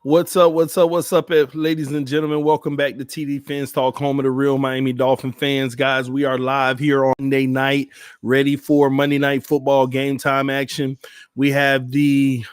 What's up? What's up? What's up, ladies and gentlemen? Welcome back to TD Fans Talk, home of the real Miami Dolphin fans. Guys, we are live here on Monday night, ready for Monday Night Football game time action. We have the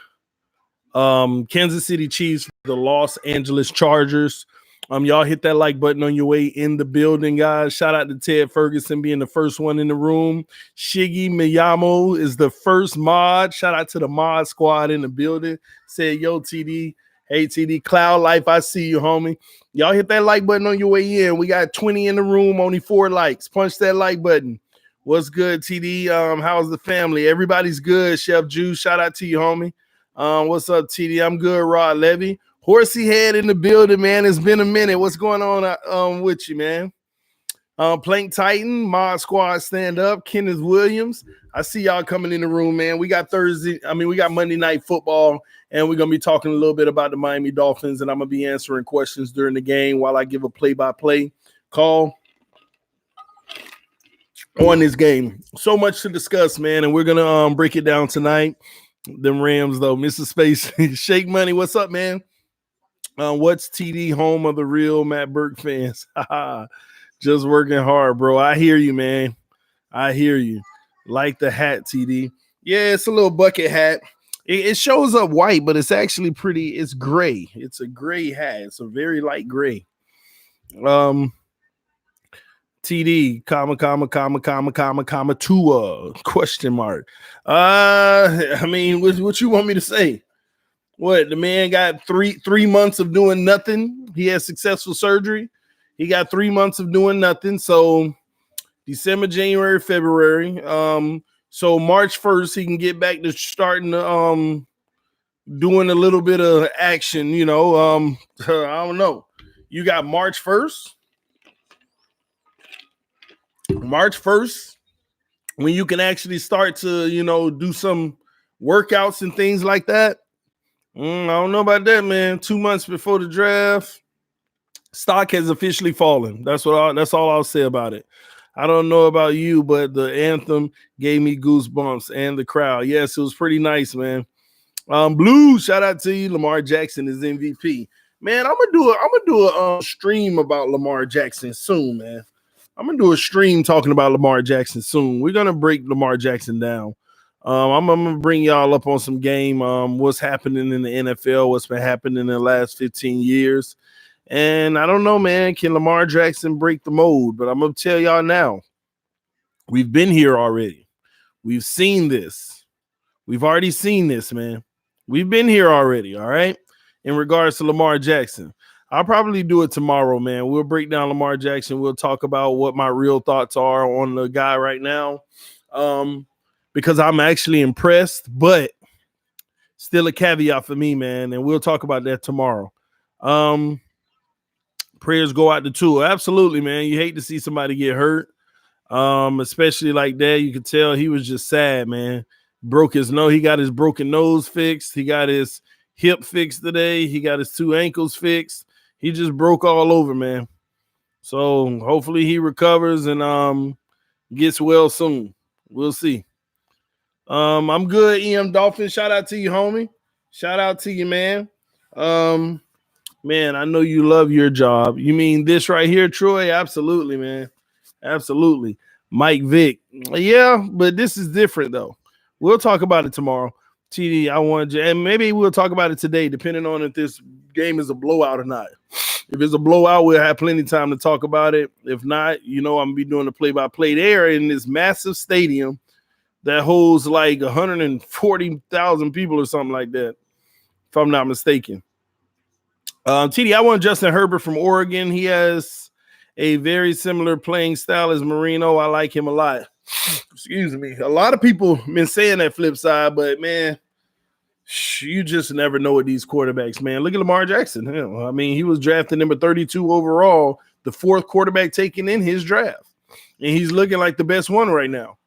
Kansas City Chiefs, the Los Angeles Chargers. Y'all hit that like button on your way in the building, guys. Shout out to Ted Ferguson being the first one in the room. Shiggy Miyamo is the first mod. Shout out to the mod squad in the building. Said, yo, TD. Hey, TD, Cloud Life, I see you, homie. Y'all hit that like button on your way in. We got 20 in the room, only 4 likes. Punch that like button. What's good, TD? How's the family? Everybody's good. Chef Juice, shout out to you, homie. What's up, TD? I'm good, Rod Levy. Horsey Head in the building, man. It's been a minute. What's going on with you, man? Plank Titan, Mod Squad stand up, Kenneth Williams. I see y'all coming in the room, man. We got Monday Night Football, and we're gonna be talking a little bit about the Miami Dolphins, and I'm gonna be answering questions during the game while I give a play-by-play call on this game. So much to discuss, man, and we're gonna break it down tonight. Them Rams, though, Mr. Space, Shake Money. What's up, man? What's TD, home of the real Matt Burke fans? Just working hard, bro. I hear you, man. I hear you. Like the hat, TD. Yeah, it's a little bucket hat. It shows up white, but it's actually pretty. It's gray. It's a gray hat. It's a very light gray. TD, comma, Tua, question mark. I mean, what you want me to say? What, the man got three months of doing nothing. He had successful surgery. He got 3 months of doing nothing. So December, January, February. So March 1st, he can get back to starting to doing a little bit of action, you know. I don't know. You got March 1st. March 1st, when you can actually start to, you know, do some workouts and things like that. I don't know about that, man. 2 months before the draft, stock has officially fallen. That's all I'll say about it. I don't know about you, but the anthem gave me goosebumps and the crowd. Yes, it was pretty nice, man. Blue, shout out to you. Lamar Jackson is MVP. Man, I'm gonna do a stream about Lamar Jackson soon, man. I'm gonna do a stream talking about Lamar Jackson soon. We're gonna break Lamar Jackson down. I'm gonna bring y'all up on some game. What's happening in the NFL? What's been happening in the last 15 years? And I don't know, man. Can Lamar Jackson break the mold? But I'm gonna tell y'all now. We've been here already. We've seen this. We've already seen this, man. We've been here already. All right. In regards to Lamar Jackson. I'll probably do it tomorrow, man. We'll break down Lamar Jackson. We'll talk about what my real thoughts are on the guy right now, because I'm actually impressed, but still a caveat for me, man. And we'll talk about that tomorrow. Prayers go out to Tua. Absolutely, man. You hate to see somebody get hurt, especially like that. You could tell he was just sad, man. Broke his nose. He got his broken nose fixed. He got his hip fixed today. He got his 2 ankles fixed. He just broke all over, man. So hopefully he recovers and gets well soon. We'll see. I'm good, EM Dolphin. Shout out to you, homie. Shout out to you, man. Man, I know you love your job. You mean this right here, Troy? Absolutely, man. Absolutely. Mike Vick. Yeah, but this is different, though. We'll talk about it tomorrow. TD, I want you, and maybe we'll talk about it today, depending on if this game is a blowout or not. If it's a blowout, we'll have plenty of time to talk about it. If not, you know, I'm going to be doing the play-by-play there in this massive stadium that holds like 140,000 people or something like that, if I'm not mistaken. TD, I want Justin Herbert from Oregon. He has a very similar playing style as Marino. I like him a lot. Excuse me. A lot of people been saying that flip side, but man, you just never know with these quarterbacks, man. Look at Lamar Jackson. I mean, he was drafted number 32 overall, the 4th quarterback taken in his draft, and he's looking like the best one right now.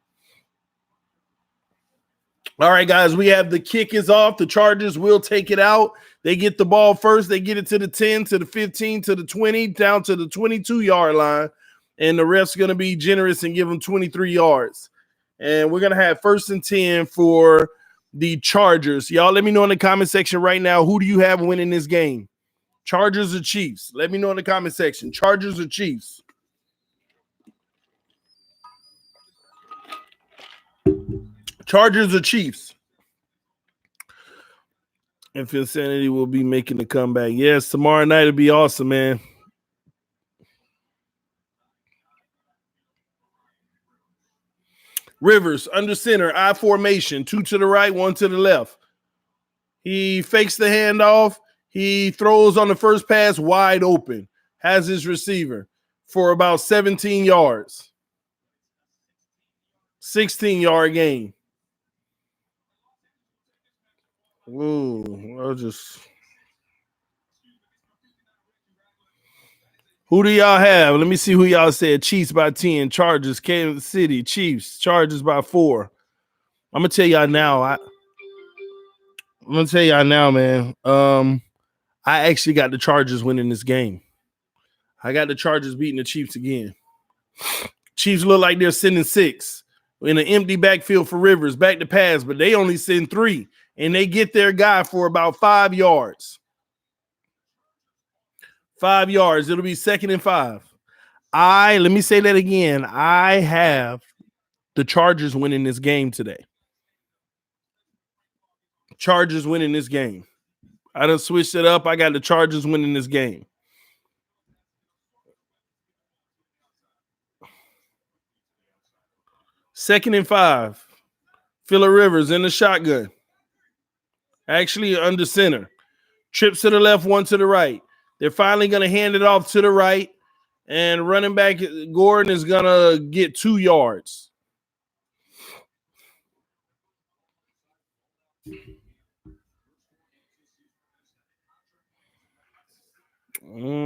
All right, guys, we have the kick is off. The Chargers will take it out. They get the ball first. They get it to the 10, to the 15, to the 20, down to the 22-yard line. And the ref's going to be generous and give them 23 yards. And we're going to have 1st and 10 for the Chargers. Y'all let me know in the comment section right now, who do you have winning this game? Chargers or Chiefs? Let me know in the comment section. Chargers or Chiefs? Chargers or Chiefs? If Insanity will be making the comeback. Yes, tomorrow night it'll be awesome, man. Rivers, under center, I formation, 2 to the right, 1 to the left. He fakes the handoff. He throws on the first pass wide open. Has his receiver for about 17 yards. 16-yard gain. Ooh, I'll just... Who do y'all have? Let me see who y'all said. Chiefs by 10, Chargers, Kansas City, Chiefs, Chargers by 4. I'm gonna tell y'all now. I'm gonna tell y'all now, man. I actually got the Chargers winning this game. I got the Chargers beating the Chiefs again. Chiefs look like they're sending 6 in an empty backfield for Rivers, back to pass, but they only send 3, and they get their guy for about 5 yards. 5 yards. It'll be 2nd and 5. Let me say that again. I have the Chargers winning this game today. Chargers winning this game. I done switched it up. I got the Chargers winning this game. Second and 5. Phillip Rivers in the shotgun. Actually under center. Trips to the left, 1 to the right. They're finally going to hand it off to the right. And running back Gordon is going to get 2 yards.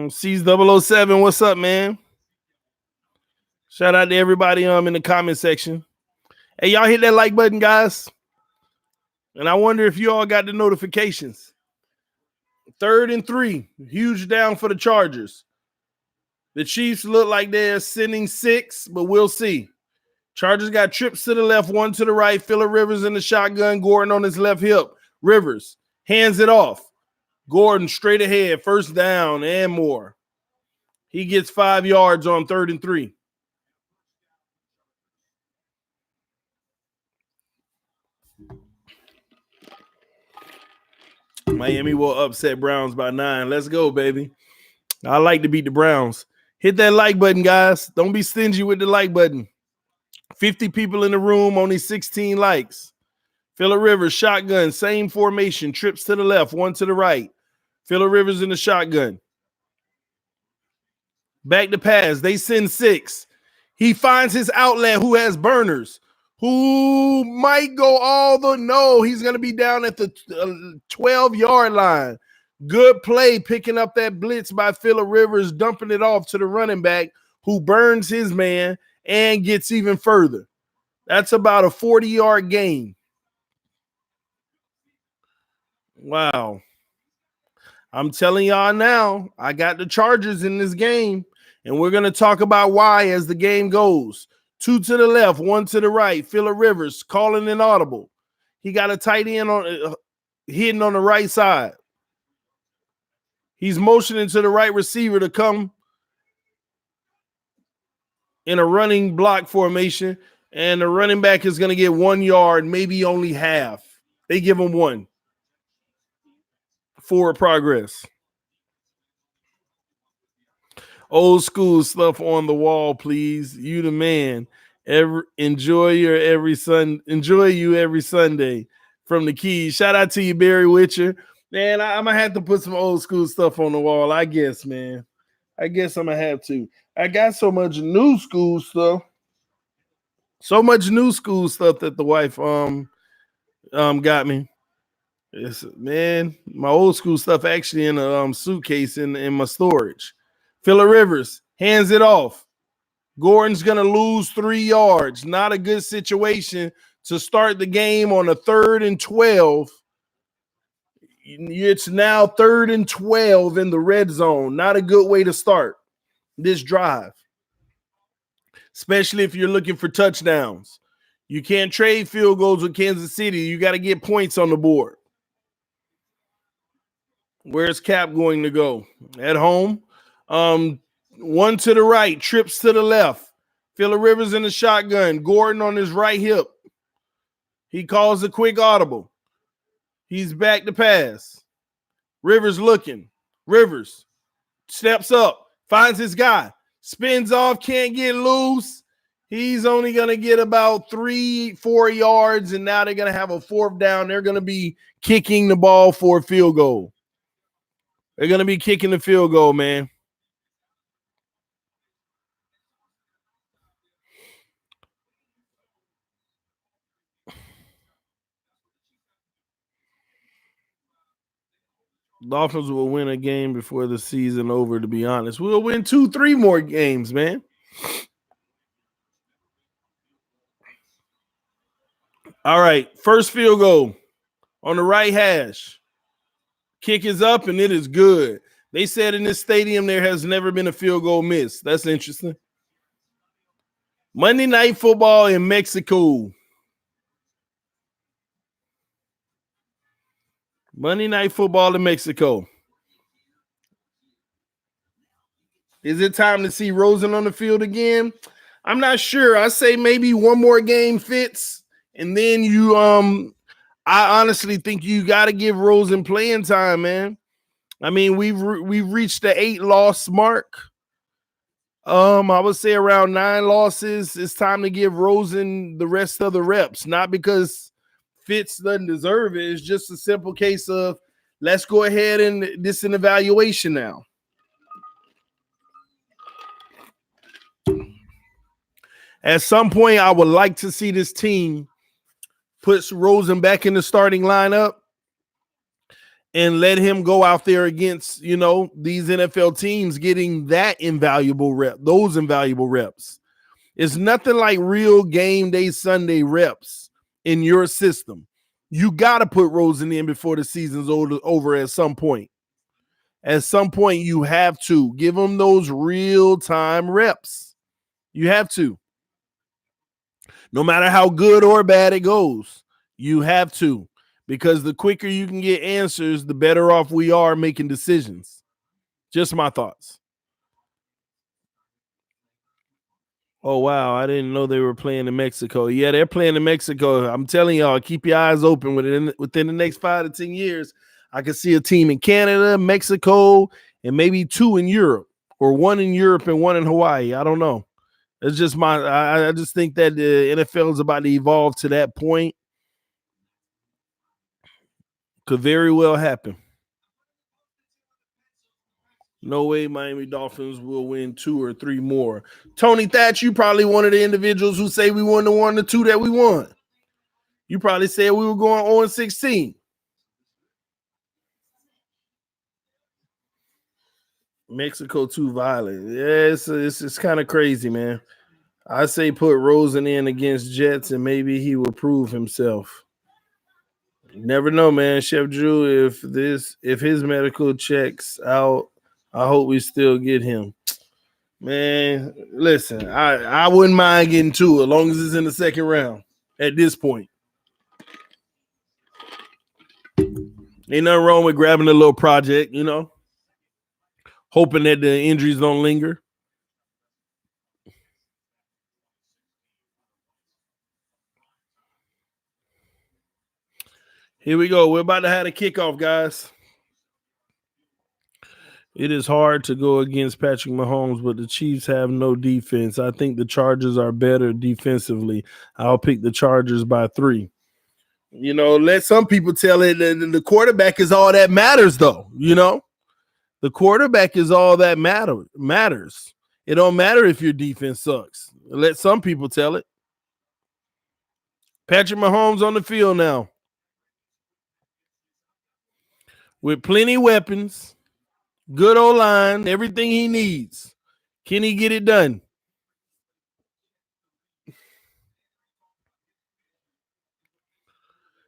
C's 007, what's up, man? Shout out to everybody in the comment section. Hey, y'all hit that like button, guys. And I wonder if you all got the notifications. 3rd and 3. Huge down for the Chargers. The Chiefs look like they're sending 6, but we'll see. Chargers got trips to the left, 1 to the right. Phillip Rivers in the shotgun. Gordon on his left hip. Rivers hands it off. Gordon straight ahead. 1st down and more. He gets 5 yards on 3rd and 3. Miami will upset Browns by 9. Let's go, baby. I like to beat the Browns. Hit that like button, guys. Don't be stingy with the like button. 50 people in the room, only 16 likes. Phillip Rivers, shotgun, same formation. Trips to the left, 1 to the right. Phillip Rivers in the shotgun. Back to pass. They send 6. He finds his outlet who has burners. Who might go no, he's going to be down at the 12-yard line. Good play picking up that blitz by Phillip Rivers, dumping it off to the running back who burns his man and gets even further. That's about a 40-yard gain. Wow. I'm telling y'all now, I got the Chargers in this game, and we're going to talk about why as the game goes. 2 to the left, 1 to the right. Phillip Rivers calling an audible. He got a tight end on hitting on the right side. He's motioning to the right receiver to come in a running block formation, and the running back is going to get 1 yard, maybe only half. They give him 1. Forward progress. Old school stuff on the wall, please. You the man. Enjoy you every Sunday from the Keys. Shout out to you, Barry Witcher. Man, I'm gonna have to put some old school stuff on the wall, I guess, man. I guess I'm gonna have to. I got so much new school stuff. So much new school stuff that the wife got me. It's, man, my old school stuff actually in a suitcase in my storage. Phillip Rivers hands it off. Gordon's going to lose 3 yards. Not a good situation to start the game on a 3rd and 12. It's now 3rd and 12 in the red zone. Not a good way to start this drive, especially if you're looking for touchdowns. You can't trade field goals with Kansas City. You got to get points on the board. Where's Cap going to go? At home. One to the right, trips to the left. Phillip Rivers in the shotgun. Gordon on his right hip. He calls a quick audible. He's back to pass. Rivers looking. Rivers steps up, finds his guy, spins off, can't get loose. He's only going to get about 3-4 yards, and now they're going to have a fourth down. They're going to be kicking the ball for a field goal. They're going to be kicking the field goal, man. Dolphins will win a game before the season over, to be honest. We'll win 2-3 more games, man. All right, first field goal on the right hash. Kick is up, and it is good. They said in this stadium there has never been a field goal missed. That's interesting. Monday Night Football in Mexico. Monday Night Football in Mexico. Is it time to see Rosen on the field again? I'm not sure. I say maybe one more game fits, and then you I honestly think you got to give Rosen playing time, man. I mean, we've reached the 8-loss mark. I would say around 9 losses. It's time to give Rosen the rest of the reps, not because Fitz doesn't deserve it. It's just a simple case of let's go ahead and this an evaluation now. At some point, I would like to see this team put Rosen back in the starting lineup and let him go out there against, these NFL teams getting that invaluable rep, those invaluable reps. It's nothing like real game day Sunday reps in your system. You got to put Rosen in before the season's over at some point. At some point, you have to give him those real-time reps. You have to. No matter how good or bad it goes, you have to. Because the quicker you can get answers, the better off we are making decisions. Just my thoughts. Oh, wow. I didn't know they were playing in Mexico. Yeah, they're playing in Mexico. I'm telling y'all, keep your eyes open within the next 5 to 10 years. I can see a team in Canada, Mexico, and maybe 2 in Europe, or 1 in Europe and 1 in Hawaii. I don't know. It's just I just think that the NFL is about to evolve to that point. Could very well happen. No way Miami Dolphins will win 2 or 3 more. Tony Thatch, you probably one of the individuals who say we won the 1 or 2 that we won. You probably said we were going 0-16. Mexico too violent. Yeah, it's kind of crazy, man. I say put Rosen in against Jets and maybe he will prove himself. You never know, man. Chef Drew, if his medical checks out, I hope we still get him. Man, listen, I wouldn't mind getting 2 as long as it's in the second round at this point. Ain't nothing wrong with grabbing a little project, hoping that the injuries don't linger. Here we go. We're about to have a kickoff, guys. It is hard to go against Patrick Mahomes, but the Chiefs have no defense. I think the Chargers are better defensively. I'll pick the Chargers by 3. Let some people tell it the quarterback is all that matters, though. The quarterback is all that matters. It don't matter if your defense sucks. Let some people tell it. Patrick Mahomes on the field now with plenty of weapons, good O-line, everything he needs. Can he get it done?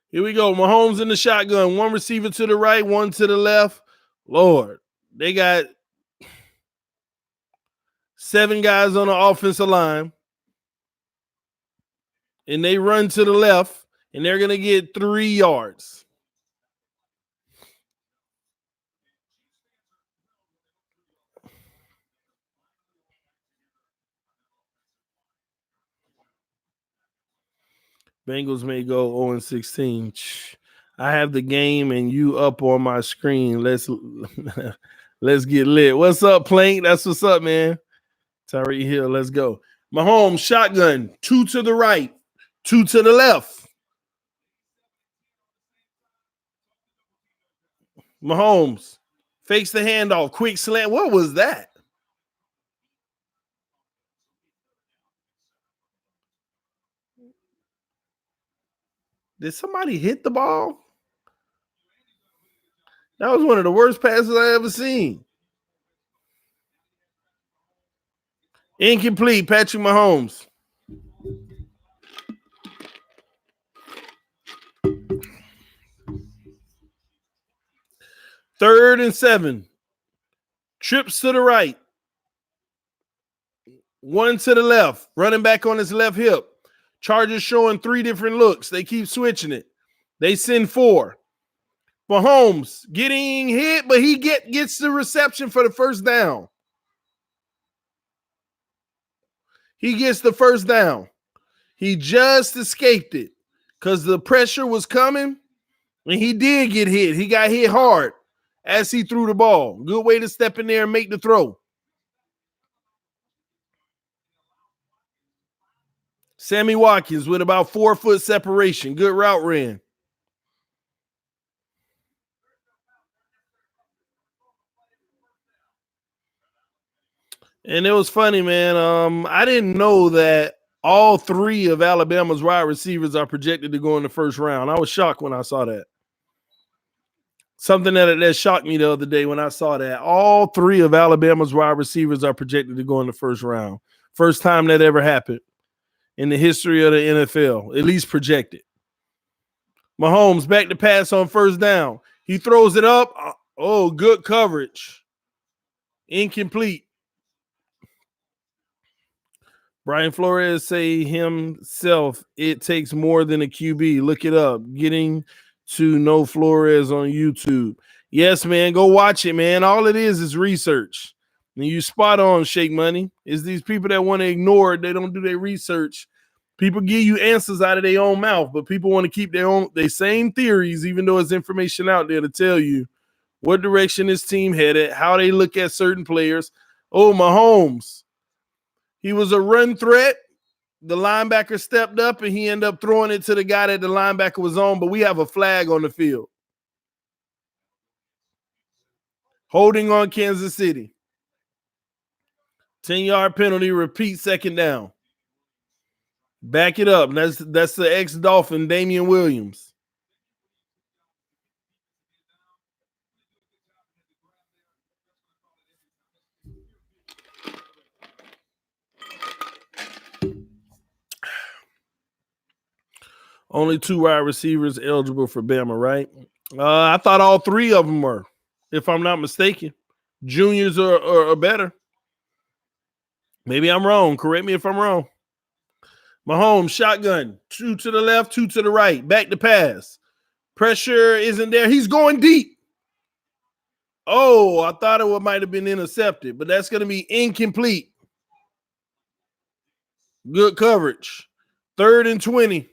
Here we go. Mahomes in the shotgun. 1 receiver to the right, 1 to the left. Lord, they got 7 guys on the offensive line. and they run to the left, and they're going to get 3 yards. Bengals may go 0-16. I have the game and you up on my screen. Let's get lit. What's up, Plank? That's what's up, man. Tyreek Hill, let's go. Mahomes, shotgun, 2 to the right, 2 to the left. Mahomes fakes the handoff, quick slant. What was that? Did somebody hit the ball? That was one of the worst passes I ever seen. Incomplete, Patrick Mahomes. Third and 7. Trips to the right. 1 to the left. Running back on his left hip. Chargers showing 3 different looks. They keep switching it. They send 4. Mahomes getting hit, but he gets the reception for the first down. He gets the first down. He just escaped it because the pressure was coming, and he did get hit. He got hit hard as he threw the ball. Good way to step in there and make the throw. Sammy Watkins with about 4 foot separation. Good route ran. And it was funny, man. I didn't know that all 3 of Alabama's wide receivers are projected to go in the first round. I was shocked when I saw that. Something that shocked me the other day when I saw that. All 3 of Alabama's wide receivers are projected to go in the first round. First time that ever happened in the history of the NFL, at least projected. Mahomes back to pass on first down. He throws it up. Oh, good coverage. Incomplete. Brian Flores say himself, it takes more than a QB. Look it up. Getting to know Flores on YouTube. Yes, man. Go watch it, man. All it is research. And you spot on, Shake Money. Is these people that want to ignore it, they don't do their research. People give you answers out of their own mouth, but people want to keep their same theories, even though there's information out there to tell you what direction this team headed, how they look at certain players. Oh, Mahomes. He was a run threat. The linebacker stepped up, and he ended up throwing it to the guy that the linebacker was on, but we have a flag on the field. Holding on Kansas City. 10-yard penalty, repeat, second down. Back it up. That's the ex-Dolphin, Damian Williams. Only 2 wide receivers eligible for Bama, right? I thought all 3 of them were, if I'm not mistaken. Juniors are better. Maybe I'm wrong. Correct me if I'm wrong. Mahomes, shotgun. 2 to the left, 2 to the right. Back to pass. Pressure isn't there. He's going deep. Oh, I thought it might have been intercepted, but that's going to be incomplete. Good coverage. 3rd and 20.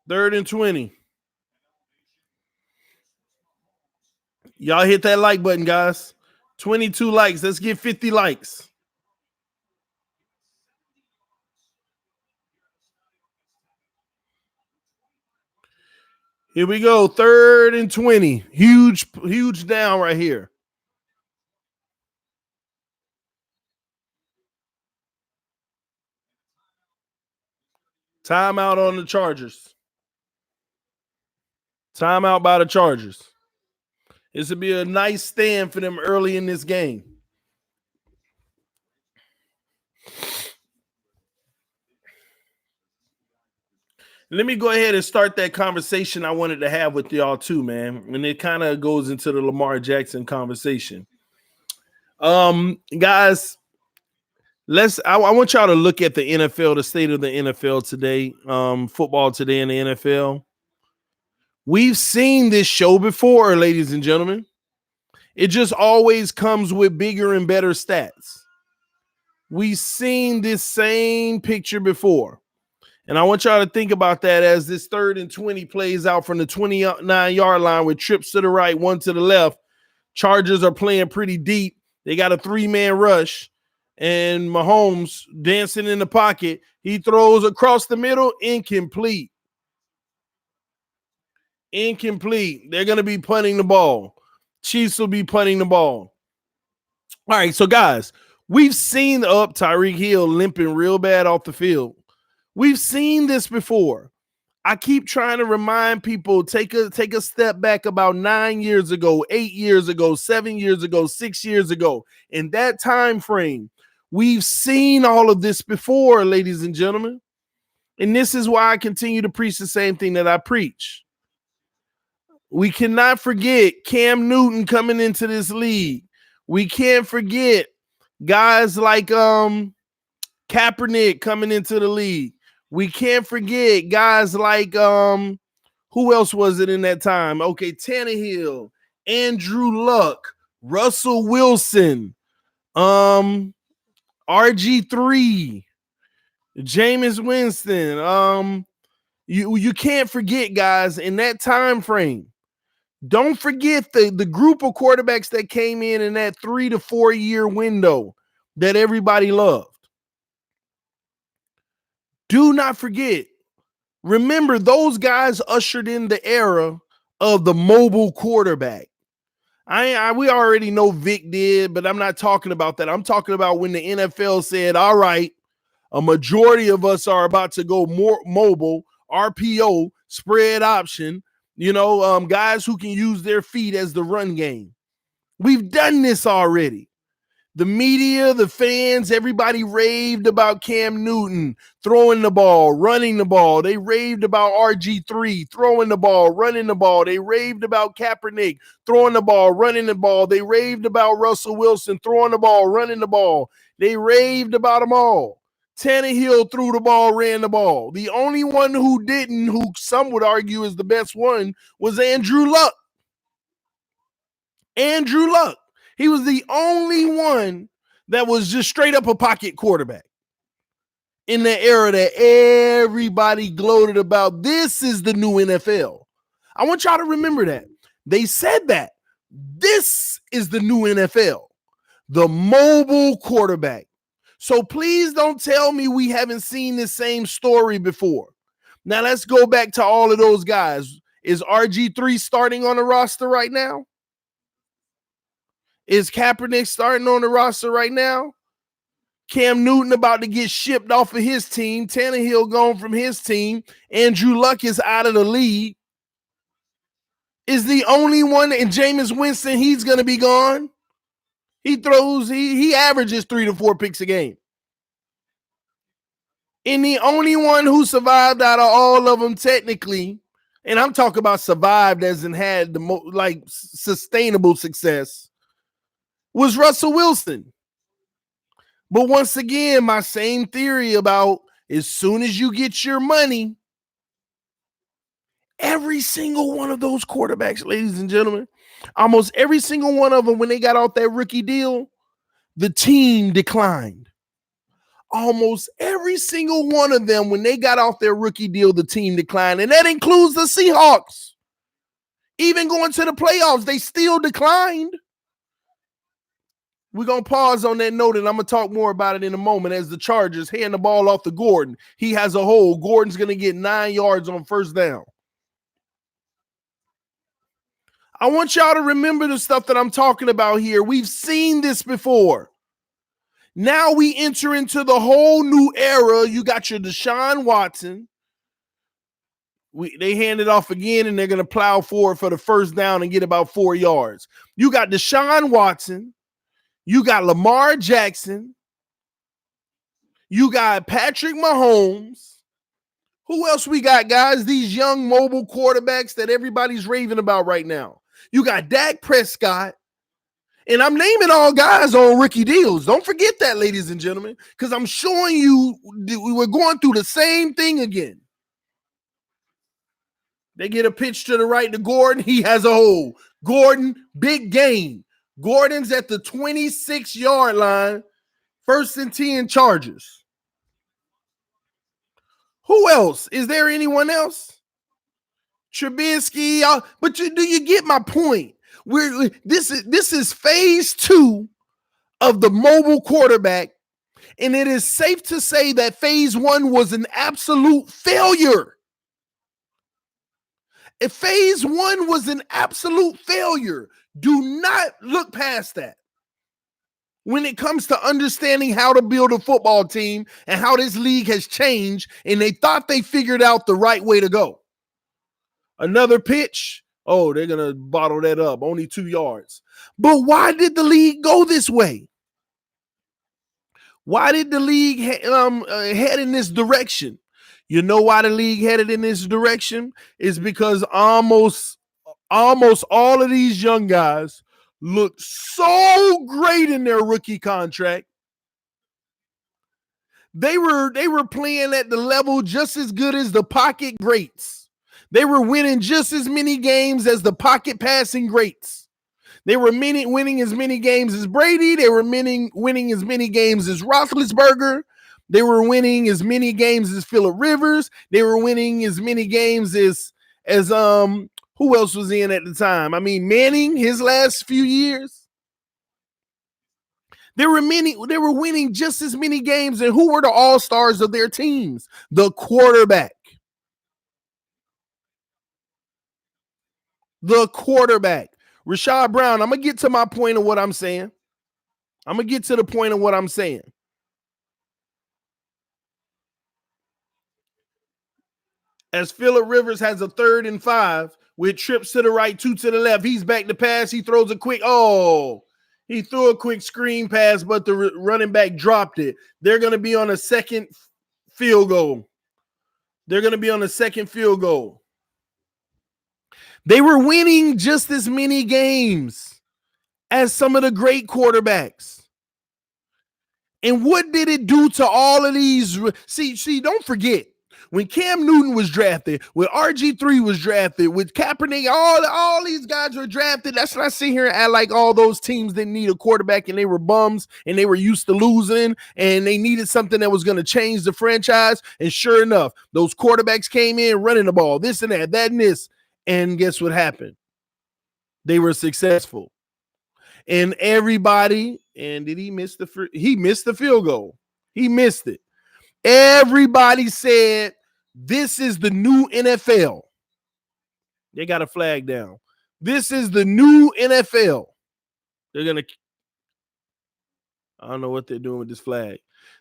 3rd and 20. Y'all hit that like button, guys. 22 likes. Let's get 50 likes. Here we go. 3rd and 20. Huge down right here. Timeout on the Chargers. Timeout by the Chargers. This would be a nice stand for them early in this game. Let me go ahead and start that conversation I wanted to have with y'all too, man. And it kind of goes into the Lamar Jackson conversation. Guys, I want y'all to look at the NFL, the state of the NFL today, football today in the NFL. We've seen this show before, ladies and gentlemen. It just always comes with bigger and better stats. We've seen this same picture before. And I want y'all to think about that as this 3rd and 20 plays out from the 29-yard line with trips to the right, one to the left. Chargers are playing pretty deep. They got a 3-man rush. And Mahomes dancing in the pocket. He throws across the middle, incomplete. Incomplete. They're going to be punting the ball. Chiefs will be punting the ball. All right, so guys, we've seen Tyreek Hill limping real bad off the field. We've seen this before. I keep trying to remind people, take a step back about 9 years ago, 8 years ago, 7 years ago, 6 years ago. In that time frame, we've seen all of this before, ladies and gentlemen. And this is why I continue to preach the same thing that I preach. We cannot forget Cam Newton coming into this league. We can't forget guys like Kaepernick coming into the league. We can't forget guys like who else was it in that time? Okay, Tannehill, Andrew Luck, Russell Wilson, RG3, Jameis Winston. You can't forget guys in that time frame. Don't forget the group of quarterbacks that came in that 3 to 4 year window that everybody loved. Do not forget. Remember, those guys ushered in the era of the mobile quarterback. We already know Vic did, but I'm not talking about that. I'm talking about when the NFL said, all right, a majority of us are about to go more mobile, RPO, spread option, guys who can use their feet as the run game. We've done this already. The media, the fans, everybody raved about Cam Newton throwing the ball, running the ball. They raved about RG3 throwing the ball, running the ball. They raved about Kaepernick throwing the ball, running the ball. They raved about Russell Wilson throwing the ball, running the ball. They raved about them all. Tannehill threw the ball, ran the ball. The only one who didn't, who some would argue is the best one, was Andrew Luck. Andrew Luck. He was the only one that was just straight up a pocket quarterback in the era that everybody gloated about. This is the new NFL. I want y'all to remember that. They said that. This is the new NFL, the mobile quarterback. So please don't tell me we haven't seen the same story before. Now let's go back to all of those guys. Is RG3 starting on the roster right now? Is Kaepernick starting on the roster right now? Cam Newton about to get shipped off of his team. Tannehill gone from his team. Andrew Luck is out of the league. Is the only one, and Jameis Winston, he's going to be gone. He averages 3 to 4 picks a game. And the only one who survived out of all of them technically, and I'm talking about survived as in had the sustainable success, was Russell Wilson. But once again, my same theory about as soon as you get your money, every single one of those quarterbacks, ladies and gentlemen, almost every single one of them, when they got off that rookie deal, the team declined. Almost every single one of them, when they got off their rookie deal, the team declined. And that includes the Seahawks. Even going to the playoffs, they still declined. We're going to pause on that note, and I'm going to talk more about it in a moment as the Chargers hand the ball off to Gordon. He has a hole. Gordon's going to get 9 yards on first down. I want y'all to remember the stuff that I'm talking about here. We've seen this before. Now we enter into the whole new era. You got your Deshaun Watson. They hand it off again, and they're going to plow forward for the first down and get about 4 yards. You got Deshaun Watson. You got Lamar Jackson. You got Patrick Mahomes. Who else we got, guys? These young mobile quarterbacks that everybody's raving about right now. You got Dak Prescott. And I'm naming all guys on rookie deals. Don't forget that, ladies and gentlemen, because I'm showing you we were going through the same thing again. They get a pitch to the right to Gordon. He has a hole. Gordon, big game. Gordon's at the 26-yard line. 1st and 10 Chargers. Who else? Is there anyone else? Trubisky. But do you get my point? This is phase 2 of the mobile quarterback, and it is safe to say that phase 1 was an absolute failure. If phase 1 was an absolute failure, do not look past that. When it comes to understanding how to build a football team and how this league has changed, and they thought they figured out the right way to go. Another pitch. Oh, they're going to bottle that up. Only 2 yards. But why did the league go this way? Why did the league head in this direction? You know why the league headed in this direction? Is because almost all of these young guys looked so great in their rookie contract. They were playing at the level just as good as the pocket greats. They were winning just as many games as the pocket passing greats. They were winning as many games as Brady. They were winning as many games as Roethlisberger. They were winning as many games as Phillip Rivers. They were winning as many games as who else was in at the time? I mean, Manning, his last few years. They were winning just as many games. And who were the all-stars of their teams? The quarterback. The quarterback. Rashad Brown, I'm going to get to my point of what I'm saying. I'm going to get to the point of what I'm saying. As Phillip Rivers has a 3rd and 5 with trips to the right, 2 to the left. He's back to pass. He throws a quick, he threw a quick screen pass, but the running back dropped it. They're going to be on a second field goal. They were winning just as many games as some of the great quarterbacks. And what did it do to all of these? See, don't forget, when Cam Newton was drafted, when RG3 was drafted, with Kaepernick, all these guys were drafted. Let's not sit here and act like all those teams didn't need a quarterback and they were bums and they were used to losing and they needed something that was going to change the franchise. And sure enough, those quarterbacks came in running the ball, this and that and this. And guess what happened? They were successful. And everybody, and did he miss he missed the field goal. He missed it. Everybody said, this is the new NFL. They got a flag down. This is the new NFL. I don't know what they're doing with this flag.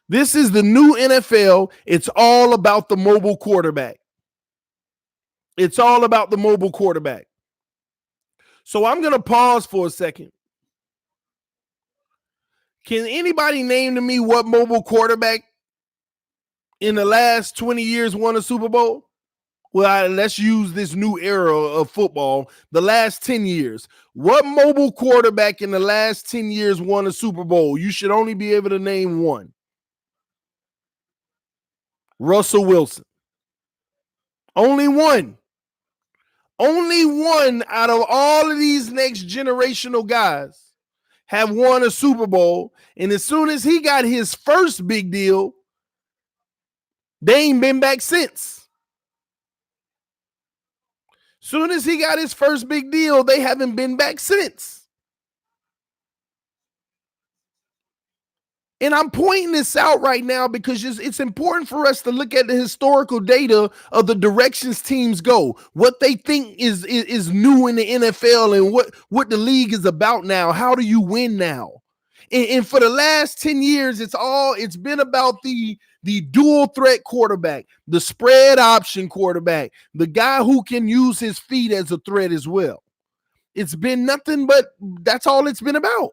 This is the new NFL. It's all about the mobile quarterback. It's all about the mobile quarterback. So I'm going to pause for a second. Can anybody name to me what mobile quarterback in the last 20 years won a Super Bowl? Well, let's use this new era of football. The last 10 years. What mobile quarterback in the last 10 years won a Super Bowl? You should only be able to name one. Russell Wilson. Only one. Only one out of all of these next generational guys have won a Super Bowl. And as soon as he got his first big deal, they ain't been back since. Soon as he got his first big deal, they haven't been back since. And I'm pointing this out right now because it's important for us to look at the historical data of the directions teams go, what they think is new in the NFL and what the league is about now. How do you win now? And for the last 10 years, it's been about the dual threat quarterback, the spread option quarterback, the guy who can use his feet as a threat as well. It's been nothing but that's all it's been about.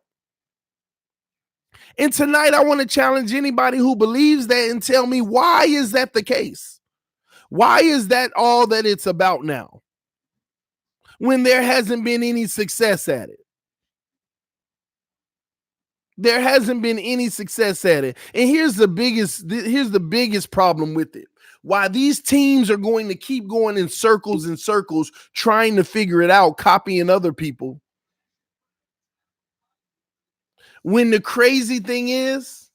And tonight, I want to challenge anybody who believes that and tell me, why is that the case? Why is that all that it's about now when there hasn't been any success at it? There hasn't been any success at it. And here's the biggest problem with it. Why these teams are going to keep going in circles and circles trying to figure it out, copying other people. When the crazy thing is,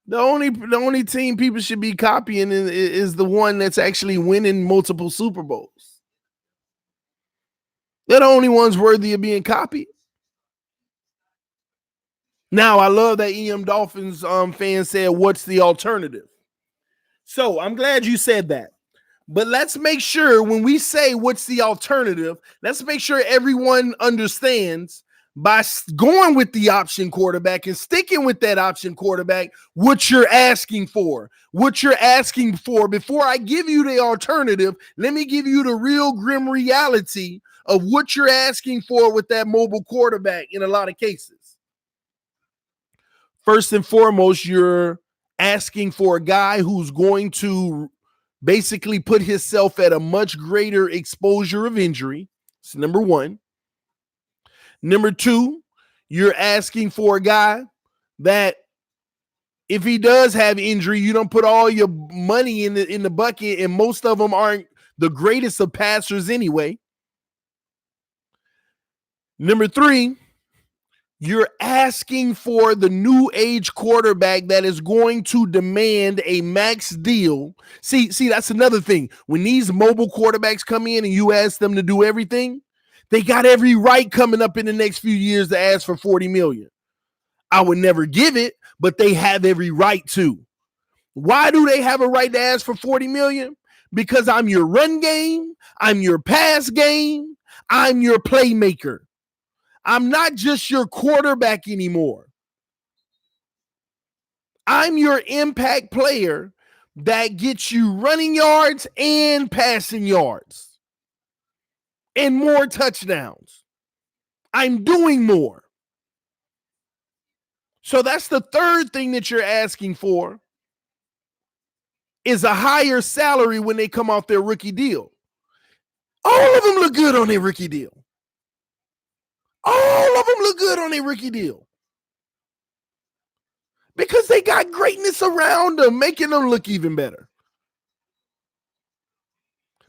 the only team people should be copying is the one that's actually winning multiple Super Bowls. They're the only ones worthy of being copied. Now, I love that EM Dolphins fan said, what's the alternative? So I'm glad you said that. But let's make sure when we say what's the alternative, let's make sure everyone understands by going with the option quarterback and sticking with that option quarterback what you're asking for. What you're asking for. Before I give you the alternative, let me give you the real grim reality of what you're asking for with that mobile quarterback in a lot of cases. First and foremost, you're asking for a guy who's going to basically put himself at a much greater exposure of injury. That's number one. Number two, you're asking for a guy that if he does have injury, you don't put all your money in the bucket, and most of them aren't the greatest of passers anyway. Number three, you're asking for the new age quarterback that is going to demand a max deal. See, that's another thing. When these mobile quarterbacks come in and you ask them to do everything, they got every right coming up in the next few years to ask for $40 million. I would never give it, but they have every right to. Why do they have a right to ask for $40 million? Because I'm your run game, I'm your pass game, I'm your playmaker. I'm not just your quarterback anymore. I'm your impact player that gets you running yards and passing yards and more touchdowns. I'm doing more. So that's the third thing that you're asking for, is a higher salary when they come off their rookie deal. All of them look good on their rookie deal. All of them look good on their rookie deal. Because they got greatness around them, making them look even better.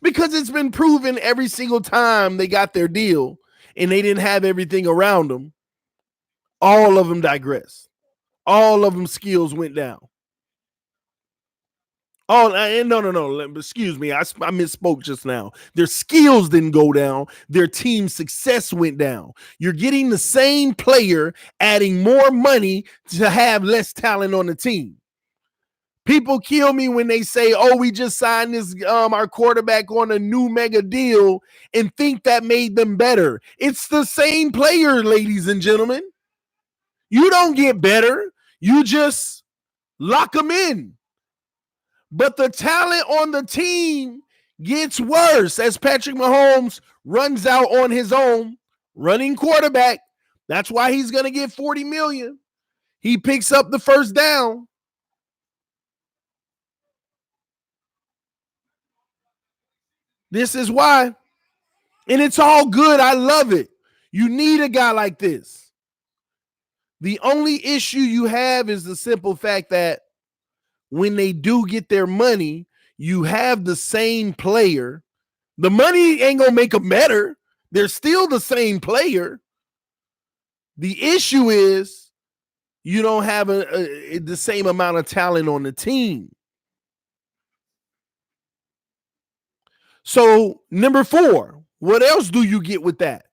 Because it's been proven every single time they got their deal and they didn't have everything around them, all of them digressed. All of them skills went down. Oh, no. Excuse me. I misspoke just now. Their skills didn't go down. Their team success went down. You're getting the same player, adding more money to have less talent on the team. People kill me when they say, oh, we just signed this our quarterback on a new mega deal and think that made them better. It's the same player, ladies and gentlemen. You don't get better. You just lock them in. But the talent on the team gets worse as Patrick Mahomes runs out on his own, running quarterback. That's why he's going to get $40 million. He picks up the first down. This is why. And it's all good. I love it. You need a guy like this. The only issue you have is the simple fact that when they do get their money, you have the same player. The money ain't going to make them better. They're still the same player. The issue is you don't have the same amount of talent on the team. So, number 4, what else do you get with that?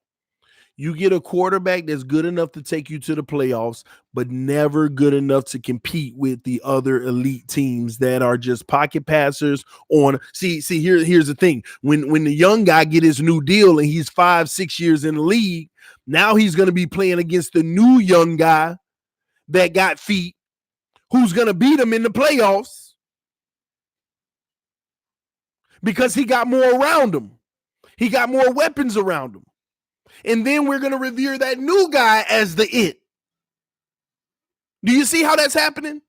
You get a quarterback that's good enough to take you to the playoffs, but never good enough to compete with the other elite teams that are just pocket passers on. Here's the thing. When the young guy get his new deal and he's 5-6 years in the league, now he's going to be playing against the new young guy that got feet, who's going to beat him in the playoffs because he got more around him. He got more weapons around him. And then we're going to revere that new guy as the it. Do you see how that's happening?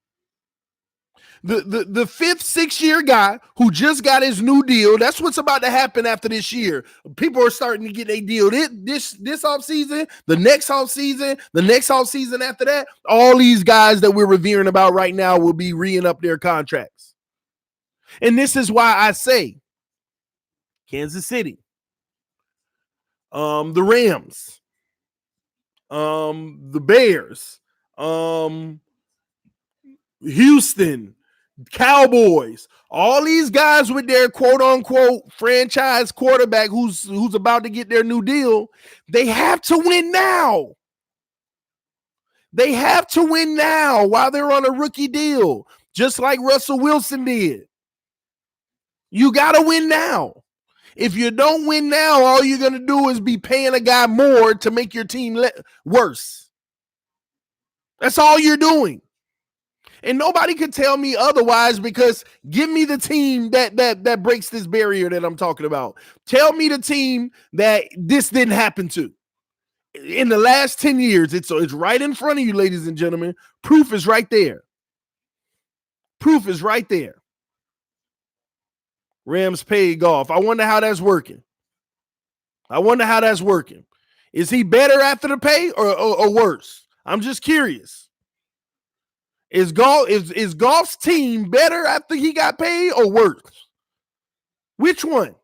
The fifth, 6-year guy who just got his new deal. That's what's about to happen after this year. People are starting to get a deal this offseason, the next offseason, the next offseason after that. All these guys that we're revering about right now will be re-ing up their contracts. And this is why I say Kansas City, the Rams, the Bears, Houston, Cowboys, all these guys with their quote unquote franchise quarterback who's about to get their new deal, they have to win now. They have to win now while they're on a rookie deal, just like Russell Wilson did. You got to win now. If you don't win now, all you're going to do is be paying a guy more to make your team worse. That's all you're doing. And nobody could tell me otherwise, because give me the team that breaks this barrier that I'm talking about. Tell me the team that this didn't happen to. In the last 10 years, it's right in front of you, ladies and gentlemen. Proof is right there. Proof is right there. Rams paid Goff. I wonder how that's working. Is he better after the pay or worse? I'm just curious. Is Goff's team better after he got paid or worse? Which one?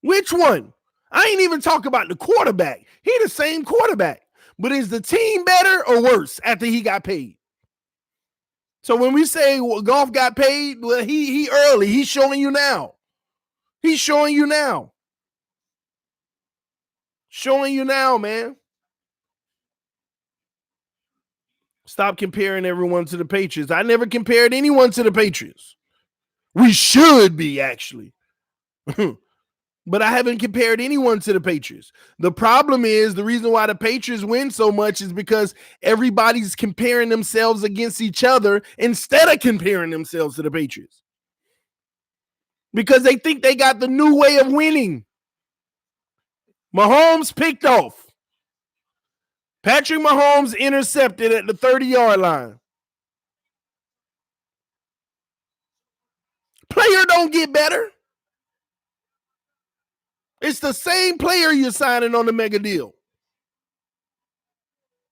I ain't even talking about the quarterback. He the same quarterback. But is the team better or worse after he got paid? So when we say Goff got paid, well, he early. He's showing you now. Showing you now, man. Stop comparing everyone to the Patriots. I never compared anyone to the Patriots. We should be, actually. But I haven't compared anyone to the Patriots. The problem is, the reason why the Patriots win so much is because everybody's comparing themselves against each other instead of comparing themselves to the Patriots. Because they think they got the new way of winning. Mahomes picked off. Patrick Mahomes intercepted at the 30-yard line. Player don't get better. It's the same player you're signing on the mega deal.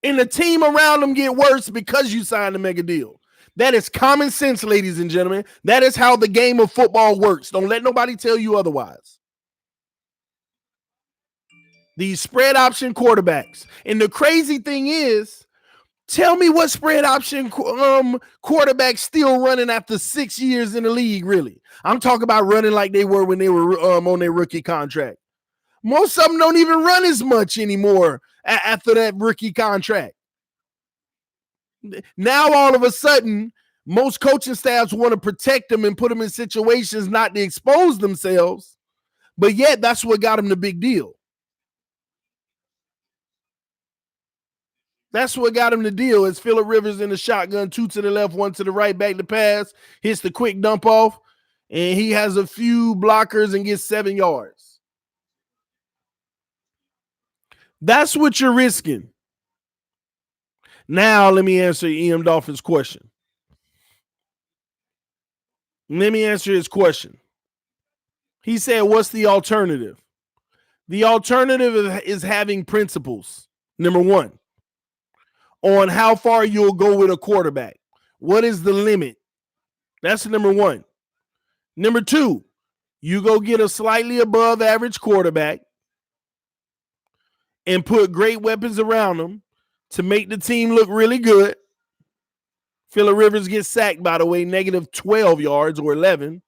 And the team around them get worse because you signed the mega deal. That is common sense, ladies and gentlemen. That is how the game of football works. Don't let nobody tell you otherwise. These spread option quarterbacks. And the crazy thing is, tell me what spread option quarterback still running after 6 years in the league, really. I'm talking about running like they were when they were on their rookie contract. Most of them don't even run as much anymore after that rookie contract. Now, all of a sudden, most coaching staffs want to protect them and put them in situations not to expose themselves, but yet that's what got them the big deal. That's what got him the deal. Is Phillip Rivers in the shotgun, 2 to the left, 1 to the right, back to pass, hits the quick dump off, and he has a few blockers and gets 7 yards. That's what you're risking. Now, let me answer E.M. Dolphin's question. Let me answer his question. He said, what's the alternative? The alternative is having principles. Number one, on how far you'll go with a quarterback. What is the limit? That's number one. Number two, you go get a slightly above average quarterback and put great weapons around them to make the team look really good. Phillip Rivers gets sacked, by the way, negative 12 yards or 11.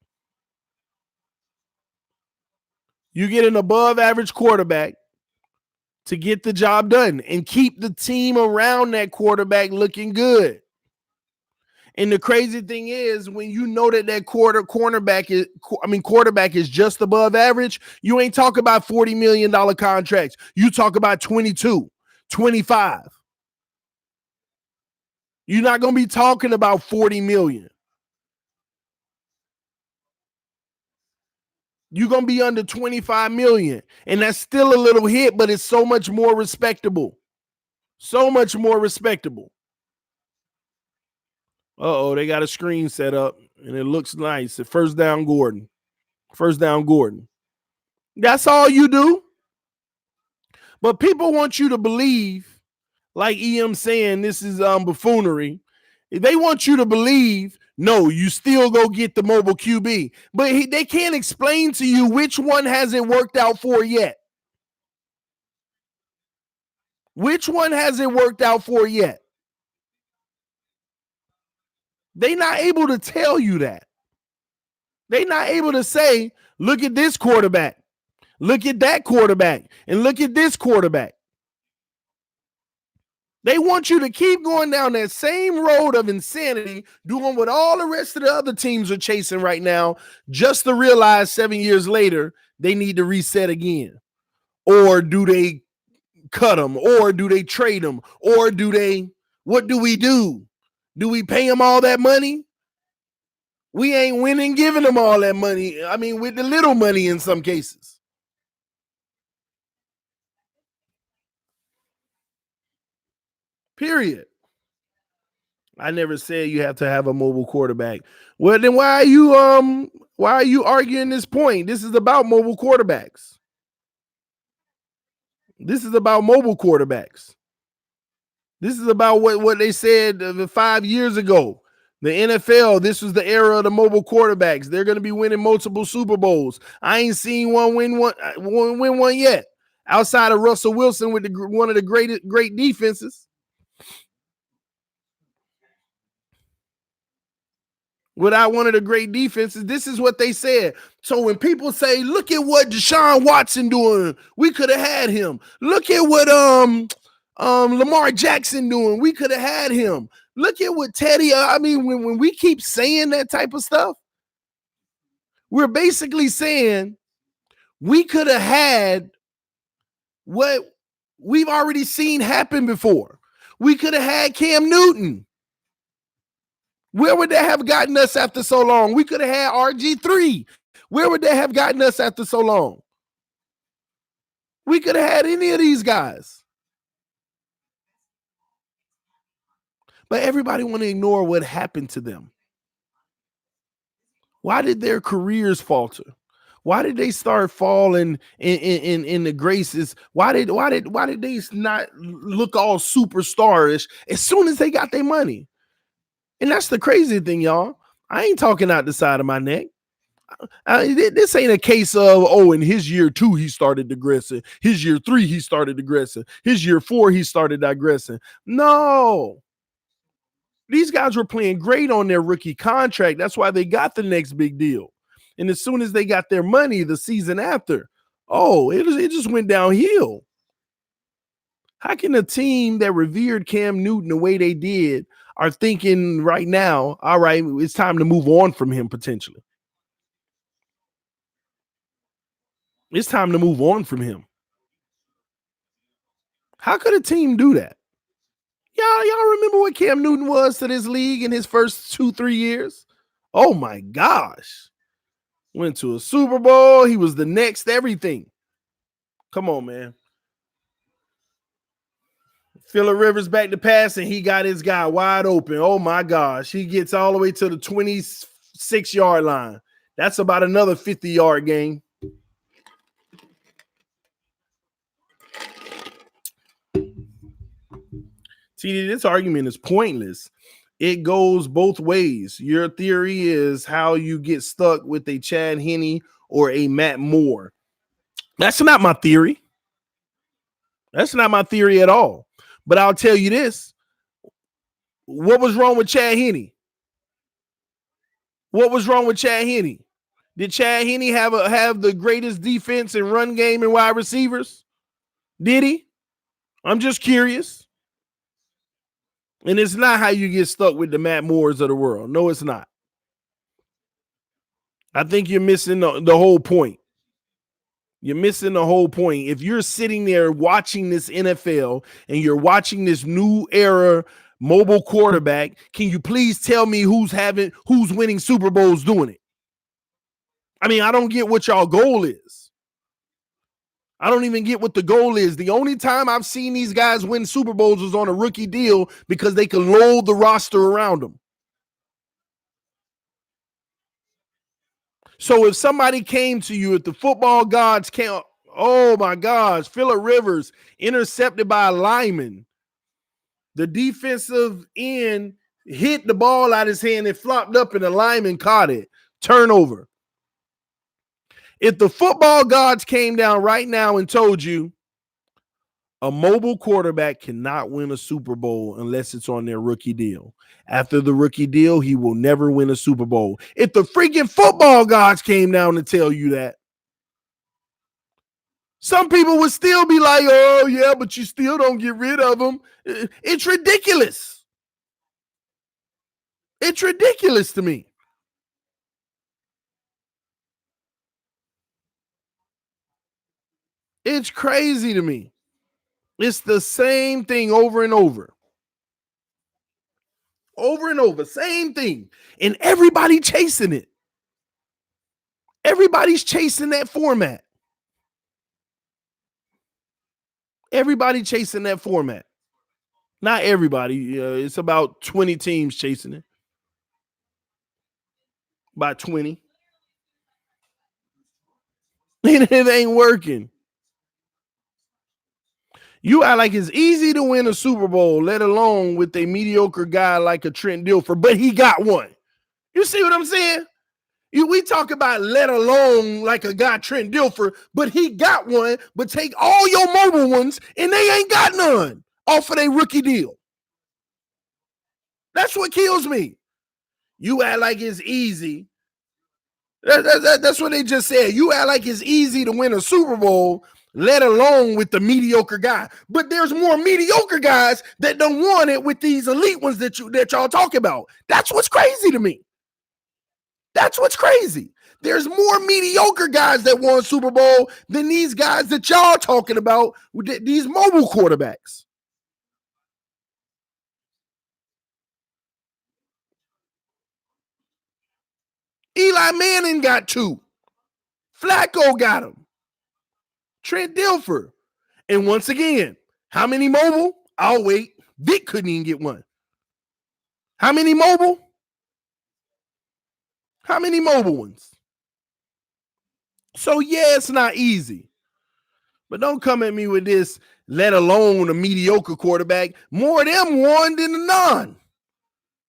You get an above average quarterback to get the job done and keep the team around that quarterback looking good. And the crazy thing is, when you know that quarterback is just above average, you ain't talking about $40 million contracts. You talk about 22, 25. You're not going to be talking about $40 million. You're going to be under $25 million. And that's still a little hit, but it's so much more respectable. So much more respectable. Uh-oh, they got a screen set up, and it looks nice. First down, Gordon. First down, Gordon. That's all you do. But people want you to believe, like EM saying this is buffoonery. They want you to believe, no, you still go get the mobile QB. But they can't explain to you which one hasn't worked out for yet. Which one hasn't worked out for yet? They're not able to tell you that. They're not able to say, look at this quarterback, look at that quarterback, and look at this quarterback. They want you to keep going down that same road of insanity, doing what all the rest of the other teams are chasing right now, just to realize 7 years later they need to reset again. Or do they cut them? Or do they trade them? Or what do we do? Do we pay them all that money? We ain't winning giving them all that money. I mean, with the little money in some cases. Period. I never said you have to have a mobile quarterback. Well, then why are you arguing this point? This is about mobile quarterbacks. This is about mobile quarterbacks. This is about what they said 5 years ago. The NFL, this was the era of the mobile quarterbacks. They're going to be winning multiple Super Bowls. I ain't seen one win one yet. Outside of Russell Wilson with one of the great defenses. Without one of the great defenses, this is what they said. So when people say, look at what Deshaun Watson doing, we could have had him. Look at what Lamar Jackson doing, we could have had him. Look at what Teddy, I mean, when we keep saying that type of stuff, we're basically saying we could have had what we've already seen happen before. We could have had Cam Newton. Where would that have gotten us after so long? We could have had RG3. Where would that have gotten us after so long? We could have had any of these guys. But everybody want to ignore what happened to them. Why did their careers falter? Why did they start falling in the graces? Why did they not look all superstarish as soon as they got their money? And that's the crazy thing, y'all. I ain't talking out the side of my neck. This ain't a case of, in his year 2, he started digressing. His year 3, he started digressing. His year 4, he started digressing. No. These guys were playing great on their rookie contract. That's why they got the next big deal. And as soon as they got their money the season after, it just went downhill. How can a team that revered Cam Newton the way they did are thinking right now, all right, it's time to move on from him potentially? It's time to move on from him. How could a team do that? Y'all remember what Cam Newton was to this league in his first 2-3 years? Oh my gosh. Went to a Super Bowl. He was the next everything. Come on, man. Phillip Rivers back to pass, and he got his guy wide open. Oh, my gosh. He gets all the way to the 26-yard line. That's about another 50-yard gain. TD, this argument is pointless. It goes both ways. Your theory is how you get stuck with a Chad Henne or a Matt Moore. That's not my theory. That's not my theory at all. But I'll tell you this. What was wrong with Chad Henne? What was wrong with Chad Henne? Did Chad Henne have the greatest defense and run game and wide receivers? Did he? I'm just curious. And it's not how you get stuck with the Matt Moores of the world. No, it's not. I think you're missing the whole point. You're missing the whole point. If you're sitting there watching this NFL and you're watching this new era mobile quarterback, can you please tell me who's winning Super Bowls doing it? I mean, I don't get what y'all goal is. I don't even get what the goal is. The only time I've seen these guys win Super Bowls was on a rookie deal because they can load the roster around them. So if somebody came to you, if the football gods came, oh my gosh, Phillip Rivers intercepted by a lineman. The defensive end hit the ball out of his hand and flopped up, and the lineman caught it. Turnover. If the football gods came down right now and told you a mobile quarterback cannot win a Super Bowl unless it's on their rookie deal. After the rookie deal, he will never win a Super Bowl. If the freaking football gods came down to tell you that, some people would still be like, oh, yeah, but you still don't get rid of them. It's ridiculous. It's ridiculous to me. It's crazy to me. It's the same thing over and over. Over and over, same thing. And everybody chasing it. Everybody's chasing that format. Everybody chasing that format. Not everybody. It's about 20 teams chasing it. About 20. And it ain't working. You act like it's easy to win a Super Bowl, let alone with a mediocre guy like a Trent Dilfer, but he got one. You see what I'm saying? We talk about let alone like a guy Trent Dilfer, but he got one, but take all your mobile ones and they ain't got none off of their rookie deal. That's what kills me. You act like it's easy. That's what they just said. You act like it's easy to win a Super Bowl, let alone with the mediocre guy. But there's more mediocre guys that don't want it with these elite ones that y'all talk about. That's what's crazy to me. That's what's crazy. There's more mediocre guys that won Super Bowl than these guys that y'all talking about, these mobile quarterbacks. Eli Manning got 2. Flacco got him. Trent Dilfer. And once again, how many mobile? I'll wait. Vic couldn't even get one. How many mobile? How many mobile ones? So, yeah, it's not easy. But don't come at me with this, let alone a mediocre quarterback. More of them won than the none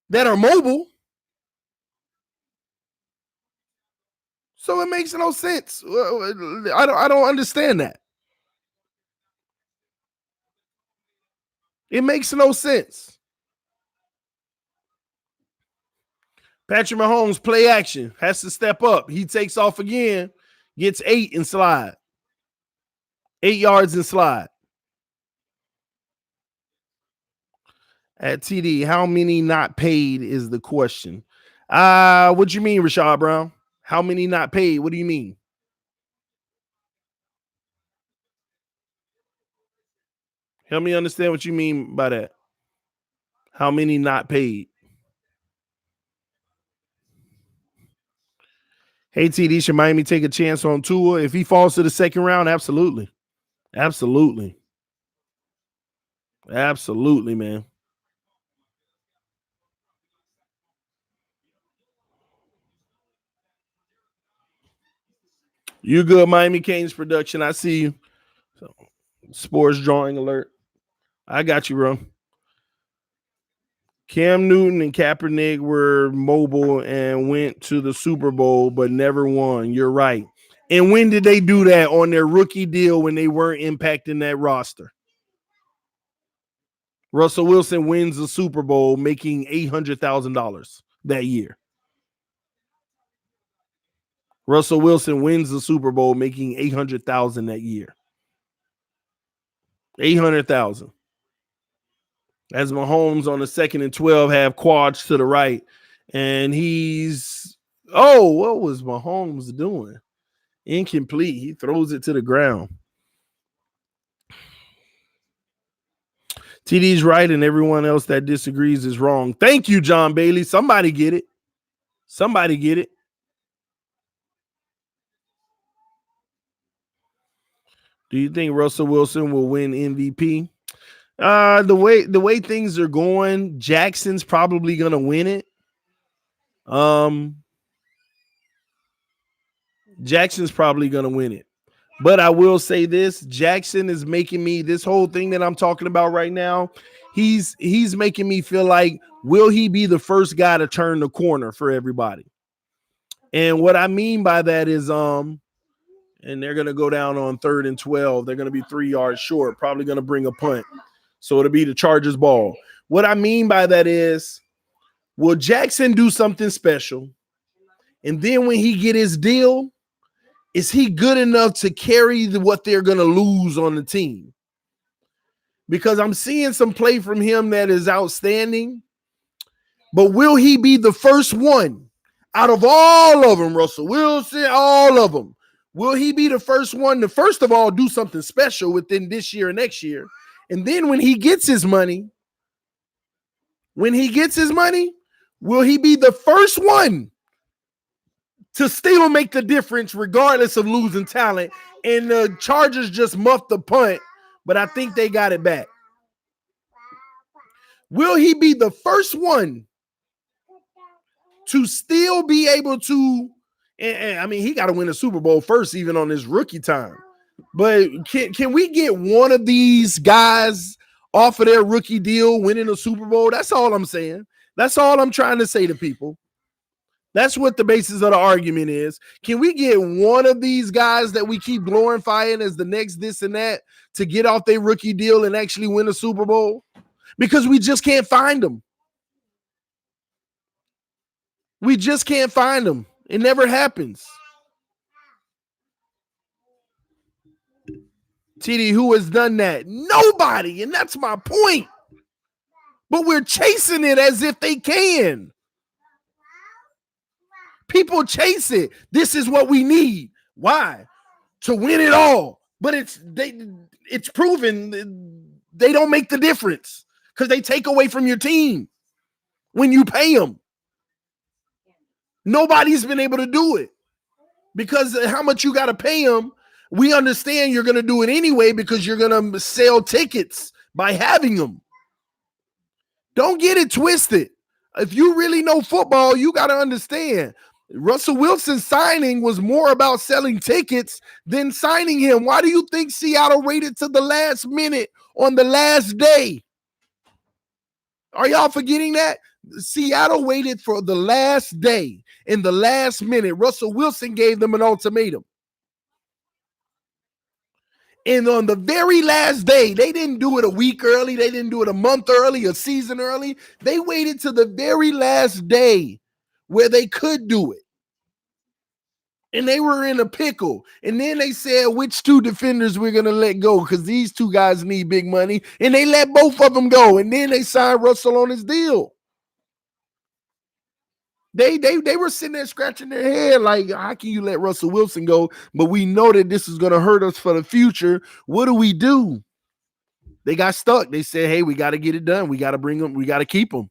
that are mobile. So it makes no sense. I don't understand that. It makes no sense. Patrick Mahomes, play action, has to step up. He takes off again, gets 8 and slide. 8 yards and slide. At TD, how many not paid is the question. What do you mean, Rashad Brown? How many not paid? What do you mean? Help me understand what you mean by that. How many not paid? Hey, TD, should Miami take a chance on Tua? If he falls to the second round, absolutely. Absolutely. Absolutely, man. You good, Miami Canes production. I see you. So, sports drawing alert. I got you, bro. Cam Newton and Kaepernick were mobile and went to the Super Bowl, but never won. You're right. And when did they do that? On their rookie deal when they weren't impacting that roster. Russell Wilson wins the Super Bowl making $800,000 that year. Russell Wilson wins the Super Bowl making $800,000 that year. 800,000. As Mahomes on the 2nd and 12 have quads to the right, and what was Mahomes doing? Incomplete. He throws it to the ground. TD's right, and everyone else that disagrees is wrong. Thank you, John Bailey. Somebody get it. Somebody get it. Do you think Russell Wilson will win MVP? The way things are going, Jackson's probably gonna win it. Jackson's probably going to win it. But I will say this, Jackson is making me, this whole thing that I'm talking about right now, he's making me feel like, will he be the first guy to turn the corner for everybody? And what I mean by that is and they're going to go down on 3rd and 12. They're going to be 3 yards short, probably going to bring a punt. So it'll be the Chargers ball. What I mean by that is, will Jackson do something special? And then when he get his deal, is he good enough to carry what they're going to lose on the team? Because I'm seeing some play from him that is outstanding. But will he be the first one out of all of them, Russell Wilson, all of them? Will he be the first one to, first of all, do something special within this year and next year? And then when he gets his money, will he be the first one to still make the difference regardless of losing talent? And the Chargers just muffed the punt, but I think they got it back. Will he be the first one to still be able to, and I mean, he got to win a Super Bowl first, even on his rookie time. But can we get one of these guys off of their rookie deal winning a Super Bowl? That's all I'm saying. That's all I'm trying to say to people. That's what the basis of the argument is. Can we get one of these guys that we keep glorifying as the next this and that to get off their rookie deal and actually win a Super Bowl? Because we just can't find them. We just can't find them. It never happens. TD, who has done that? Nobody, and that's my point. But we're chasing it as if they can. People chase it. This is what we need. Why? To win it all. But it's proven they don't make the difference because they take away from your team when you pay them. Nobody's been able to do it because how much you got to pay them. We understand you're going to do it anyway because you're going to sell tickets by having them. Don't get it twisted. If you really know football, you got to understand Russell Wilson's signing was more about selling tickets than signing him. Why do you think Seattle waited to the last minute on the last day? Are y'all forgetting that? Seattle waited for the last day. In the last minute, Russell Wilson gave them an ultimatum. And on the very last day, they didn't do it a week early. They didn't do it a month early, a season early. They waited to the very last day where they could do it. And they were in a pickle. And then they said which two defenders we're going to let go because these two guys need big money. And they let both of them go. And then they signed Russell on his deal. They were sitting there scratching their head like, how can you let Russell Wilson go? But we know that this is going to hurt us for the future. What do? They got stuck. They said, hey, we got to get it done. We got to bring them. We got to keep them.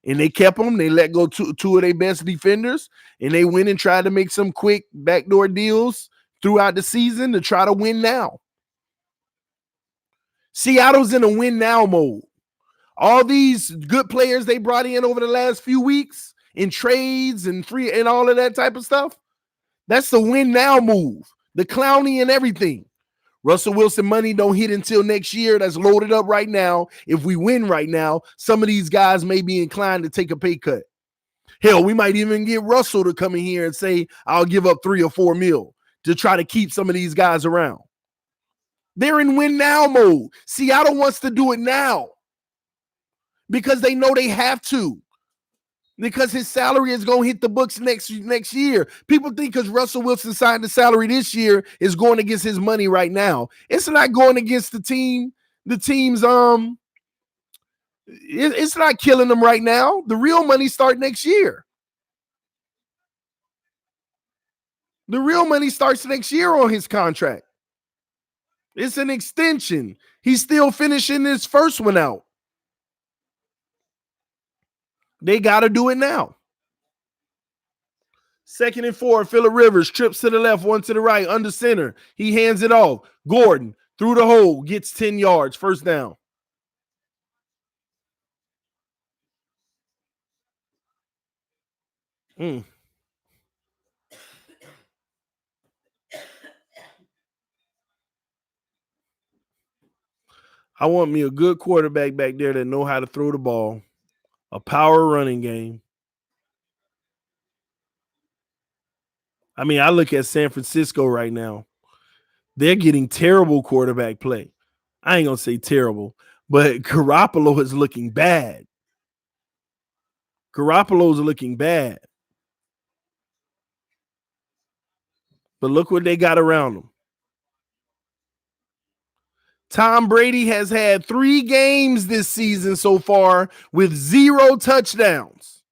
And they kept them. They let go two of their best defenders. And they went and tried to make some quick backdoor deals throughout the season to try to win now. Seattle's in a win now mode. All these good players they brought in over the last few weeks in trades and free and all of that type of stuff. That's the win now move. The Clowney and everything. Russell Wilson money don't hit until next year. That's loaded up right now. If we win right now, some of these guys may be inclined to take a pay cut. Hell, we might even get Russell to come in here and say, I'll give up $3 or $4 million to try to keep some of these guys around. They're in win now mode. Seattle wants to do it now because they know they have to. Because his salary is going to hit the books next year. People think because Russell Wilson signed the salary this year is going against his money right now. It's not going against the team. The team's it's not killing them right now. The real money starts next year. The real money starts next year on his contract. It's an extension. He's still finishing his first one out. They got to do it now. 2nd and 4, Phillip Rivers trips to the left, one to the right, under center. He hands it off. Gordon through the hole, gets 10 yards, first down. I want me a good quarterback back there that know how to throw the ball, a power running game. I mean, I look at San Francisco right now. They're getting terrible quarterback play. I ain't going to say terrible, but Garoppolo is looking bad. Garoppolo's looking bad. But look what they got around him. Tom Brady has had 3 games this season so far with 0 touchdowns.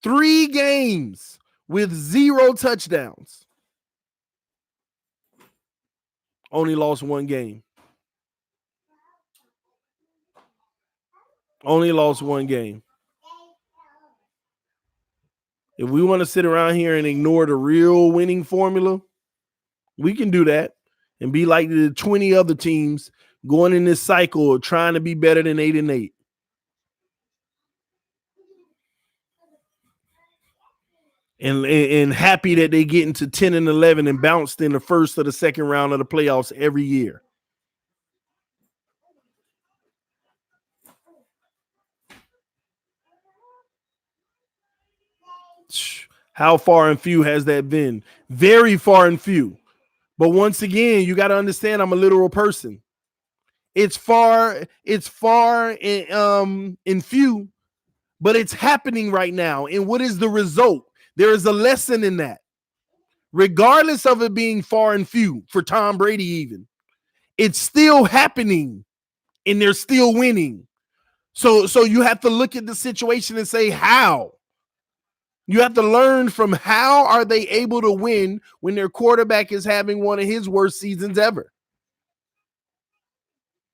3 games with 0 touchdowns. Only lost 1 game. Only lost 1 game. If we want to sit around here and ignore the real winning formula, we can do that and be like the 20 other teams going in this cycle of trying to be better than 8-8. And happy that they get into 10-11 and bounced in the first or the second round of the playoffs every year. How far and few has that been? Very far and few. But once again, you got to understand I'm a literal person. It's far in few, but it's happening right now. And what is the result? There is a lesson in that. Regardless of it being far and few for Tom Brady, even, it's still happening and they're still winning. So you have to look at the situation and say, how? You have to learn from how are they able to win when their quarterback is having one of his worst seasons ever?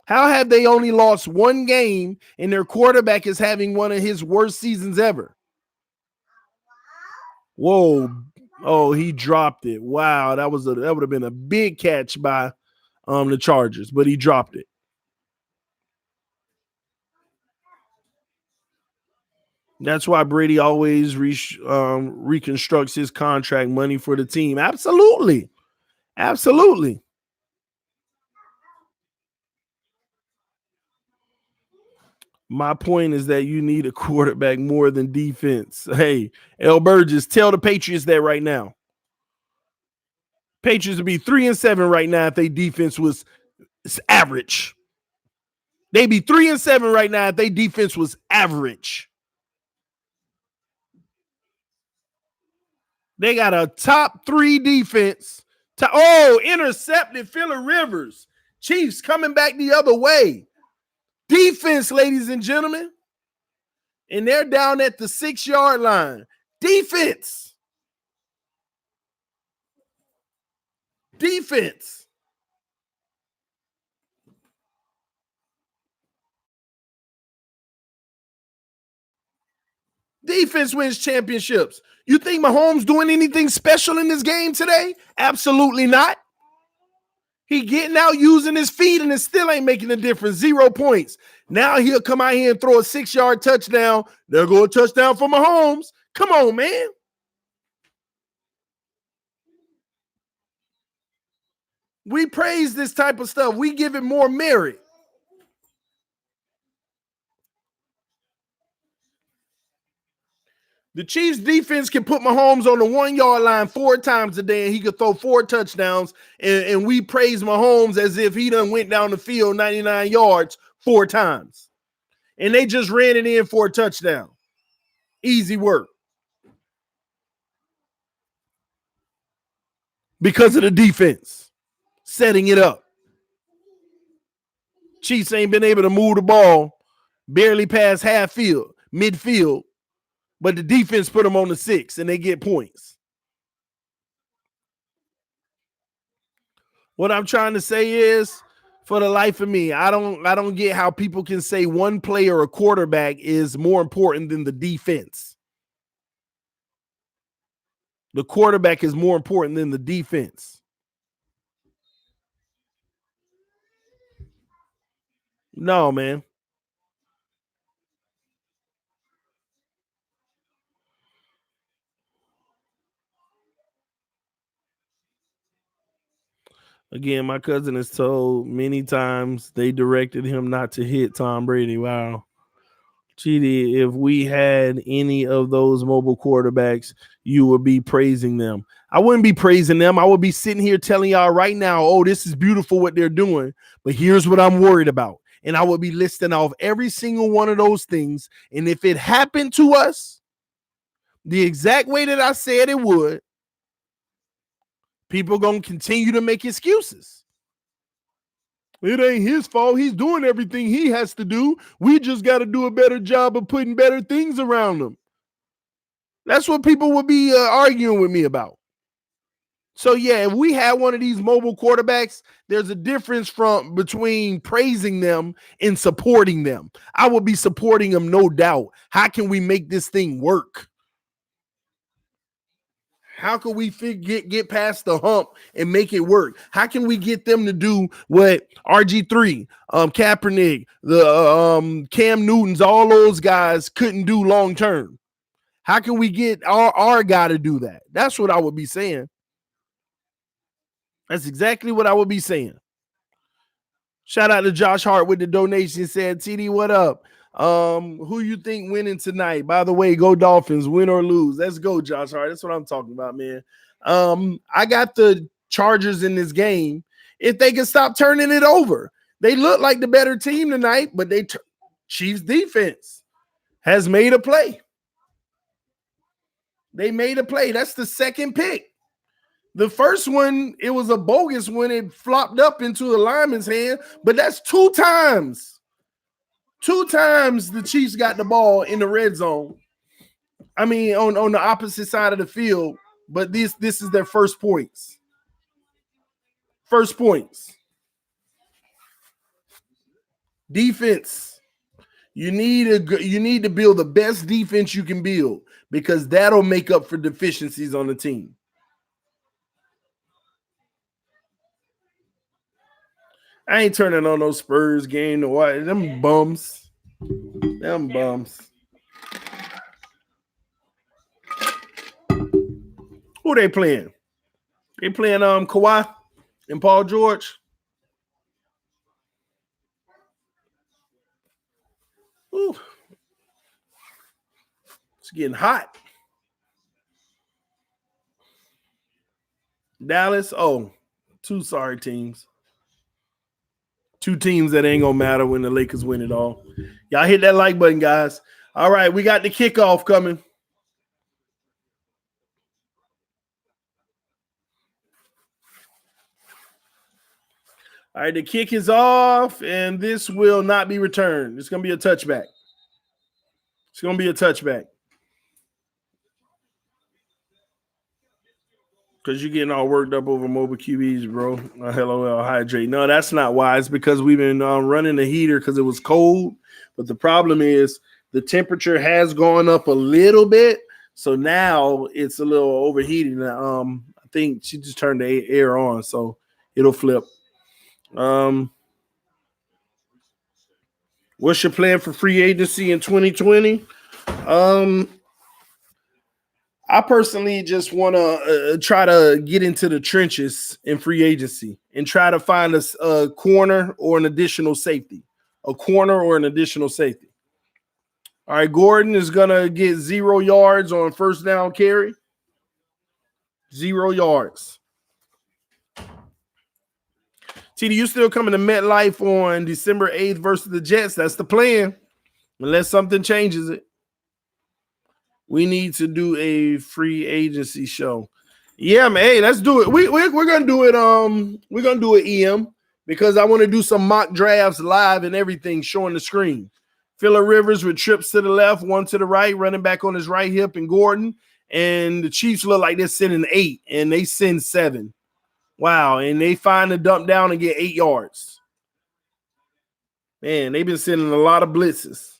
How have they only lost 1 game and their quarterback is having one of his worst seasons ever? Whoa. Oh, he dropped it. Wow, that would have been a big catch by the Chargers, but he dropped it. That's why Brady always reconstructs his contract money for the team. Absolutely. Absolutely. My point is that you need a quarterback more than defense. Hey, L. Burgess, tell the Patriots that right now. Patriots would be 3-7 right now if their defense was average. They'd be 3-7 right now if their defense was average. They got a top 3 defense. Intercepted Phillip Rivers. Chiefs coming back the other way. Defense, ladies and gentlemen. And they're down at the 6-yard line. Defense. Defense. Defense wins championships. You think Mahomes doing anything special in this game today? Absolutely not. He getting out using his feet and it still ain't making a difference. 0 points. Now he'll come out here and throw a 6-yard touchdown. There go a touchdown for Mahomes. Come on, man. We praise this type of stuff. We give it more merit. The Chiefs defense can put Mahomes on the 1-yard line 4 times a day and he could throw 4 touchdowns. And we praise Mahomes as if he done went down the field 99 yards 4 times. And they just ran it in for a touchdown. Easy work. Because of the defense. Setting it up. Chiefs ain't been able to move the ball. Barely past half field, midfield. But the defense put them on the 6 and they get points. What I'm trying to say is, for the life of me, I don't get how people can say one player or quarterback is more important than the defense. The quarterback is more important than the defense. No, man. Again, my cousin has told many times they directed him not to hit Tom Brady. Wow. GD, if we had any of those mobile quarterbacks, you would be praising them. I wouldn't be praising them. I would be sitting here telling y'all right now, oh, this is beautiful what they're doing, but here's what I'm worried about. And I would be listing off every single one of those things. And if it happened to us the exact way that I said it would, people are going to continue to make excuses. It ain't his fault. He's doing everything he has to do. We just got to do a better job of putting better things around him. That's what people would be arguing with me about. So, yeah, if we had one of these mobile quarterbacks, there's a difference between praising them and supporting them. I would be supporting them, no doubt. How can we make this thing work? How can we get past the hump and make it work? How can we get them to do what RG3, Kaepernick, the Cam Newtons, all those guys couldn't do long term? How can we get our guy to do that? That's what I would be saying. That's exactly what I would be saying. Shout out to Josh Hart with the donation. Said, TD, what up? Who you think winning tonight? By the way, go Dolphins, win or lose. Let's go, Josh Hart. That's what I'm talking about, man. I got the Chargers in this game if they can stop turning it over. They look like the better team tonight, but Chiefs defense has made a play. They made a play. That's the second pick. The first one, it was a bogus one. It flopped up into a lineman's hand, but that's two times. Two times the Chiefs got the ball in the red zone. I mean, on the opposite side of the field, but this is their first points. First points. Defense. You need to build the best defense you can build because that'll make up for deficiencies on the team. I ain't turning on those Spurs game to watch them bums. Them bums. Who they playing? They playing Kawhi and Paul George. Ooh. It's getting hot. Dallas. Oh, two sorry teams. Two teams that ain't gonna matter when the Lakers win it all. Y'all hit that like button, guys. All right, we got the kickoff coming. All right, the kick is off, and this will not be returned. It's gonna be a touchback. It's gonna be a touchback. Because you're getting all worked up over mobile QBs, bro. LOL, hydrate. No, that's not why. It's because we've been running the heater because it was cold. But the problem is the temperature has gone up a little bit. So now it's a little overheating. I think she just turned the air on, so it'll flip. What's your plan for free agency in 2020? I personally just want to try to get into the trenches in free agency and try to find a corner or an additional safety. A corner or an additional safety. All right, Gordon is going to get 0 yards on first down carry. 0 yards. TD, you still coming to MetLife on December 8th versus the Jets. That's the plan. Unless something changes it. We need to do a free agency show. Yeah, man. Hey, let's do it. We're gonna do it. We're gonna do it EM because I want to do some mock drafts live and everything showing the screen. Phillip Rivers with trips to the left, one to the right, running back on his right hip, and Gordon. And the Chiefs look like they're sending 8, and they send 7. Wow, and they find the dump down and get 8 yards. Man, they've been sending a lot of blitzes.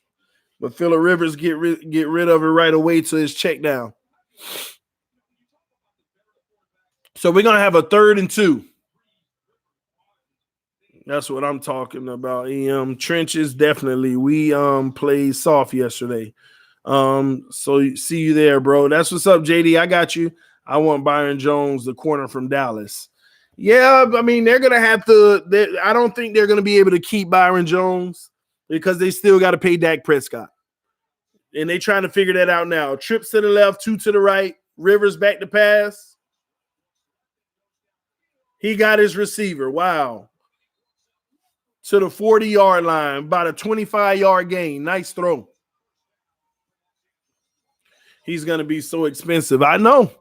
But Phillip Rivers get rid of it right away to his check down. So we're going to have a 3rd and 2. That's what I'm talking about. Trenches, definitely. We played soft yesterday. So see you there, bro. That's what's up, JD. I got you. I want Byron Jones, the corner from Dallas. Yeah, I mean, they're going to have to. I don't think they're going to be able to keep Byron Jones because they still got to pay Dak Prescott. And they trying to figure that out now. Trips to the left, 2 to the right. Rivers back to pass. He got his receiver. Wow. To the 40-yard line, about a 25-yard gain. Nice throw. He's going to be so expensive. I know.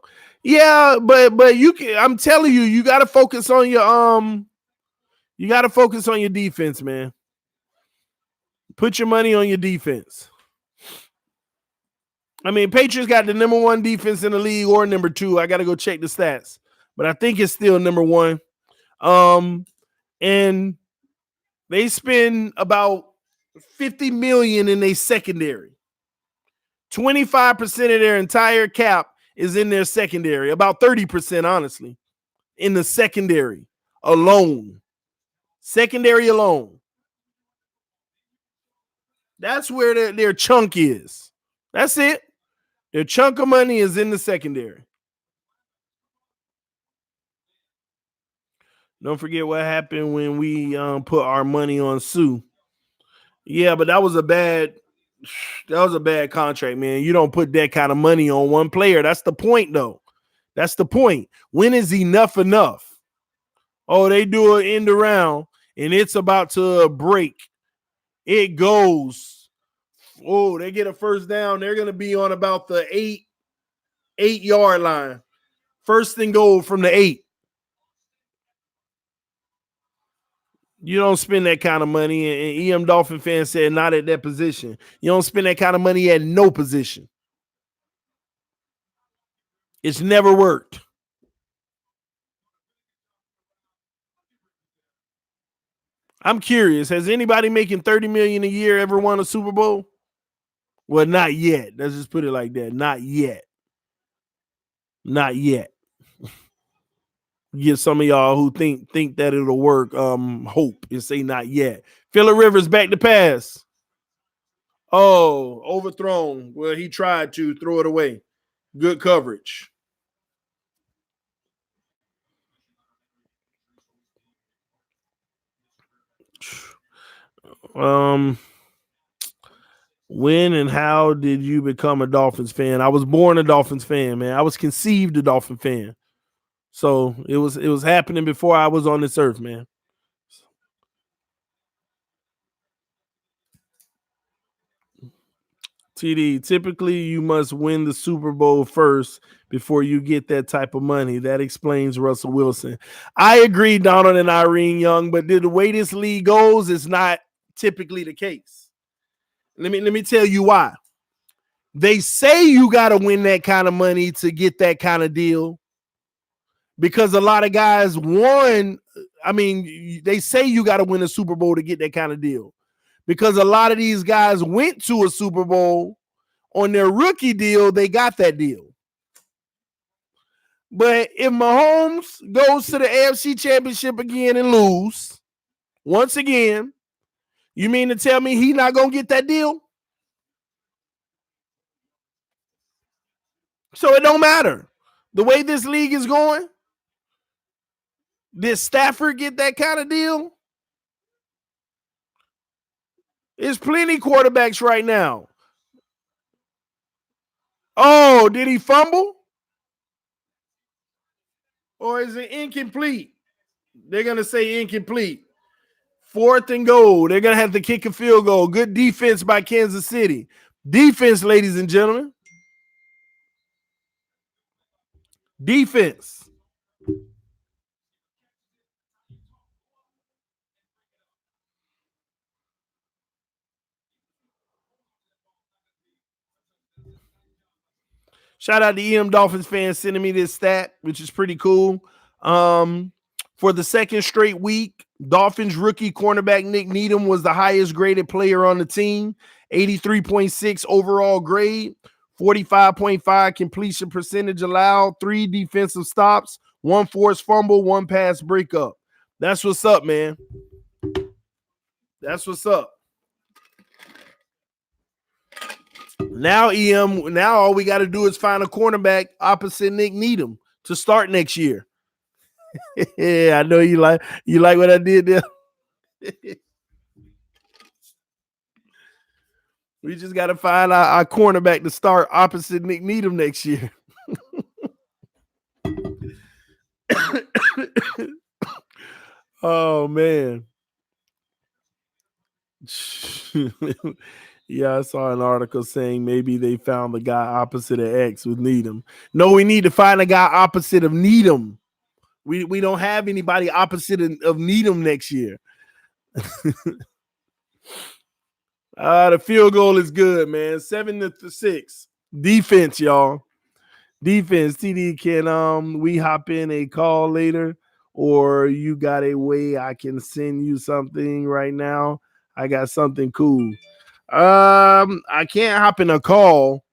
Yeah, but you can. I'm telling you, you got to focus on your defense, man. Put your money on your defense. I mean, Patriots got the number 1 defense in the league or number 2. I got to go check the stats, but I think it's still number 1. And they spend about $50 million in their secondary. 25% of their entire cap is in their secondary. About 30%, honestly, in the secondary alone. Secondary alone. That's where their chunk is. That's it. Their chunk of money is in the secondary. Don't forget what happened when we put our money on Sue. Yeah, but that was a bad contract, man. You don't put that kind of money on one player. That's the point, though. That's the point. When is enough enough? Oh, they do an end around, and it's about to break. It goes. Oh, they get a first down. They're going to be on about the 8-yard line. First and goal from the 8. You don't spend that kind of money, and EM Dolphin fans said not at that position. You don't spend that kind of money at no position. It's never worked. I'm curious. Has anybody making $30 million a year ever won a Super Bowl? Well, not yet. Let's just put it like that. Not yet. Not yet. Give some of y'all who think that it'll work hope and say not yet. Phillip Rivers back to pass. Oh, overthrown. Well, he tried to throw it away. Good coverage. When and how did you become a Dolphins fan? I was born a Dolphins fan, man. I was conceived a Dolphin fan. So it was happening before I was on this earth, man. TD, typically you must win the Super Bowl first before you get that type of money. That explains Russell Wilson. I agree, Donald and Irene Young, but the way this league goes is not typically the case. Let me tell you why. They say you got to win that kind of money to get that kind of deal because a lot of guys won. I mean, they say you got to win a Super Bowl to get that kind of deal because a lot of these guys went to a Super Bowl on their rookie deal. They got that deal. But if Mahomes goes to the AFC Championship again and lose, once again, you mean to tell me he's not going to get that deal? So it don't matter. The way this league is going, did Stafford get that kind of deal? There's plenty quarterbacks right now. Oh, did he fumble? Or is it incomplete? They're going to say incomplete. 4th and goal. They're going to have to kick a field goal. Good defense by Kansas City. Defense, ladies and gentlemen. Defense. Shout out to EM Dolphins fans sending me this stat, which is pretty cool. For the second straight week, Dolphins rookie cornerback Nick Needham was the highest graded player on the team, 83.6 overall grade, 45.5 completion percentage allowed, 3 defensive stops, 1 forced fumble, 1 pass breakup. That's what's up, man. That's what's up. Now, all we got to do is find a cornerback opposite Nick Needham to start next year. Yeah, I know you like what I did there. We just got to find our cornerback to start opposite Nick Needham next year. Oh man. Yeah, I saw an article saying maybe they found the guy opposite of X with Needham. No, we need to find a guy opposite of Needham. We don't have anybody opposite of Needham next year. The field goal is good, man. 7-6. Defense, y'all. Defense. TD, can we hop in a call later? Or you got a way I can send you something right now? I got something cool. I can't hop in a call.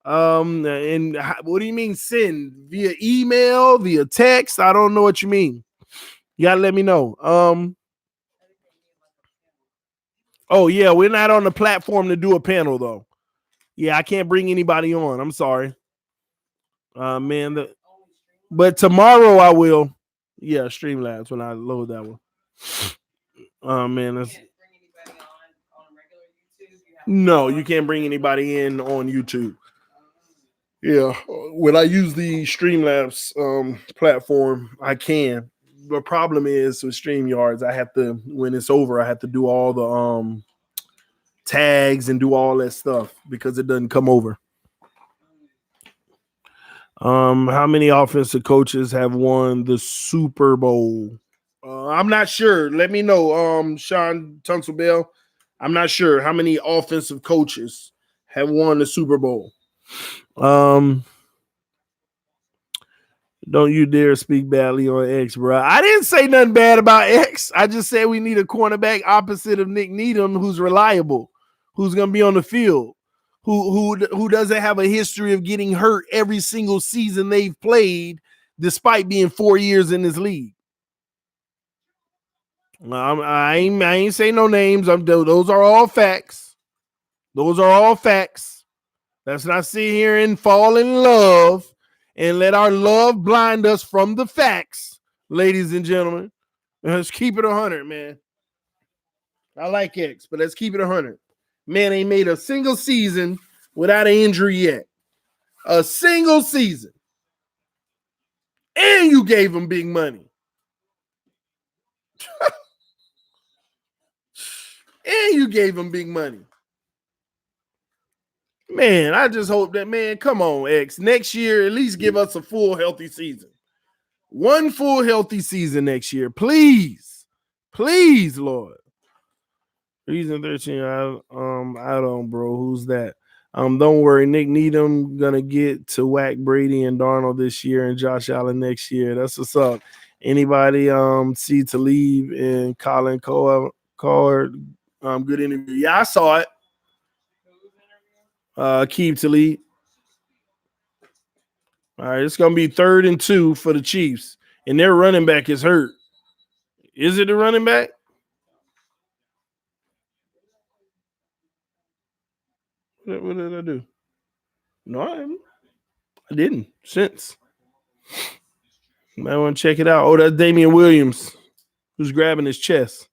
And what do you mean send? Via email, via text? I don't know what you mean. You gotta let me know. Oh yeah, we're not on the platform to do a panel though. Yeah, I can't bring anybody on. I'm sorry. Man, but tomorrow I will. Yeah, Streamlabs when I load that one. Man, that's no, you can't bring anybody in on YouTube. Yeah, when I use the Streamlabs platform, I can. The problem is with StreamYards, I have to, when it's over, I have to do all the tags and do all that stuff because it doesn't come over. How many offensive coaches have won the Super Bowl? I'm not sure. Let me know, Sean Tunsilbell. I'm not sure how many offensive coaches have won the Super Bowl. Don't you dare speak badly on X, bro. I didn't say nothing bad about X. I just said we need a cornerback opposite of Nick Needham who's reliable, who's going to be on the field, who doesn't have a history of getting hurt every single season they've played, despite being 4 years in this league. I ain't saying no names. Those are all facts. Those are all facts. Let's not sit here and fall in love and let our love blind us from the facts, ladies and gentlemen. Let's keep it 100, man. I like X, but let's keep it 100. Man ain't made a single season without an injury yet. A single season. And you gave him big money. And you gave him big money. Man, I just hope that, man, come on, X. Next year, at least give us a full healthy season. One full healthy season next year. Please. Please, Lord. Reason 13, I don't, bro. Who's that? Don't worry, Nick Needham gonna get to whack Brady and Darnold this year and Josh Allen next year. That's what's up. Anybody see to leave and Colin Card good interview. Yeah, I saw it. Keep to lead. All right, it's gonna be 3rd and 2 for the Chiefs, and their running back is hurt. Is it the running back? What did I do? No, I didn't. Since I want to check it out. Oh, that's Damian Williams who's grabbing his chest.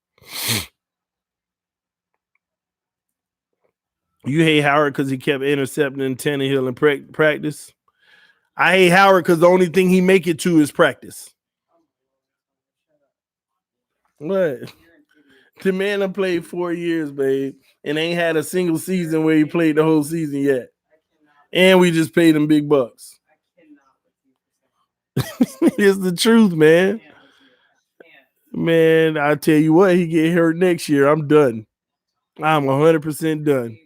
You hate Howard because he kept intercepting Tannehill in practice. I hate Howard because the only thing he make it to is practice. What? The man done played 4 years, babe, and ain't had a single season where he played the whole season yet. And we just paid him big bucks. It's the truth, man. Man, I tell you what, he get hurt next year. I'm done. I'm 100% done.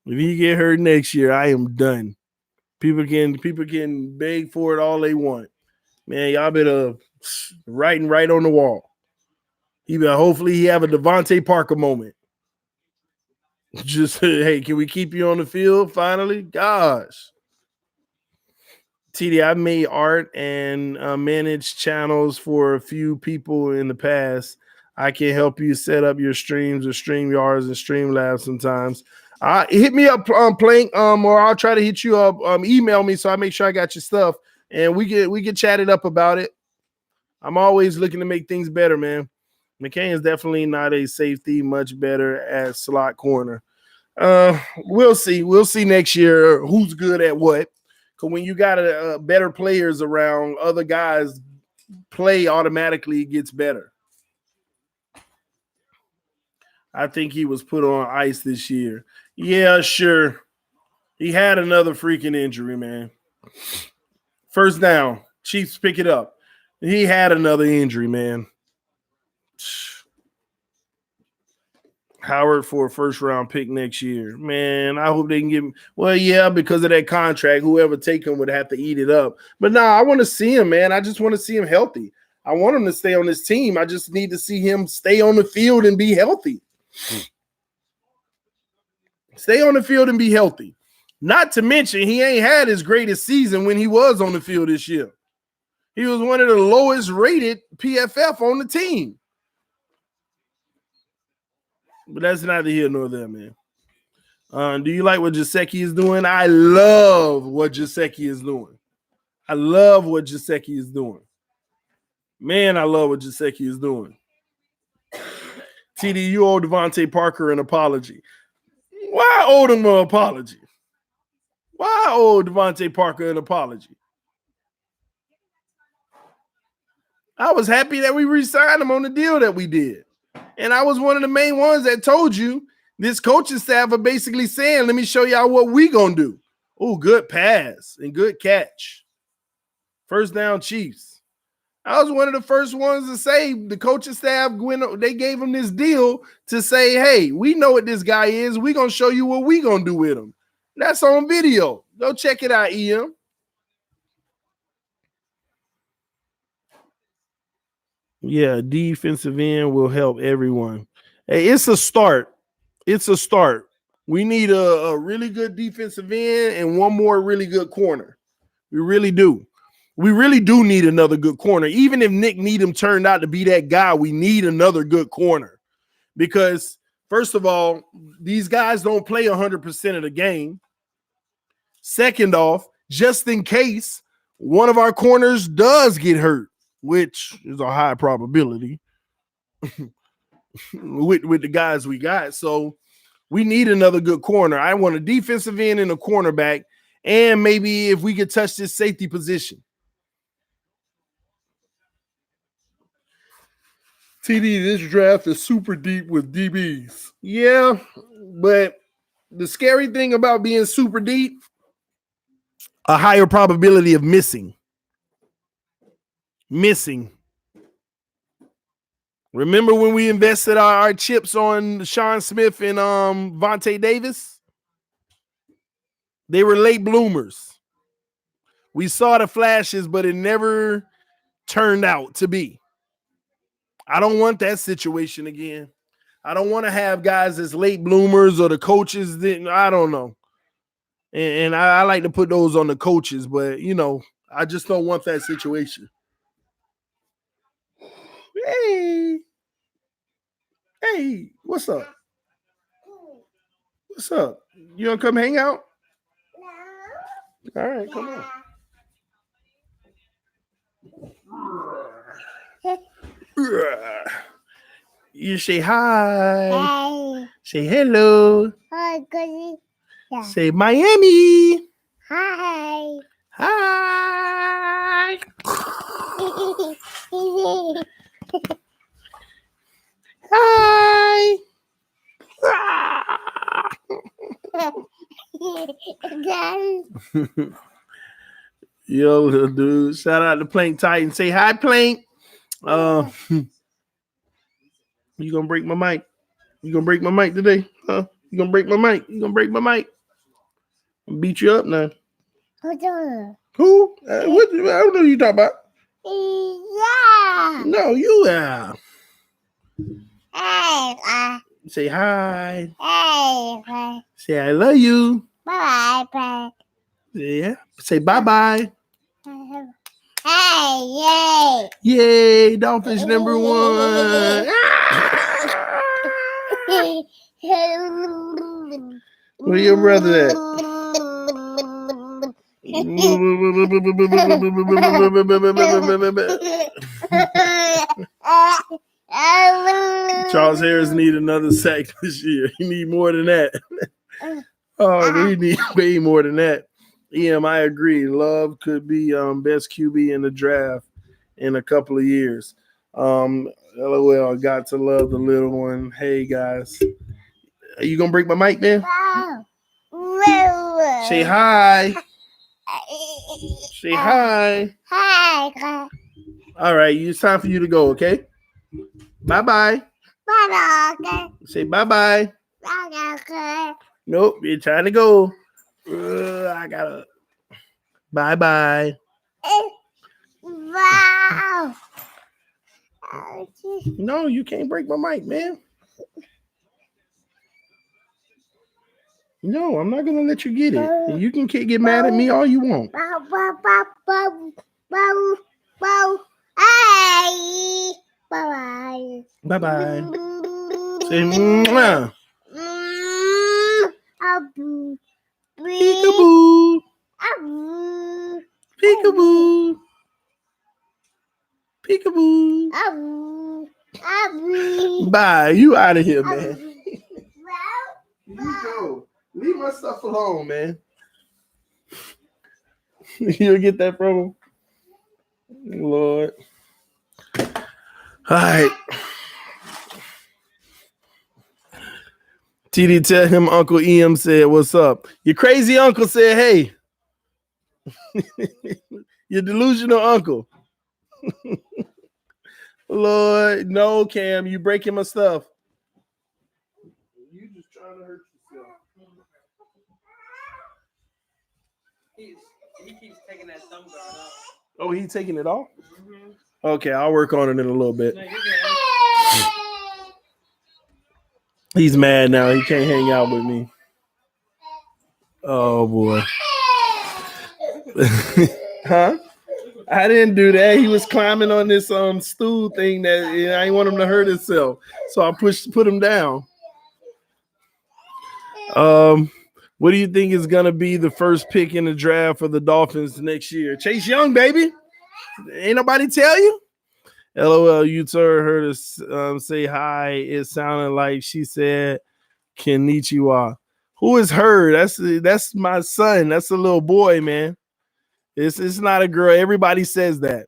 If he get hurt next year, I am done. People can beg for it all they want. Man, y'all better writing right on the wall. Hopefully he have a Devontae Parker moment. Just hey, can we keep you on the field finally? Gosh. TD, I've made art and managed channels for a few people in the past. I can help you set up your streams with StreamYards and Streamlabs sometimes. Hit me up playing or I'll try to hit you up. Email me so I make sure I got your stuff and we can chat it up about it. I'm always looking to make things better, man. McCain is definitely not a safety, much better at slot corner. We'll see. We'll see next year who's good at what. Because when you got better players around, other guys play automatically gets better. I think he was put on ice this year. Yeah, sure. He had another freaking injury, man. First down. Chiefs pick it up. He had another injury, man. Howard for a first-round pick next year. Man, I hope they can give him. Well, yeah, because of that contract, whoever take him would have to eat it up. But no, I want to see him, man. I just want to see him healthy. I want him to stay on this team. I just need to see him stay on the field and be healthy. Stay on the field and be healthy. Not to mention, he ain't had his greatest season when he was on the field this year. He was one of the lowest rated PFF on the team. But that's neither here nor there, man. Do you like what Gesicki is doing? I love what Gesicki is doing. I love what Gesicki is doing. Man, I love what Gesicki is doing. TD, you owe Devontae Parker an apology. Why I owe him an apology? Why I owe Devontae Parker an apology? I was happy that we re-signed him on the deal that we did. And I was one of the main ones that told you this coaching staff are basically saying, let me show y'all what we going to do. Oh, good pass and good catch. First down, Chiefs. I was one of the first ones to say the coaching staff, they gave him this deal to say, hey, we know what this guy is. We're going to show you what we going to do with him. That's on video. Go check it out, EM. Yeah, defensive end will help everyone. Hey, it's a start. It's a start. We need a really good defensive end and one more really good corner. We really do. We really do need another good corner. Even if Nick Needham turned out to be that guy, we need another good corner. Because, first of all, these guys don't play 100% of the game. Second off, just in case one of our corners does get hurt, which is a high probability with the guys we got. So we need another good corner. I want a defensive end and a cornerback, and maybe if we could touch this safety position. TD, this draft is super deep with DBs. Yeah, but the scary thing about being super deep, a higher probability of missing. Remember when we invested our chips on Sean Smith and Vontae Davis? They were late bloomers. We saw the flashes, but it never turned out to be. I don't want that situation again. I don't want to have guys as late bloomers or the coaches didn't. I don't know. And I like to put those on the coaches, but, you know, I just don't want that situation. Hey, what's up? What's up? You want to come hang out? No. All right, come on. You say hi. Hi. Say hello. Hi, Goody. Yeah. Say Miami. Hi. Hi. Hi. Yo, dude. Shout out to Plank Titan. Say hi, Plank. You gonna break my mic? You gonna break my mic today? Huh? You gonna break my mic? You gonna break my mic? I'll beat you up now. Who? What? I don't know who you talking about. Yeah. No, you are. Hey. Say hi. Hey. Say I love you. Bye. Yeah. Say bye. Hey, yay, Dolphins number 1. Where your brother at? Charles Harris need another sack this year. He need more than that. Oh, he need way more than that. I agree. Love could be best QB in the draft in a couple of years. LOL, got to love the little one. Hey guys, are you gonna break my mic, man? Say hi. Say hi. Hi. All right, it's time for you to go. Okay. Bye bye. Bye. Say bye bye. Bye. Nope, you're trying to go. I gotta. Bye bye. Wow. No, you can't break my mic, man. No, I'm not gonna let you get it. You can get mad at me all you want. Bye. Bye bye. Say mwah. Peekaboo. Peekaboo. Peekaboo. Bye. You out of here, man. You go. Leave my stuff alone, man. You'll get that from him. Lord. All right. TD, tell him Uncle EM said, what's up? Your crazy uncle said, hey. Your delusional uncle. Lord, no, Cam, you breaking my stuff. You just trying to hurt yourself. He keeps taking that thumb guard off. Oh, he's taking it off? Mm-hmm. Okay, I'll work on it in a little bit. No, He's mad now. He can't hang out with me. Oh, boy. Huh? I didn't do that. He was climbing on this stool thing that I didn't want him to hurt himself. So I put him down. What do you think is gonna be the first pick in the draft for the Dolphins next year? Chase Young, baby. Ain't nobody tell you? LOL, you told her to say hi. It sounded like she said Konnichiwa. Who is her? That's my son. That's a little boy, man. It's not a girl. Everybody says that.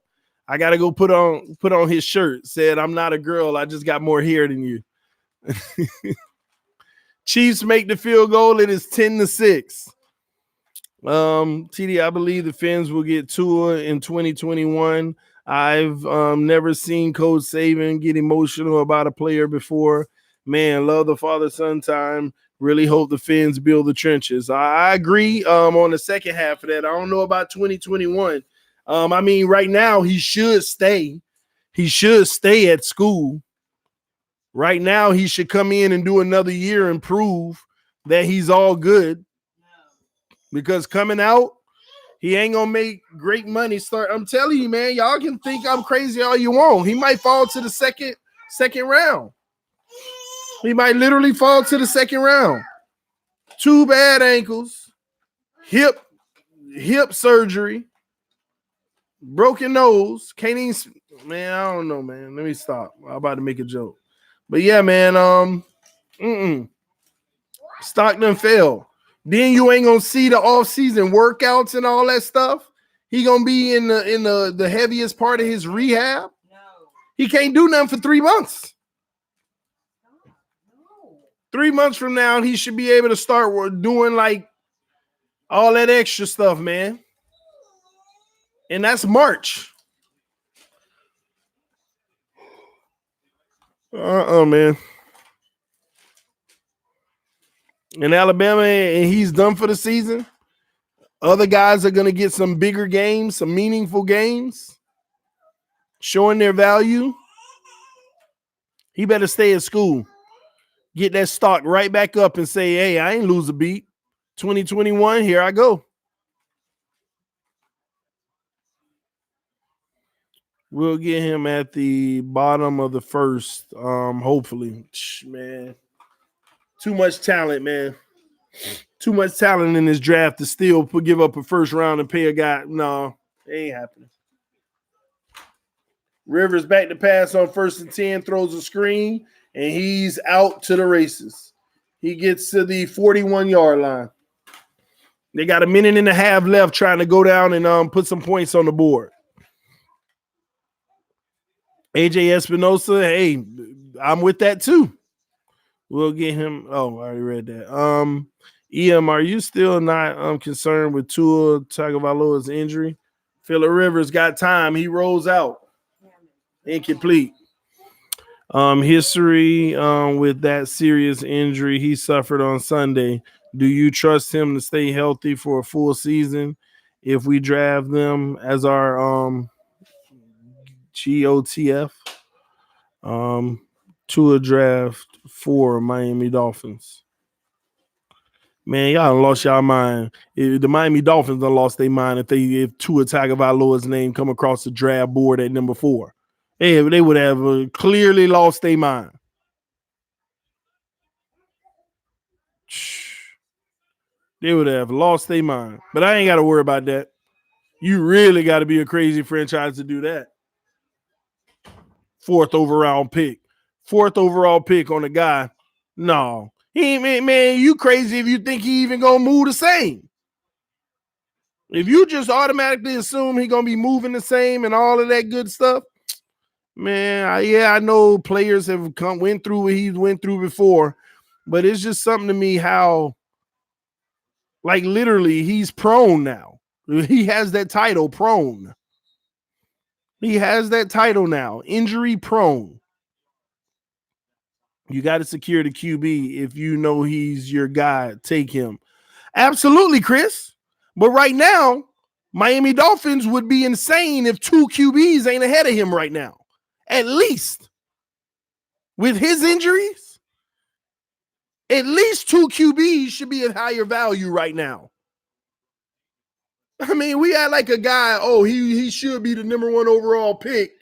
I gotta go put on his shirt. Said I'm not a girl. I just got more hair than you. Chiefs make the field goal. It is 10-6. TD, I believe the Fins will get Tua in 2021. I've never seen Coach Saban get emotional about a player before. Man, love the father-son time. Really hope the Fins build the trenches. I agree on the second half of that. I don't know about 2021. I mean, right now he should stay. He should stay at school. Right now he should come in and do another year and prove that he's all good. Because coming out, he ain't gonna make great money. I'm telling you, man, y'all can think I'm crazy all you want. He might fall to the second round. He might literally fall to the second round. 2 bad ankles, hip surgery, broken nose. Can't even, man, I don't know, man. Let me stop. I'm about to make a joke. But yeah, man, stock done fell. Then you ain't gonna see the off-season workouts and all that stuff. He gonna be in the heaviest part of his rehab. No. He can't do nothing for 3 months. 3 months from now, he should be able to start doing like all that extra stuff, man. And that's March. Man. In Alabama, and he's done for the season. Other guys are going to get some bigger games, some meaningful games, showing their value. He better stay at school. Get that stock right back up and say, hey, I ain't lose a beat. 2021, here I go. We'll get him at the bottom of the first, hopefully. Man, too much talent, man. Too much talent in this draft to still give up a first round and pay a guy. No, it ain't happening. Rivers back to pass on 1st and 10, throws a screen, and he's out to the races. He gets to the 41-yard line. They got a minute and a half left trying to go down and put some points on the board. AJ Espinosa, hey, I'm with that too. We'll get him. Oh, I already read that. EM, are you still not concerned with Tua Tagovailoa's injury? Phillip Rivers got time. He rolls out. Incomplete. History with that serious injury he suffered on Sunday. Do you trust him to stay healthy for a full season if we draft them as our GOTF? To a draft for Miami Dolphins. Man, y'all done lost y'all mind. The Miami Dolphins done lost their mind if Tua Tagovailoa's name come across the draft board at number 4. They would have clearly lost their mind. They would have lost their mind. But I ain't got to worry about that. You really got to be a crazy franchise to do that. 4th overall pick. 4th overall pick on a guy. No. He ain't, man, you crazy if you think he even going to move the same. If you just automatically assume he going to be moving the same and all of that good stuff, man, I know players have went through what he went through before, but it's just something to me how, like, literally, he's prone now. He has that title, prone. He has that title now, injury prone. You got to secure the QB if you know he's your guy. Take him. Absolutely, Chris. But right now, Miami Dolphins would be insane if 2 QBs ain't ahead of him right now. At least. With his injuries, at least 2 QBs should be at higher value right now. I mean, we had like a guy, he should be the number 1 overall pick.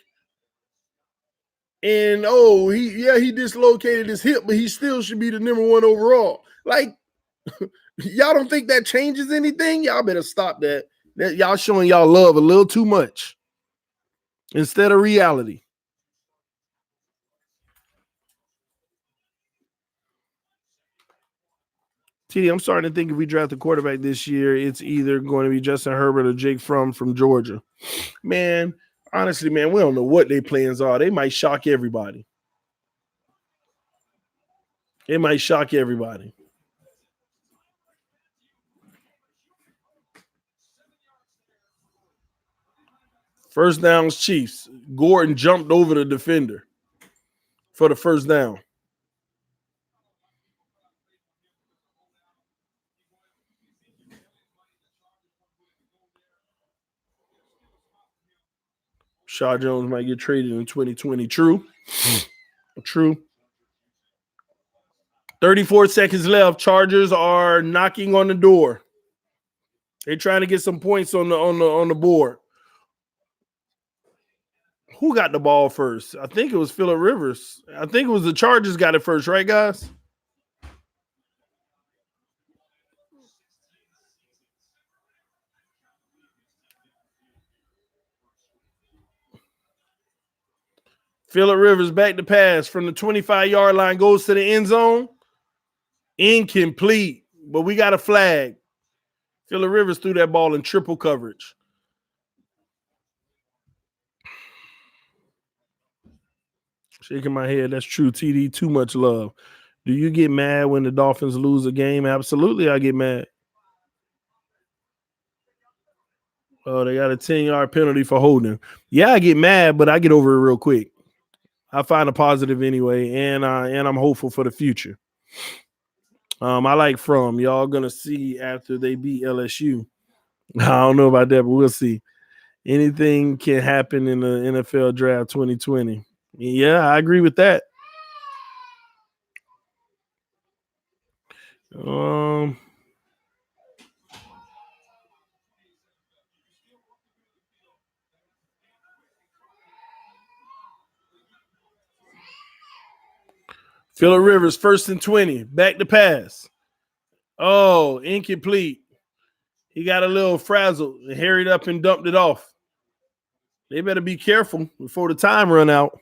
And he dislocated his hip, but he still should be the number 1 overall. Like, y'all don't think that changes anything? Y'all better stop that. Y'all showing y'all love a little too much instead of reality. TD, I'm starting to think if we draft a quarterback this year, it's either going to be Justin Herbert or Jake Fromm from Georgia. Man, honestly, man, we don't know what their plans are. They might shock everybody. It might shock everybody. First downs, Chiefs. Gordon jumped over the defender for the first down. Shaw Jones might get traded in 2020. True. True. 34 seconds left. Chargers are knocking on the door. They're trying to get some points on the board. Who got the ball first? I think it was Phillip Rivers. I think it was the Chargers got it first, right, guys? Phillip Rivers back to pass from the 25-yard line, goes to the end zone. Incomplete, but we got a flag. Phillip Rivers threw that ball in triple coverage. Shaking my head. That's true, TD. Too much love. Do you get mad when the Dolphins lose a game? Absolutely, I get mad. Oh, they got a 10-yard penalty for holding. Yeah, I get mad, but I get over it real quick. I find a positive anyway, and I'm hopeful for the future. I like Fromm. Y'all gonna see after they beat LSU. I don't know about that, but we'll see. Anything can happen in the NFL draft 2020. Yeah, I agree with that. Phillip Rivers, 1st and 20. Back to pass. Oh, incomplete. He got a little frazzled and harried up and dumped it off. They better be careful before the time run out.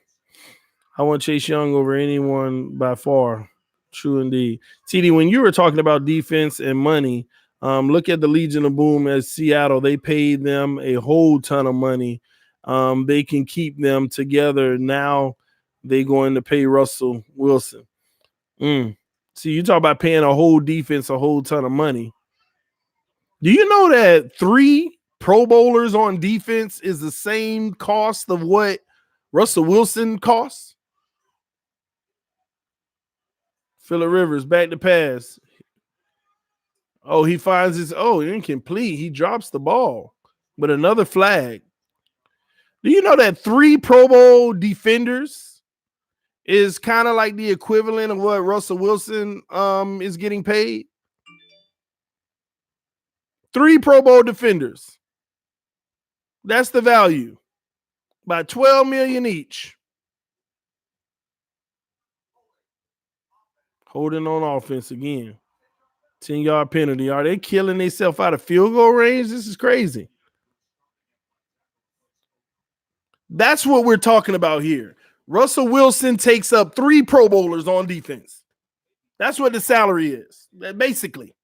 I want Chase Young over anyone by far. True indeed. TD, when you were talking about defense and money, look at the Legion of Boom as Seattle. They paid them a whole ton of money. They can keep them together. Now they're going to pay Russell Wilson. See, you talk about paying a whole defense a whole ton of money. Do you know that 3 Pro Bowlers on defense is the same cost of what Russell Wilson costs? Phillip Rivers, back to pass. Oh, he finds his, incomplete. He drops the ball, but another flag. Do you know that 3 Pro Bowl defenders is kind of like the equivalent of what Russell Wilson is getting paid? 3 Pro Bowl defenders. That's the value. By $12 million each. Holding on offense again. 10-yard penalty. Are they killing themselves out of field goal range? This is crazy. That's what we're talking about here. Russell Wilson takes up 3 Pro Bowlers on defense. That's what the salary is. Basically.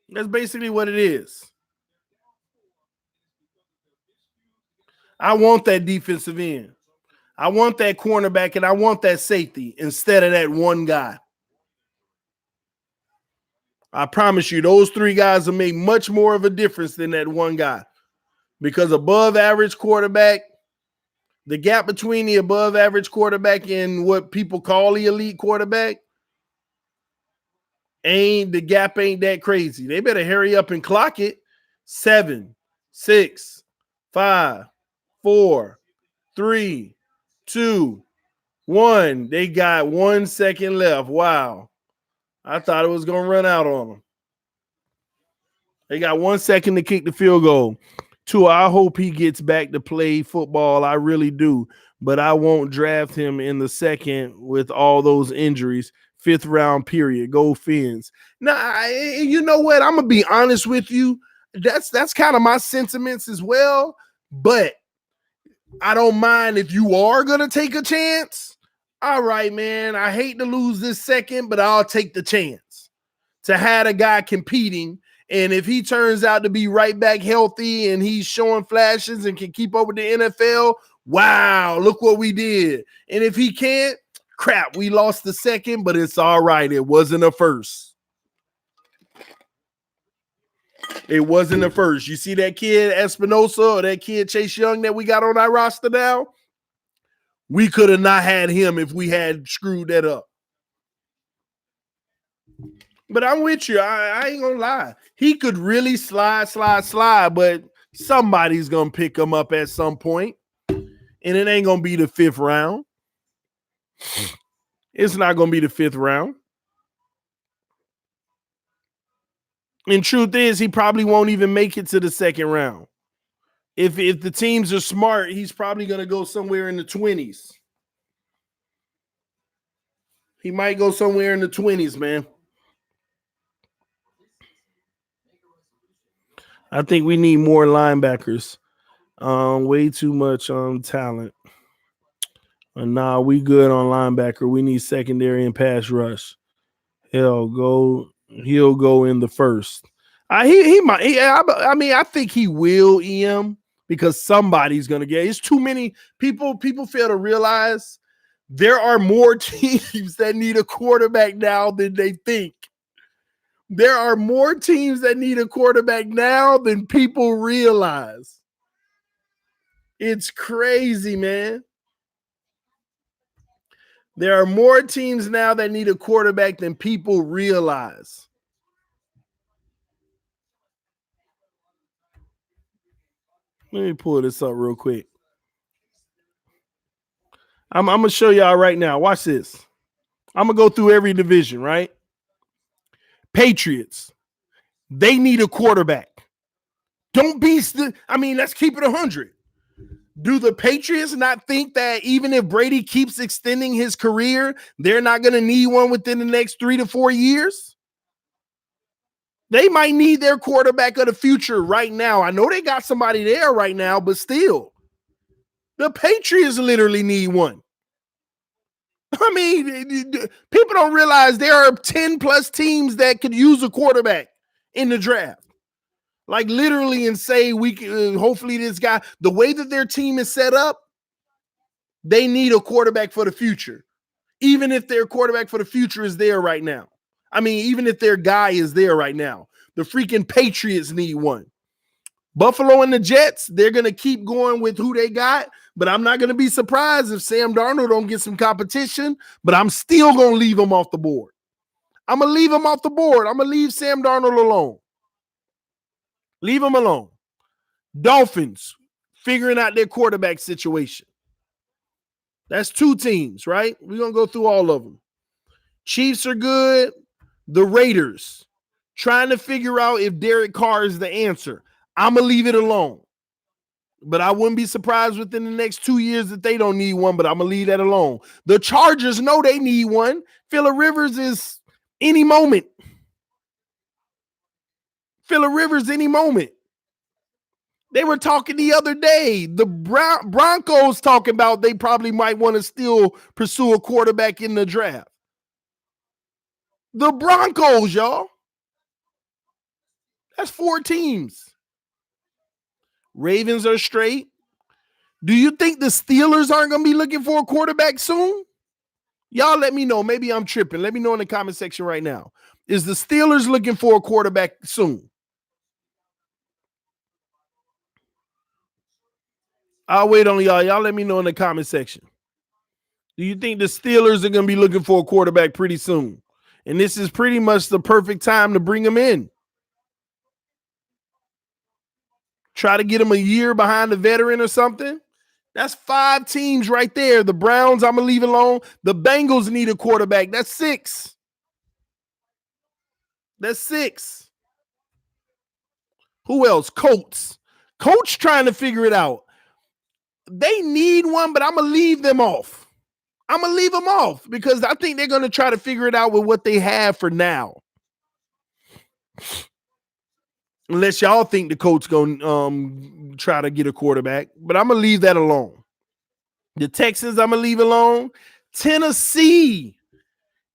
That's basically what it is. I want that defensive end. I want that cornerback and I want that safety instead of that one guy. I promise you, those 3 guys will make much more of a difference than that one guy. Because above average quarterback, the gap between the above average quarterback and what people call the elite quarterback, the gap ain't that crazy. They better hurry up and clock it. 7, 6, 5, 4, 3, 2, 1. They got 1 second left. Wow. I thought it was going to run out on them. They got 1 second to kick the field goal. Tua, I hope he gets back to play football. I really do. But I won't draft him in the second with all those injuries. 5th round period. Go Fins. Now, you know what? I'm going to be honest with you. That's kind of my sentiments as well. But I don't mind if you are going to take a chance. All right, man. I hate to lose this second, but I'll take the chance to have a guy competing. And if he turns out to be right back healthy and he's showing flashes and can keep up with the NFL, wow, look what we did. And if he can't, crap, we lost the second, but it's all right. It wasn't a first. It wasn't a first. You see that kid Espinosa or that kid Chase Young that we got on our roster now? We could have not had him if we had screwed that up. But I'm with you. I ain't going to lie. He could really slide, but somebody's going to pick him up at some point. And it ain't going to be the 5th round. It's not going to be the 5th round. And truth is, he probably won't even make it to the 2nd round. If the teams are smart, he's probably going to go somewhere in the 20s. He might go somewhere in the 20s, man. I think we need more linebackers. Way too much talent. Nah, we good on linebacker. We need secondary and pass rush. He'll go in the first. He might. I think he will, EM, because somebody's gonna get. It's too many people. People fail to realize there are more teams that need a quarterback now than they think. There are more teams that need a quarterback now than people realize. It's crazy, man. There are more teams now that need a quarterback than people realize. Let me pull this up real quick. I'm going to show y'all right now. Watch this. I'm going to go through every division, right? Patriots. They need a quarterback. Let's keep it 100. Do the Patriots not think that even if Brady keeps extending his career, they're not going to need one within the next 3 to 4 years? They might need their quarterback of the future right now. I know they got somebody there right now, but still, the Patriots literally need one. I mean, people don't realize there are 10 plus teams that could use a quarterback in the draft. Like literally, and say we can, hopefully this guy, the way that their team is set up, they need a quarterback for the future. Even if their quarterback for the future is there right now. I mean, even if their guy is there right now, the freaking Patriots need one. Buffalo and the Jets, they're going to keep going with who they got, but I'm not going to be surprised if Sam Darnold don't get some competition, but I'm still going to leave him off the board. I'm going to leave him off the board. I'm going to leave Sam Darnold alone. Leave him alone. Dolphins figuring out their quarterback situation. That's 2 teams, right? We're going to go through all of them. Chiefs are good. The Raiders trying to figure out if Derek Carr is the answer. I'm going to leave it alone. But I wouldn't be surprised within the next 2 years that they don't need one, but I'm going to leave that alone. The Chargers know they need one. Phillip Rivers is any moment. Phillip Rivers any moment. They were talking the other day. The Broncos talking about they probably might want to still pursue a quarterback in the draft. The Broncos, y'all. That's 4 teams. Ravens are straight. Do you think the Steelers aren't going to be looking for a quarterback soon? Y'all let me know. Maybe I'm tripping. Let me know in the comment section right now. Is the Steelers looking for a quarterback soon? I'll wait on y'all. Y'all let me know in the comment section. Do you think the Steelers are going to be looking for a quarterback pretty soon? And this is pretty much the perfect time to bring him in. Try to get him a year behind the veteran or something. That's 5 teams right there. The Browns, I'm going to leave alone. The Bengals need a quarterback. That's 6. That's 6. Who else? Colts. Colts trying to figure it out. They need one, but I'm going to leave them off. I'm going to leave them off because I think they're going to try to figure it out with what they have for now. Unless y'all think the Colts going to try to get a quarterback. But I'm going to leave that alone. The Texans, I'm going to leave alone. Tennessee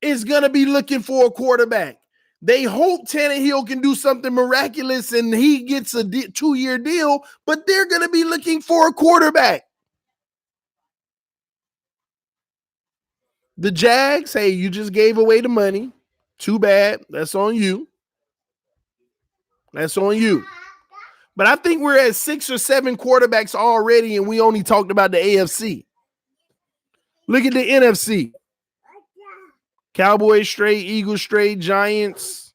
is going to be looking for a quarterback. They hope Tannehill can do something miraculous and he gets a 2-year deal, but they're going to be looking for a quarterback. The Jags, hey, you just gave away the money. Too bad. That's on you. That's on you. But I think we're at 6 or 7 quarterbacks already, and we only talked about the AFC. Look at the NFC. Cowboys straight, Eagles straight, Giants.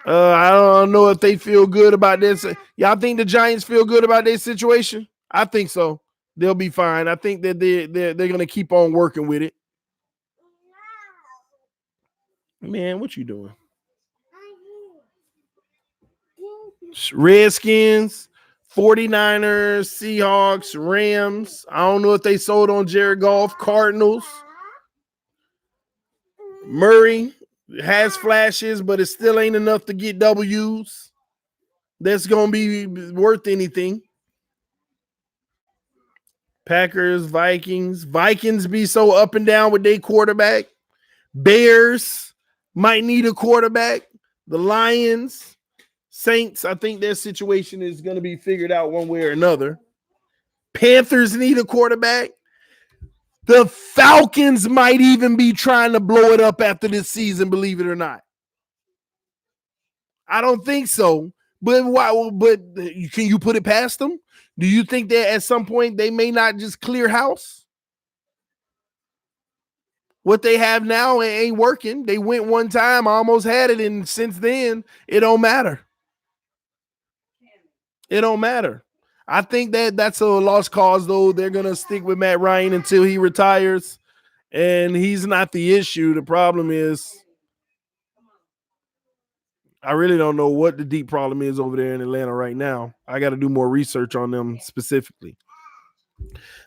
I don't know if they feel good about this. Y'all think the Giants feel good about their situation? I think so. They'll be fine. I think that they're going to keep on working with it. Man, what you doing? Redskins, 49ers, Seahawks, Rams. I don't know if they sold on Jared Goff. Cardinals. Murray has flashes, but it still ain't enough to get W's. That's going to be worth anything. Packers, Vikings. Vikings be so up and down with their quarterback. Bears might need a quarterback. The Lions, Saints, I think their situation is going to be figured out one way or another. Panthers need a quarterback. The Falcons might even be trying to blow it up after this season, believe it or not. I don't think so. But why? But can you put it past them? Do you think that at some point they may not just clear house? What they have now it ain't working. They went one time, almost had it, and since then, it don't matter. It don't matter. I think that's a lost cause, though. They're going to stick with Matt Ryan until he retires, and he's not the issue. The problem is I really don't know what the deep problem is over there in Atlanta right now. I got to do more research on them specifically.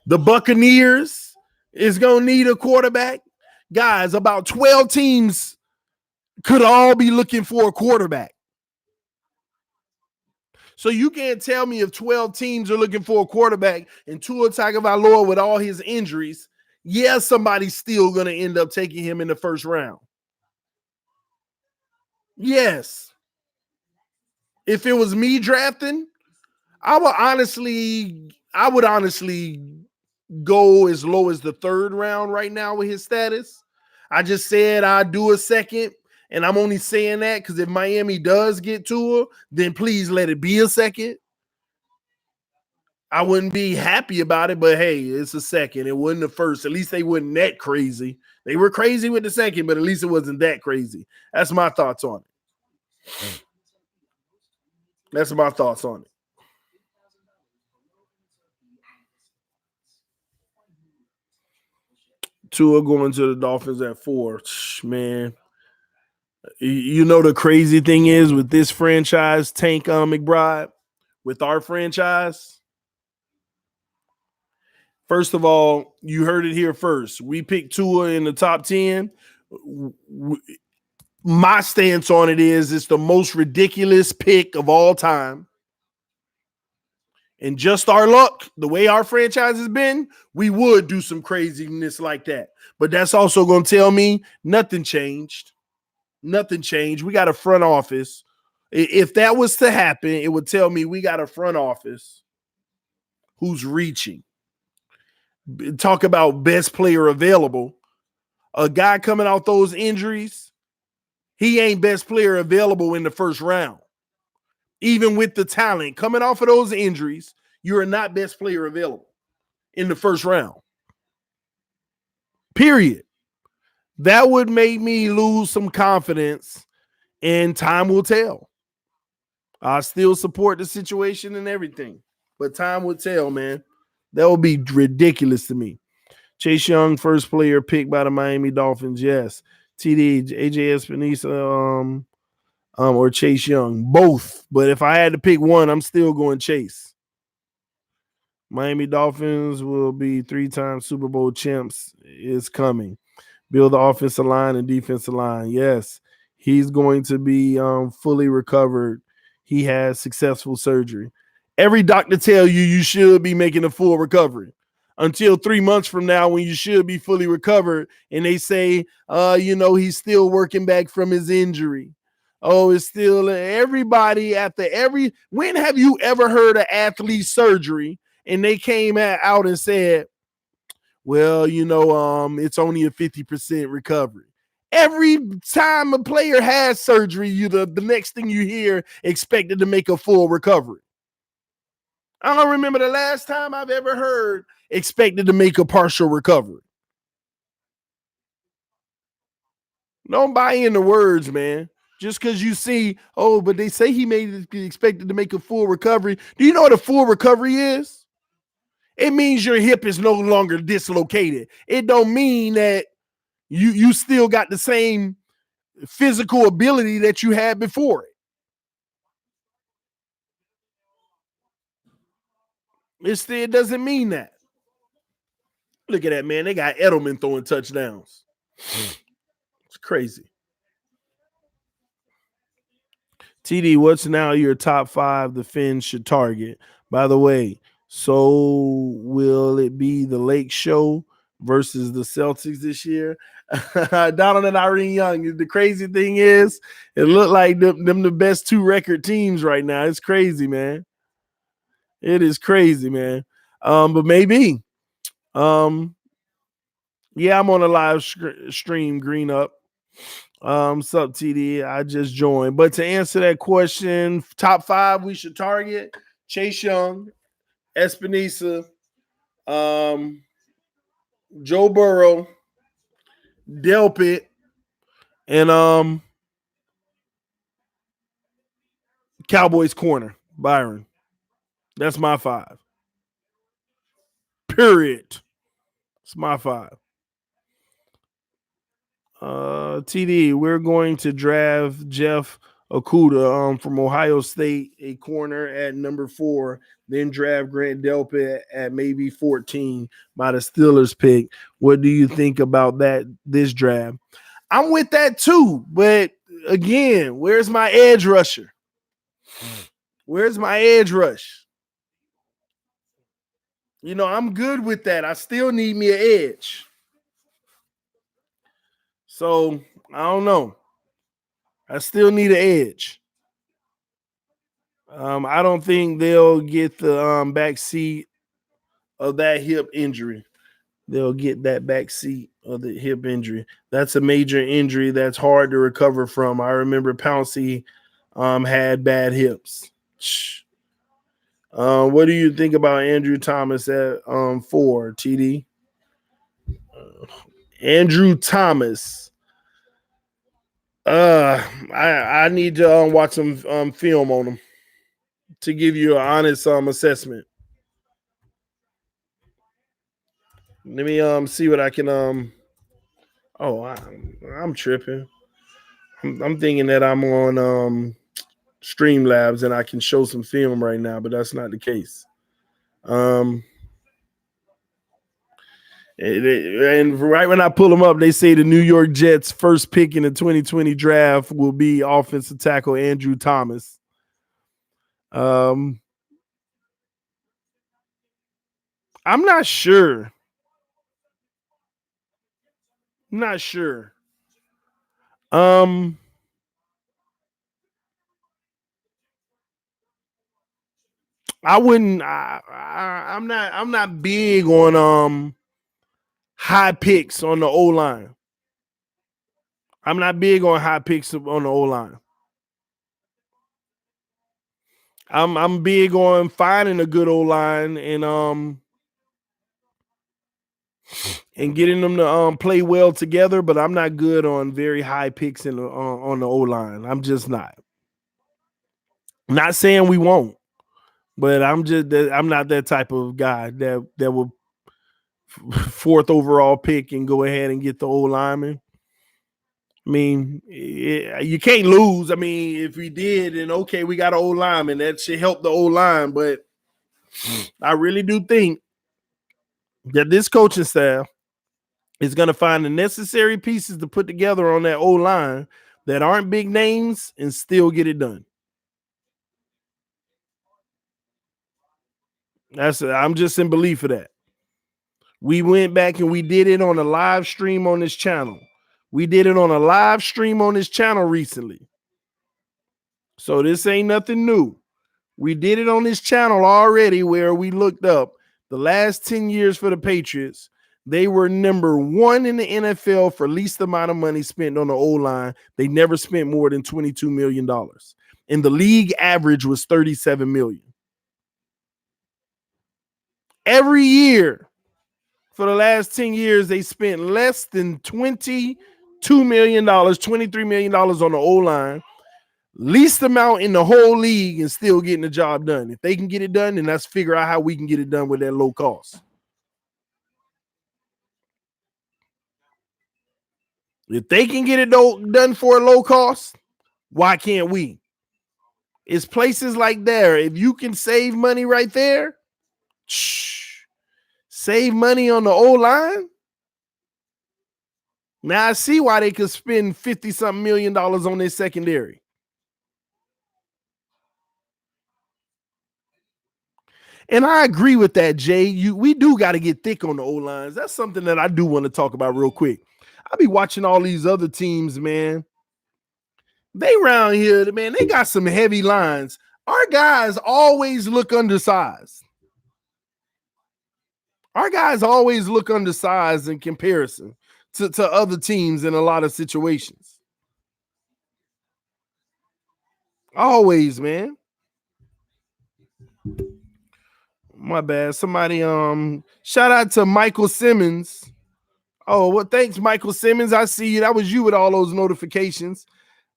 The Buccaneers is going to need a quarterback. Guys, about 12 teams could all be looking for a quarterback. So you can't tell me if 12 teams are looking for a quarterback and Tua Tagovailoa with all his injuries, yeah, somebody's still going to end up taking him in the first round. Yes. If it was me drafting, I would honestly go as low as the third round right now with his status. I just said I'd do a second, and I'm only saying that because if Miami does get Tua, then please let it be a second. I wouldn't be happy about it, but hey, it's a second. It wasn't the first. At least they weren't that crazy. They were crazy with the second, but at least it wasn't that crazy. That's my thoughts on it. That's my thoughts on it. Tua going to the Dolphins at 4. Man, you know the crazy thing is with this franchise, Tank McBride, with our franchise. First of all, you heard it here first. We picked Tua in the top 10. My stance on it is it's the most ridiculous pick of all time. And just our luck, the way our franchise has been, we would do some craziness like that. But that's also going to tell me nothing changed. Nothing changed. We got a front office. If that was to happen, it would tell me we got a front office who's reaching. Talk about best player available. A guy coming out those injuries, he ain't best player available in the first round. Even with the talent coming off of those injuries, you are not best player available in the first round. Period. That would make me lose some confidence, and time will tell. I still support the situation and everything, but time will tell, man. That would be ridiculous to me. Chase Young, first player picked by the Miami Dolphins. Yes. TD, AJ Espinosa, or Chase Young, both. But if I had to pick one, I'm still going Chase. Miami Dolphins will be 3-time Super Bowl champs. Is coming. Build the offensive line and defensive line. Yes, he's going to be fully recovered. He has successful surgery. Every doctor tell you should be making a full recovery until 3 months from now when you should be fully recovered. And they say, he's still working back from his injury. Oh, it's still everybody when have you ever heard of athlete surgery and they came out and said, well, it's only a 50% recovery. Every time a player has surgery, the next thing you hear expected to make a full recovery. I don't remember the last time I've ever heard expected to make a partial recovery. Don't buy into words, man. Just because you see, but they say he expected to make a full recovery. Do you know what a full recovery is? It means your hip is no longer dislocated. It don't mean that you still got the same physical ability that you had before it. It doesn't mean that. Look at that, man. They got Edelman throwing touchdowns. It's crazy. TD, what's now your top 5 the Finns should target? By the way, so will it be the Lake Show versus the Celtics this year? Donald and Irene Young. The crazy thing is, it looked like them the best 2 record teams right now. It's crazy, man. It is crazy, man. But maybe. Yeah, I'm on a live stream, Green Up. Sup, TD? I just joined. But to answer that question, top 5 we should target: Chase Young, Espinosa, Joe Burrow, Delpit, and Cowboys corner, Byron. That's my 5. Period. It's my 5. TD, we're going to draft Jeff Okuda from Ohio State, a corner at number 4, then draft Grant Delpit at maybe 14 by the Steelers pick. What do you think about this draft? I'm with that too, but again, where's my edge rusher? Where's my edge rush? You know, I'm good with that. I still need me an edge. So I don't know. I still need an edge. I don't think they'll get the back seat of that hip injury. They'll get that back seat of the hip injury. That's a major injury that's hard to recover from. I remember Pouncey had bad hips. What do you think about Andrew Thomas at 4, TD? Andrew Thomas. I need to watch some film on him to give you an honest assessment. Let me see what I can oh, I'm tripping. I'm thinking that I'm on Streamlabs and I can show some film right now, but that's not the case. And right when I pull them up, they say the New York Jets' first pick in the 2020 draft will be offensive tackle Andrew Thomas. I'm not sure. I'm not sure. I wouldn't. I'm not. I'm not big on high picks on the O line. I'm not big on high picks on the O line. I'm big on finding a good O line and getting them to play well together. But I'm not good on very high picks in on the O line. I'm just not. Not saying we won't, but I'm not that type of guy that will fourth overall pick and go ahead and get the O lineman. I mean, you can't lose. I mean, if we did, then okay, we got an O lineman that should help the O line. But I really do think that this coaching staff is going to find the necessary pieces to put together on that O line that aren't big names and still get it done. I'm just in belief of that. We went back and we did it on a live stream on this channel. We did it on a live stream on this channel recently. So this ain't nothing new. We did it on this channel already where we looked up the last 10 years for the Patriots. They were number 1 in the NFL for least amount of money spent on the O-line. They never spent more than $22 million. And the league average was $37 million. Every year for the last 10 years, they spent less than $22 million, $23 million on the O-line. Least amount in the whole league and still getting the job done. If they can get it done, then let's figure out how we can get it done with that low cost. If they can get it done for a low cost, why can't we? It's places like there. If you can save money right there, save money on the O-line. Now I see why they could spend $50-something million on their secondary. And I agree with that, Jay. We do got to get thick on the O-lines. That's something that I do want to talk about real quick. I be watching all these other teams, man. They around here, man, they got some heavy lines. Our guys always look undersized. Our guys always look undersized in comparison to other teams in a lot of situations. Always, man. My bad. Somebody shout out to Michael Simmons. Oh, well, thanks, Michael Simmons. I see you. That was you with all those notifications.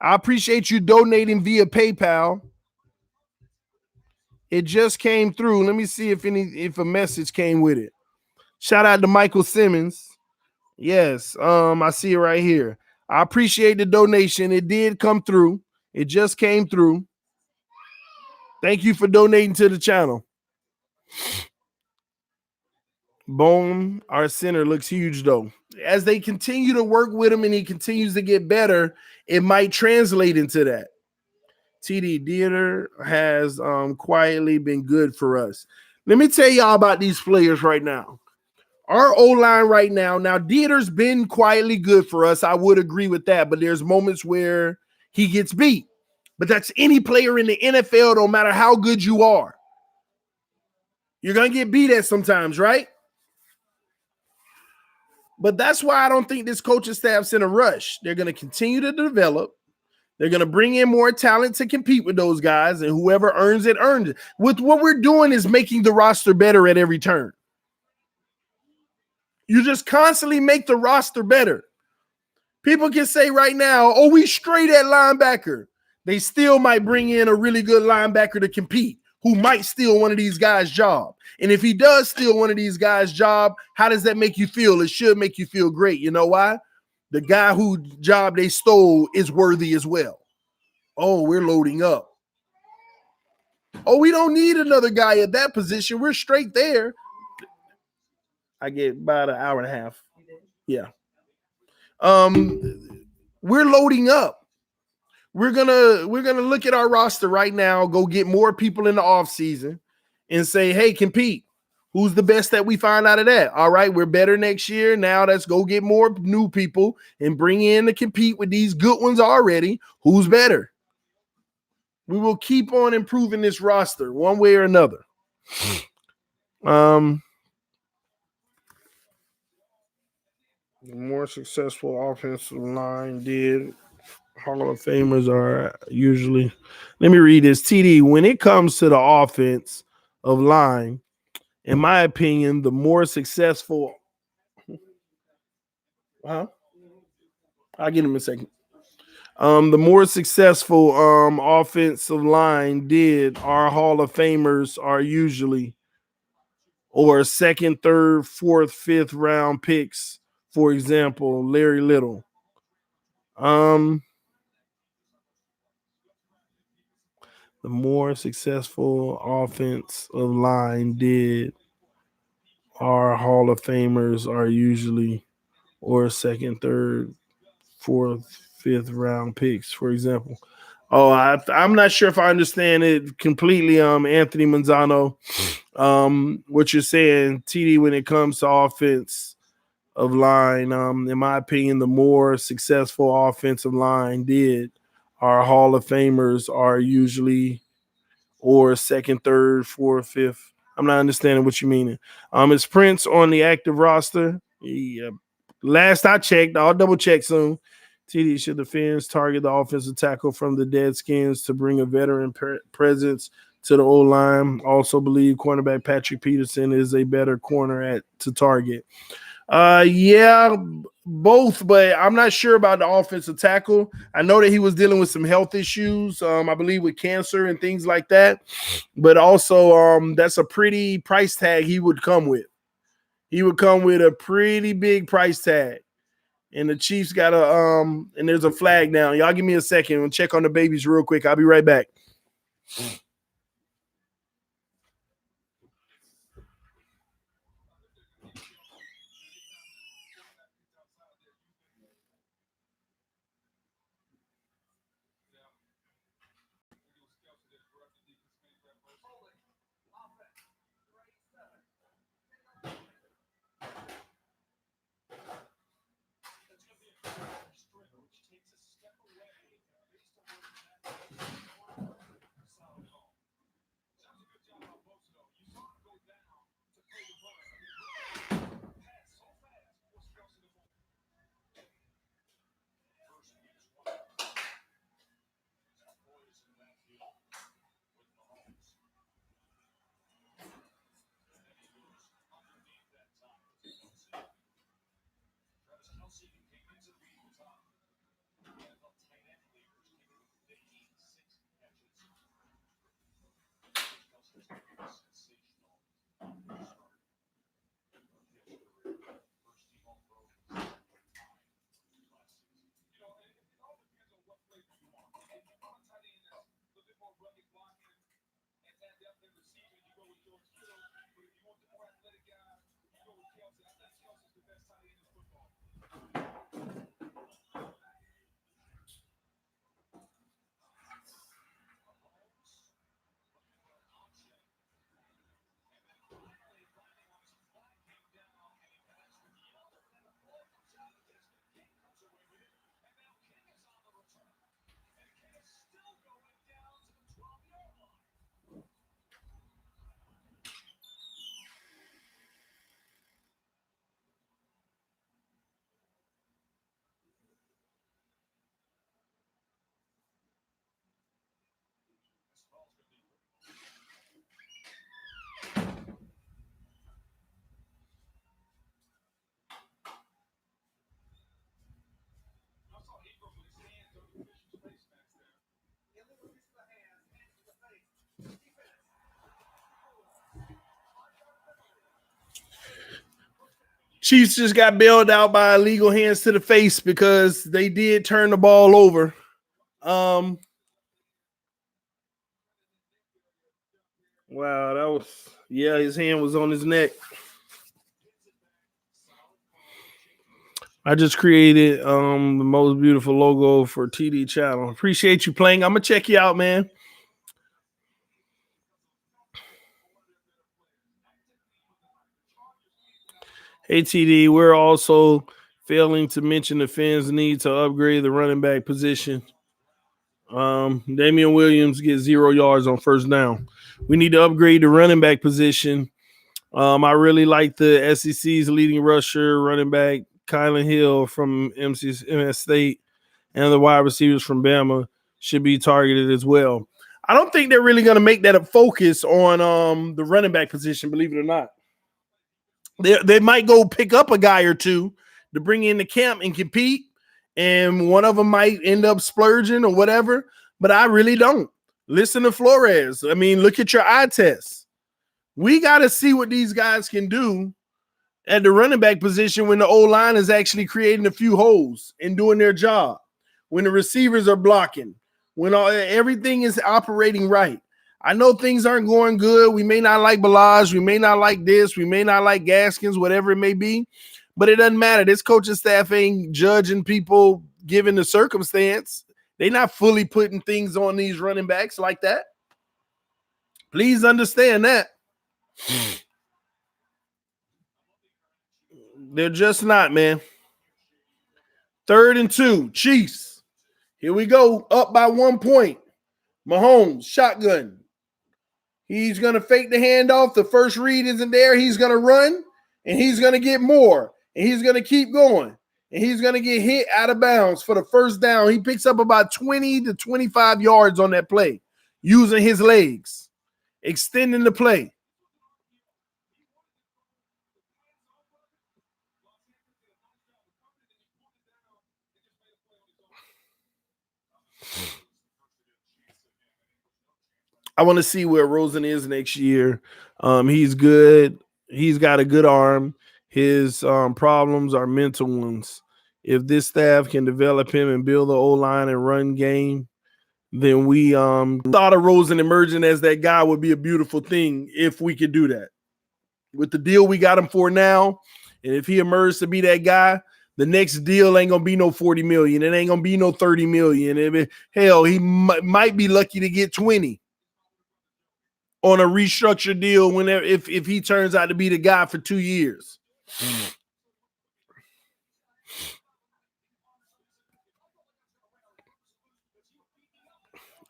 I appreciate you donating via PayPal. It just came through. Let me see if a message came with it. Shout out to Michael Simmons. Yes, I see it right here. I appreciate the donation. It did come through. It just came through. Thank you for donating to the channel. Bone, our center, looks huge though. As they continue to work with him and he continues to get better, it might translate into that. TD Theater has quietly been good for us. Let me tell y'all about these players right now. Our O-line right now Dieter's been quietly good for us. I would agree with that, but there's moments where he gets beat. But that's any player in the NFL, no matter how good you are. You're going to get beat at sometimes, right? But that's why I don't think this coaching staff's in a rush. They're going to continue to develop. They're going to bring in more talent to compete with those guys, and whoever earns it, earns it. With what we're doing is making the roster better at every turn. You just constantly make the roster better. People can say right now, oh, we straight at linebacker. They still might bring in a really good linebacker to compete who might steal one of these guys' job. And if he does steal one of these guys' job, how does that make you feel? It should make you feel great. You know why? The guy whose job they stole is worthy as well. Oh, we're loading up. Oh, we don't need another guy at that position. We're straight there. I get about an hour and a half. Yeah. We're loading up. We're gonna look at our roster right now, go get more people in the offseason and say, hey, compete. Who's the best that we find out of that? All right, we're better next year. Now let's go get more new people and bring in to compete with these good ones already. Who's better? We will keep on improving this roster one way or another. The more successful offensive line did. Hall of Famers are usually. Let me read this. TD, when it comes to the offense of line, in my opinion, the more successful. I'll get him in a second. The more successful offensive line did, our Hall of Famers are usually or second, third, fourth, fifth round picks. For example, Larry Little. The more successful offensive line did, our Hall of Famers are usually or second, third, fourth, fifth round picks, for example. Oh, I'm not sure if I understand it completely, Anthony Manzano. What you're saying, TD, when it comes to offense of line, in my opinion, the more successful offensive line did, our Hall of Famers are usually or second, third, fourth, fifth. I'm not understanding what you mean. Is Prince on the active roster? Yeah. Last I checked, I'll double check soon. TD, should the Fins target the offensive tackle from the Deadskins to bring a veteran presence to the O-line? Also believe cornerback Patrick Peterson is a better corner to target. Yeah, both, but I'm not sure about the offensive tackle. I know that he was dealing with some health issues, I believe with cancer and things like that. But also, that's a pretty price tag he would come with. He would come with a pretty big price tag. And the Chiefs got and there's a flag now. Y'all give me a second. We'll check on the babies real quick. I'll be right back. Chiefs just got bailed out by illegal hands to the face because they did turn the ball over. Wow, that was his hand was on his neck. I just created the most beautiful logo for TD channel. Appreciate you playing. I'm gonna check you out, man. Hey TD, we're also failing to mention the fans' need to upgrade the running back position. Damian Williams gets 0 yards on first down. We need to upgrade the running back position. I really like the SEC's leading rusher, running back Kylan Hill from MS State, and the wide receivers from Bama should be targeted as well. I don't think they're really going to make that a focus on the running back position, believe it or not. They might go pick up a guy or two to bring in the camp and compete, and one of them might end up splurging or whatever, but I really don't. Listen to Flores. I mean, look at your eye test. We got to see what these guys can do at the running back position when the O-line is actually creating a few holes and doing their job, when the receivers are blocking, when everything is operating right. I know things aren't going good. We may not like Balaj. We may not like this. We may not like Gaskins, whatever it may be, but it doesn't matter. This coaching staff ain't judging people given the circumstance. They're not fully putting things on these running backs like that. Please understand that. They're just not, man. 3rd and 2, Chiefs. Here we go, up by 1 point. Mahomes, shotgun. He's going to fake the handoff. The first read isn't there. He's going to run, and he's going to get more, and he's going to keep going, and he's going to get hit out of bounds for the first down. He picks up about 20 to 25 yards on that play using his legs, extending the play. I want to see where Rosen is next year. He's good. He's got a good arm. His problems are mental ones. If this staff can develop him and build the O-line and run game, then we thought of Rosen emerging as that guy would be a beautiful thing if we could do that. With the deal we got him for now, and if he emerges to be that guy, the next deal ain't gonna be no 40 million. It ain't gonna be no 30 million. Hell, he might be lucky to get 20 on a restructured deal whenever if he turns out to be the guy for 2 years.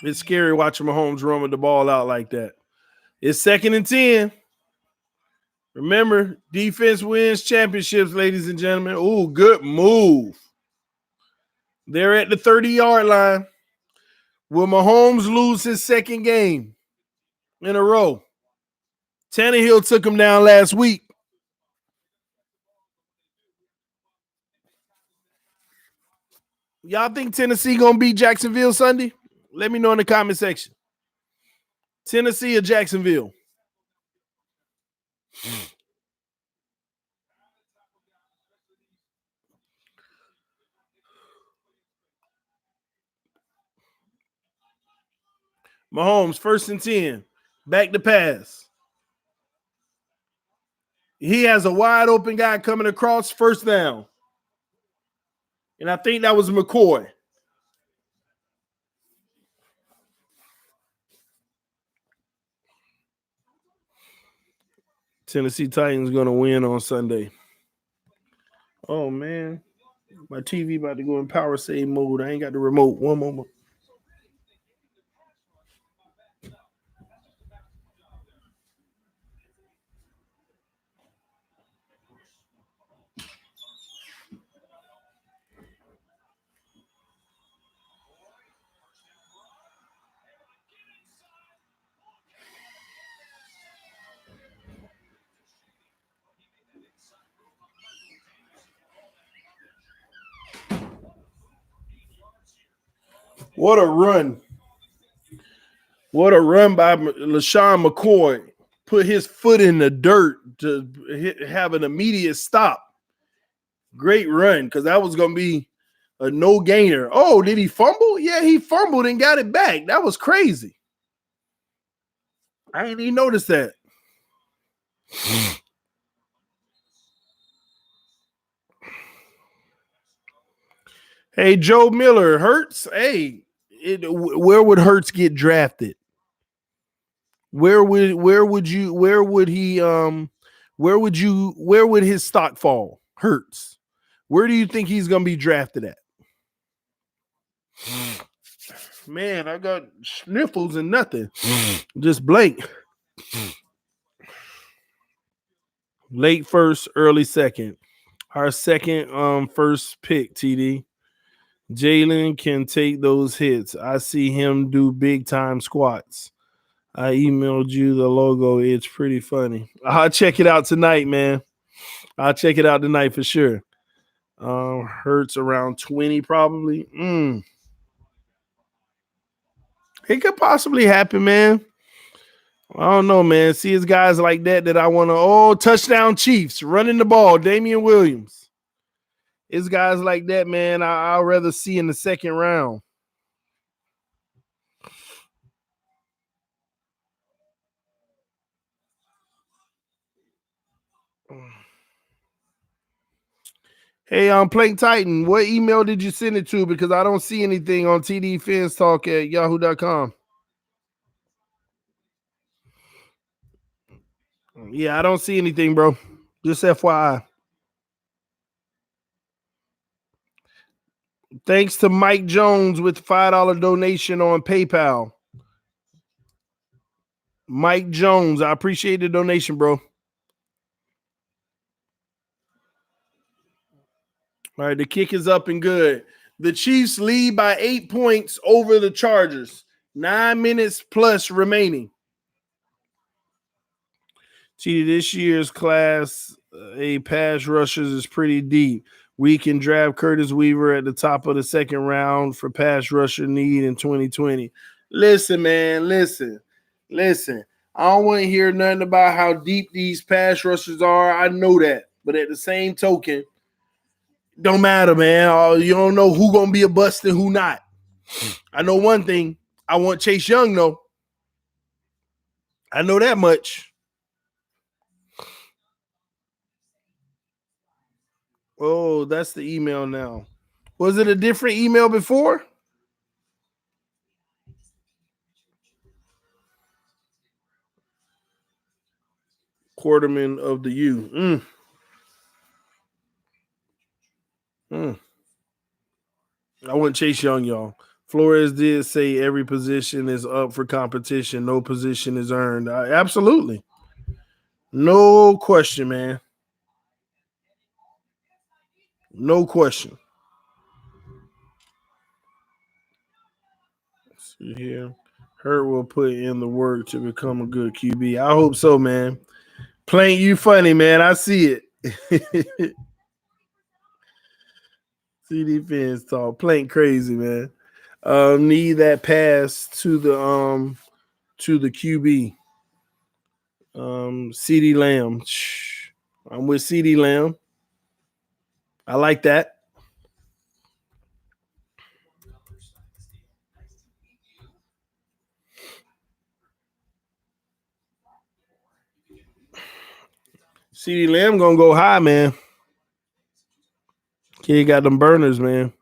It's scary watching Mahomes run with the ball out like that. It's 2nd and 10. Remember, defense wins championships, ladies and gentlemen. Ooh, good move. They're at the 30-yard line. Will Mahomes lose his 2nd game in a row? Tannehill took him down last week. Y'all think Tennessee gonna beat Jacksonville Sunday? Let me know in the comment section. Tennessee or Jacksonville? Mahomes, 1st and 10. Back to pass. He has a wide open guy coming across, 1st down. And I think that was McCoy. Tennessee Titans going to win on Sunday. Oh, man. My TV about to go in power save mode. I ain't got the remote. One moment. What a run. What a run by LaShawn McCoy. Put his foot in the dirt to have an immediate stop. Great run, because that was gonna be a no gainer. Oh, did he fumble? Yeah, he fumbled and got it back. That was crazy. I didn't even notice that. Hey, Joe Miller, Hurts. Hey, where would Hurts get drafted? Where would his stock fall? Hurts. Where do you think he's gonna be drafted at? Man, I got sniffles and nothing. Just blank. Late first, early second. Our second first pick, TD. Jalen can take those hits. I see him do big time squats. I emailed you the logo. It's pretty funny. I'll check it out tonight, man. I'll check it out tonight for sure. Hurts around 20 probably. It could possibly happen, man. I don't know, man. See, it's guys like that I want to. Touchdown Chiefs running the ball. Damian Williams. It's guys like that, man. I'd rather see in the second round. Hey, Plank Titan, what email did you send it to? Because I don't see anything on tdfanstalk@yahoo.com. Yeah, I don't see anything, bro. Just FYI. Thanks to Mike Jones with $5 donation on PayPal. Mike Jones, I appreciate the donation, bro. All right, the kick is up and good. The Chiefs lead by 8 points over the Chargers. 9 minutes plus remaining. See, this year's class A pass rushers is pretty deep. We can draft Curtis Weaver at the top of the second round for pass rusher need in 2020. Listen, man, listen. I don't want to hear nothing about how deep these pass rushers are. I know that. But at the same token, don't matter, man. You don't know who going to be a bust and who not. I know one thing. I want Chase Young, though. I know that much. Oh, that's the email now. Was it a different email before? Quarterman of the U. I want Chase Young, y'all. Flores did say every position is up for competition. No position is earned. Absolutely. No question, man. No question. Let's see here. Hurt will put in the work to become a good QB. I hope so, man. Plank, you funny, man. I see it. CD fans talk. Plank crazy, man. Need that pass to the QB. CD Lamb. I'm with CD Lamb. I like that. CD Lamb gonna go high, man. Kid got them burners, man.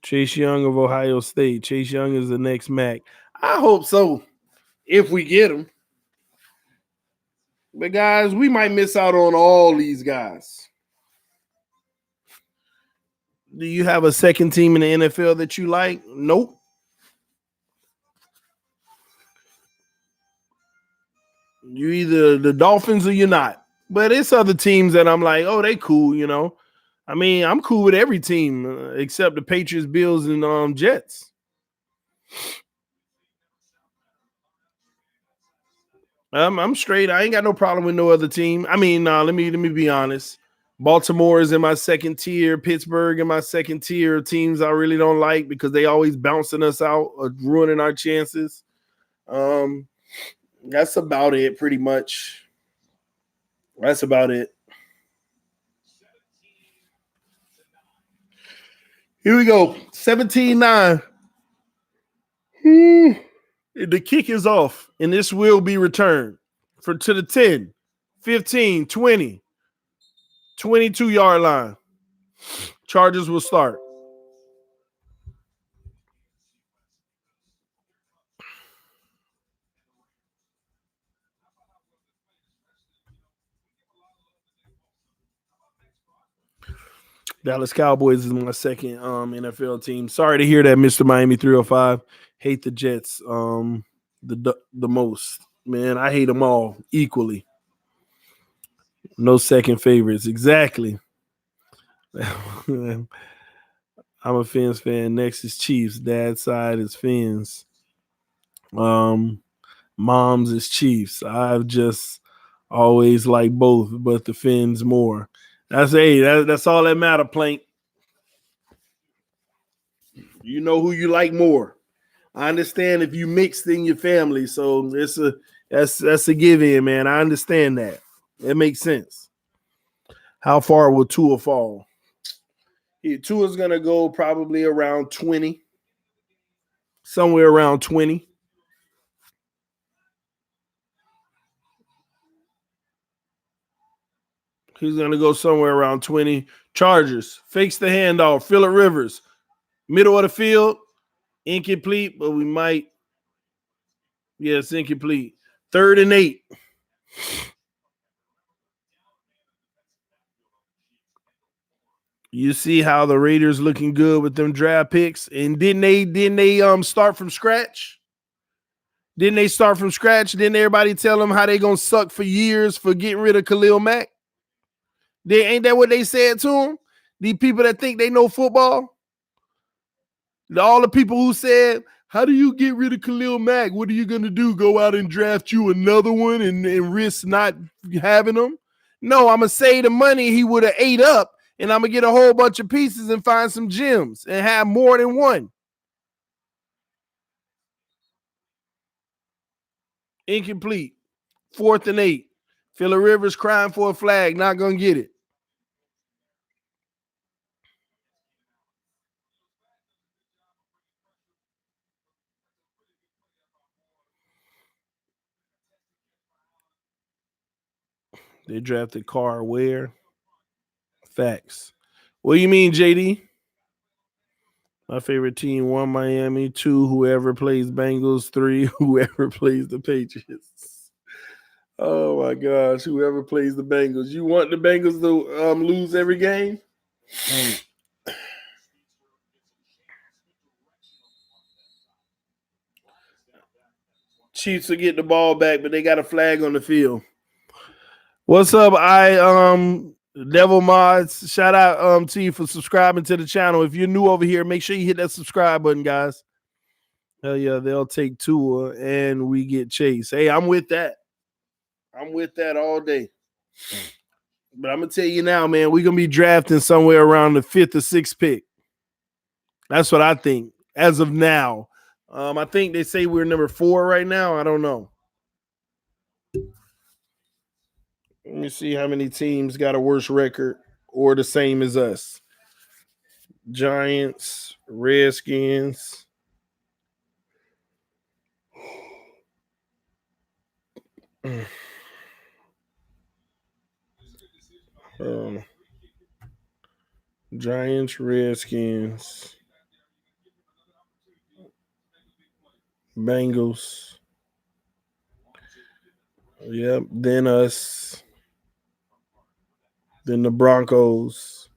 Chase Young of Ohio State. Chase Young is the next Mac. I hope so. If we get him. But guys, we might miss out on all these guys. Do you have a second team in the NFL that you like? Nope. You either the Dolphins or you're not. But it's other teams that I'm like, oh, they cool, you know. I mean, I'm cool with every team except the Patriots, Bills, and Jets. I'm straight. I ain't got no problem with no other team. I mean, let me be honest. Baltimore is in my second tier. Pittsburgh in my second tier. Teams I really don't like because they always bouncing us out or ruining our chances. That's about it, pretty much. That's about it. Here we go. 17-9. The kick is off, and this will be returned to the 10, 15, 20, 22-yard line. Chargers will start. Dallas Cowboys is my second NFL team. Sorry to hear that, Mr. Miami 305. Hate the Jets the most. Man, I hate them all equally. No second favorites. Exactly. I'm a Fins fan. Next is Chiefs. Dad's side is Fins. Mom's is Chiefs. I've just always liked both, but the Fins more. That's all that matter, Plank. You know who you like more. I understand if you mixed in your family, so that's a give in, man. I understand that. It makes sense. How far will Tua fall? Tua's gonna go probably around 20, somewhere around 20. He's gonna go somewhere around 20. Chargers fakes the handoff. Phillip Rivers, middle of the field, incomplete, but we might. Yeah, it's incomplete. 3rd and 8. You see how the Raiders looking good with them draft picks, and didn't they start from scratch? Didn't they start from scratch? Didn't everybody tell them how they gonna suck for years for getting rid of Khalil Mack? Ain't that what they said to him? These people that think they know football, all the people who said, "How do you get rid of Khalil Mack? What are you gonna do? Go out and draft you another one and risk not having him?" No, I'm gonna save the money he would have ate up. And I'm going to get a whole bunch of pieces and find some gems and have more than one. Incomplete. 4th and 8. Phillip Rivers crying for a flag. Not going to get it. They drafted Carr where? Facts. What do you mean, JD? My favorite team, 1, Miami. 2, whoever plays Bengals. 3, whoever plays the Patriots. Oh, my gosh. Whoever plays the Bengals. You want the Bengals to lose every game? Chiefs will get the ball back, but they got a flag on the field. What's up? Devil Mods. Shout out to you for subscribing to the channel. If you're new over here, make sure you hit that subscribe button, guys. Hell yeah, they'll take Tua and we get Chase. Hey, I'm with that. I'm with that all day. But I'm gonna tell you now, man, we're gonna be drafting somewhere around the 5th or 6th pick. That's what I think as of now. I think they say we're number 4 right now. I don't know. Let me see how many teams got a worse record or the same as us. Giants, Redskins. Giants, Redskins, Bengals. Yep. Then us. Then the Broncos,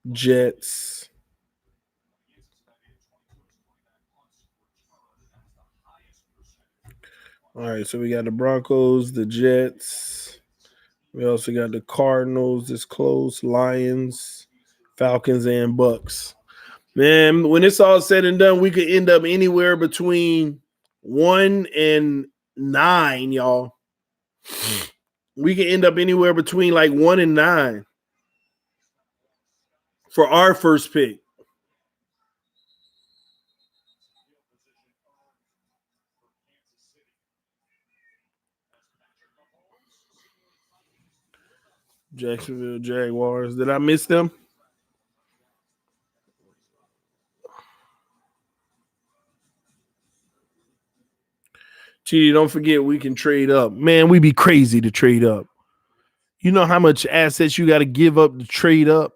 Jets. All right, so we got the Broncos, the Jets. We also got the Cardinals, it's close, Lions, Falcons, and Bucks. Man, when it's all said and done, we could end up anywhere between 1 and 9, y'all. We could end up anywhere between like 1 and 9 for our first pick. Jacksonville Jaguars. Did I miss them? TD, don't forget we can trade up. Man, we be crazy to trade up. You know how much assets you got to give up to trade up?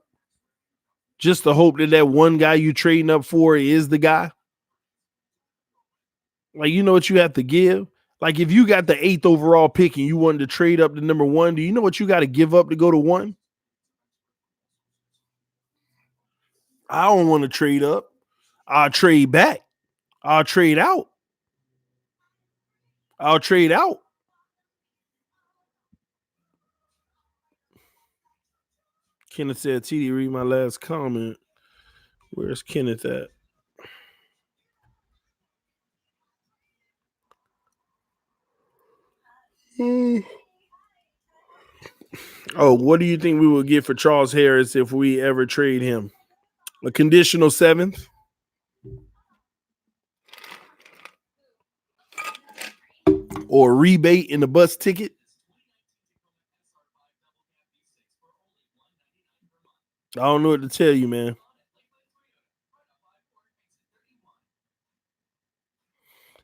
Just to hope that that one guy you trading up for is the guy? Like, you know what you have to give? Like, if you got the 8th overall pick and you wanted to trade up to number 1, do you know what you got to give up to go to 1? I don't want to trade up. I'll trade back. I'll trade out. I'll trade out. Kenneth said, TD, read my last comment. Where's Kenneth at? Oh, what do you think we would get for Charles Harris if we ever trade him? A conditional 7th? Or a rebate in the bus ticket? I don't know what to tell you, man.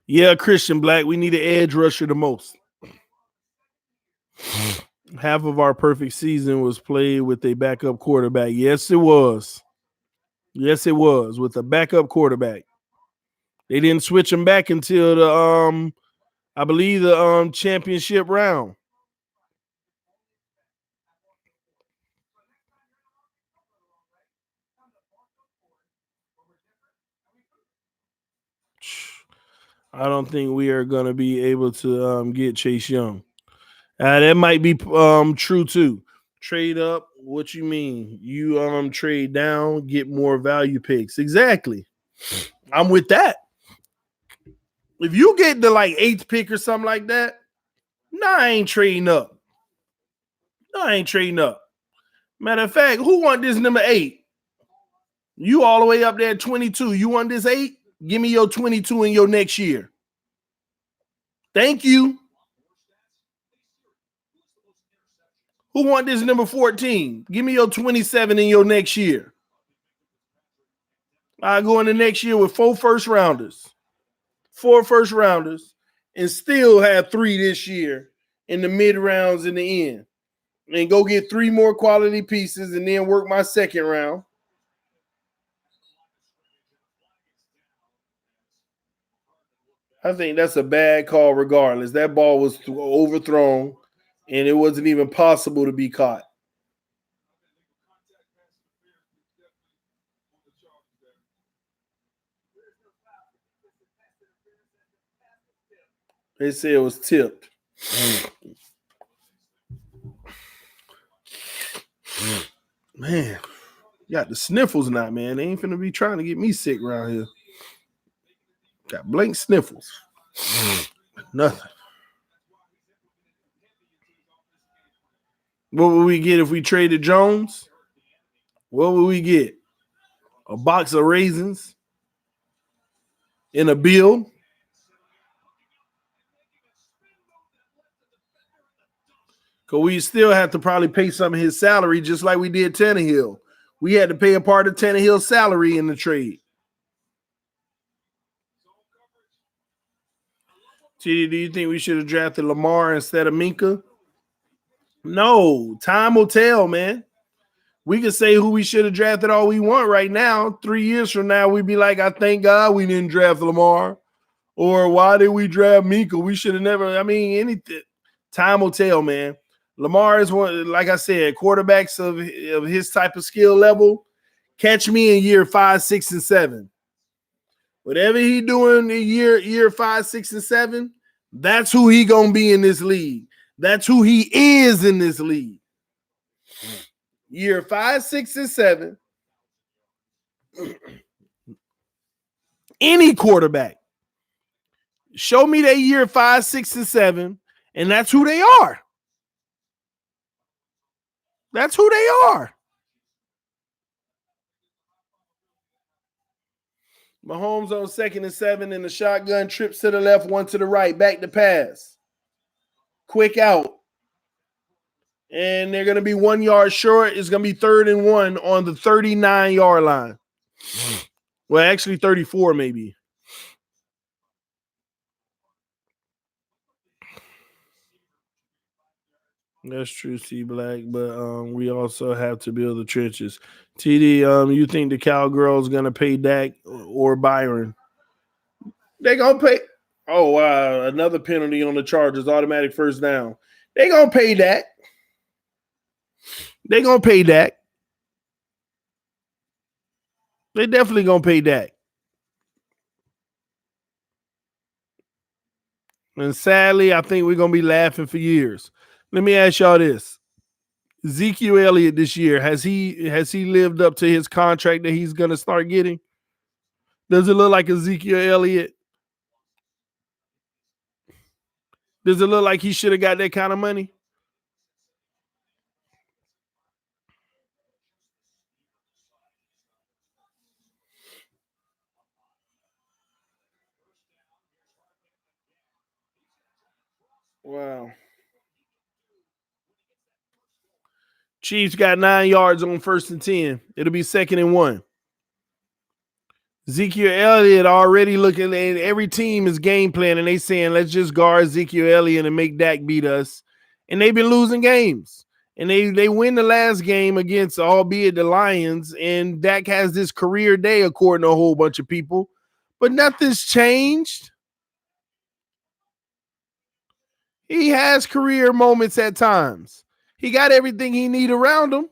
Yeah, Christian Black, we need an edge rusher the most. Half of our perfect season was played with a backup quarterback. Yes, it was. Yes, it was with a backup quarterback. They didn't switch him back until the I believe the championship round. I don't think we are going to be able to get Chase Young. That might be true too. Trade up. What you mean? You trade down, get more value picks. Exactly. I'm with that. If you get the like 8th pick or something like that, I ain't trading up. I ain't trading up. Matter of fact, who want this number 8? You all the way up there at 22. You want this 8? Give me your 22 in your next year. Thank you. Who want this number 14? Give me your 27 in your next year. I go into next year with 4 first rounders. 4 first rounders, and still have 3 this year in the mid rounds in the end. And go get 3 more quality pieces and then work my second round. I think that's a bad call regardless. That ball was overthrown, and it wasn't even possible to be caught. They said it was tipped. Man, got the sniffles now, man. They ain't finna be trying to get me sick around here. Got blank sniffles. Nothing. What would we get if we traded Jones? What would we get? A box of raisins in a bill? Because we still have to probably pay some of his salary just like we did Tannehill. We had to pay a part of Tannehill's salary in the trade. TD, do you think we should have drafted Lamar instead of Minka? No. Time will tell, man. We can say who we should have drafted all we want right now. 3 years from now, we'd be like, I thank God we didn't draft Lamar. Or why did we draft Minka? We should have never. I mean, anything. Time will tell, man. Lamar is one, like I said, quarterbacks of his type of skill level. Catch me in year 5, 6, and 7. Whatever he doing in year 5, 6, and 7, that's who he gonna be in this league. That's who he is in this league. Year 5, 6, and 7. Any quarterback. Show me that year 5, 6, and 7, and that's who they are. That's who they are. Mahomes on 2nd and 7 in the shotgun, trips to the left, 1 to the right, back to pass. Quick out. And they're going to be 1 yard short. It's going to be 3rd and 1 on the 39-yard line. Well, actually 34 maybe. That's true, C Black, but we also have to build the trenches. TD, you think the Cowgirls gonna pay Dak or Byron? They gonna pay. Oh wow, another penalty on the Chargers, automatic first down. They gonna pay Dak. They gonna pay Dak. They definitely gonna pay Dak. And sadly, I think we're gonna be laughing for years. Let me ask y'all this: Ezekiel Elliott this year, has he lived up to his contract that he's gonna start getting? Does it look like Ezekiel Elliott? Does it look like he should have got that kind of money? Wow. Chiefs got 9 yards on 1st and 10. It'll be 2nd and 1. Ezekiel Elliott already looking, and every team is game planning. They saying, let's just guard Ezekiel Elliott and make Dak beat us. And they've been losing games. And they win the last game against, albeit the Lions, and Dak has this career day according to a whole bunch of people. But nothing's changed. He has career moments at times. He got everything he need around him.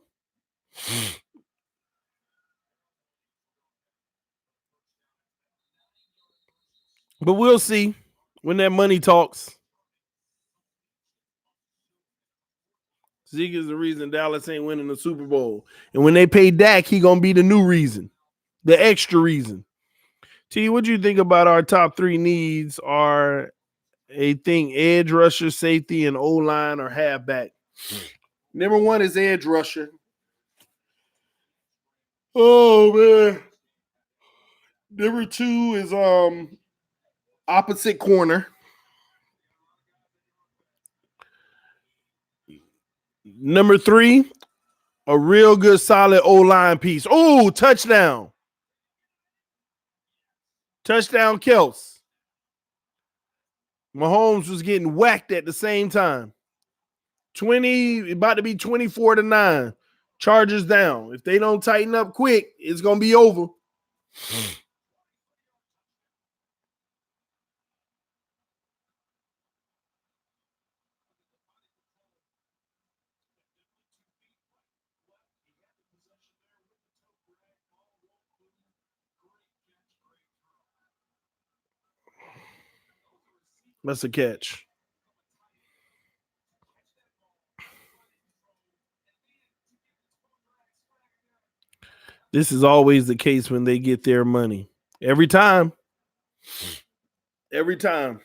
But we'll see when that money talks. Zeke is the reason Dallas ain't winning the Super Bowl. And when they pay Dak, he going to be the new reason, the extra reason. T, what do you think about our top 3 needs? Are a thing edge rusher, safety, and O-line or halfback? Number 1 is edge rusher. Oh, man. Number 2 is opposite corner. Number 3, a real good solid O-line piece. Oh, touchdown. Touchdown, Kels. Mahomes was getting whacked at the same time. 20, about to be 24-9. Chargers down. If they don't tighten up quick, it's going to be over. That's a catch. This is always the case when they get their money. Every time. Every time.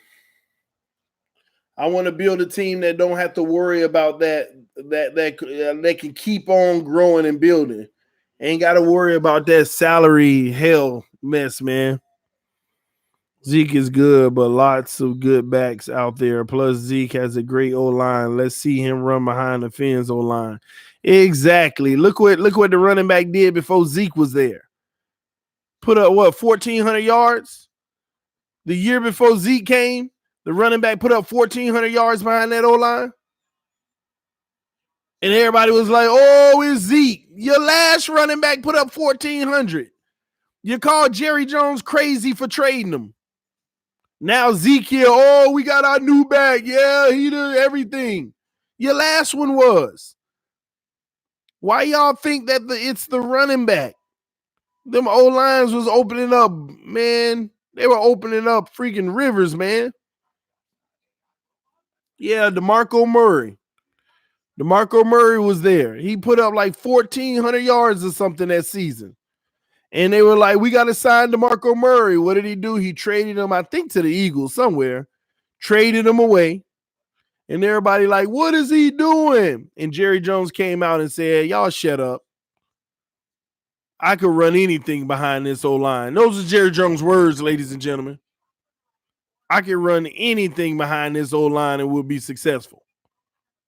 I want to build a team that don't have to worry about that can keep on growing and building. Ain't got to worry about that salary hell mess, man. Zeke is good, but lots of good backs out there. Plus, Zeke has a great O-line. Let's see him run behind the fence O-line. Exactly. Look what the running back did before Zeke was there. Put up, 1,400 yards? The year before Zeke came, the running back put up 1,400 yards behind that O-line. And everybody was like, oh, it's Zeke. Your last running back put up 1,400. You called Jerry Jones crazy for trading him. Now Zeke here, oh, we got our new back. Yeah, he did everything. Your last one was. Why y'all think that it's the running back? Them O-lines was opening up, man. They were opening up freaking rivers, man. Yeah, DeMarco Murray. DeMarco Murray was there. He put up like 1,400 yards or something that season. And they were like, we got to sign DeMarco Murray. What did he do? He traded him, I think, to the Eagles somewhere. Traded him away. And everybody like, what is he doing? And Jerry Jones came out and said, y'all shut up. I could run anything behind this O-line. Those are Jerry Jones' words, ladies and gentlemen. I can run anything behind this O-line and we'll be successful.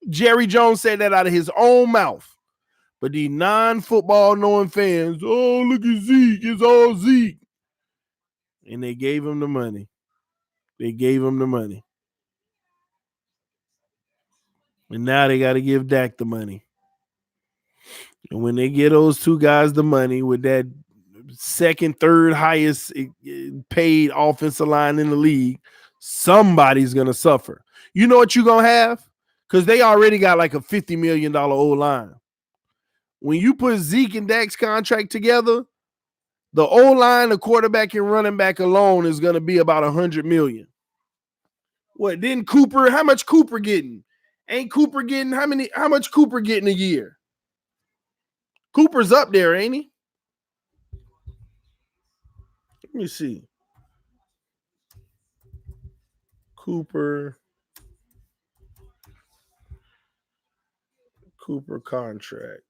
Jerry Jones said that out of his own mouth. But the non-football knowing fans, oh, look at Zeke. It's all Zeke. And they gave him the money. They gave him the money. And now they got to give Dak the money. And when they get those two guys the money with that second, third highest paid offensive line in the league, somebody's going to suffer. You know what you're going to have? Because they already got like a $50 million O-line. When you put Zeke and Dak's contract together, the O-line, the quarterback, and running back alone is going to be about $100 million. What, then Cooper, how much Cooper getting? Ain't Cooper getting, how much Cooper getting a year? Cooper's up there, ain't he? Let me see. Cooper contract.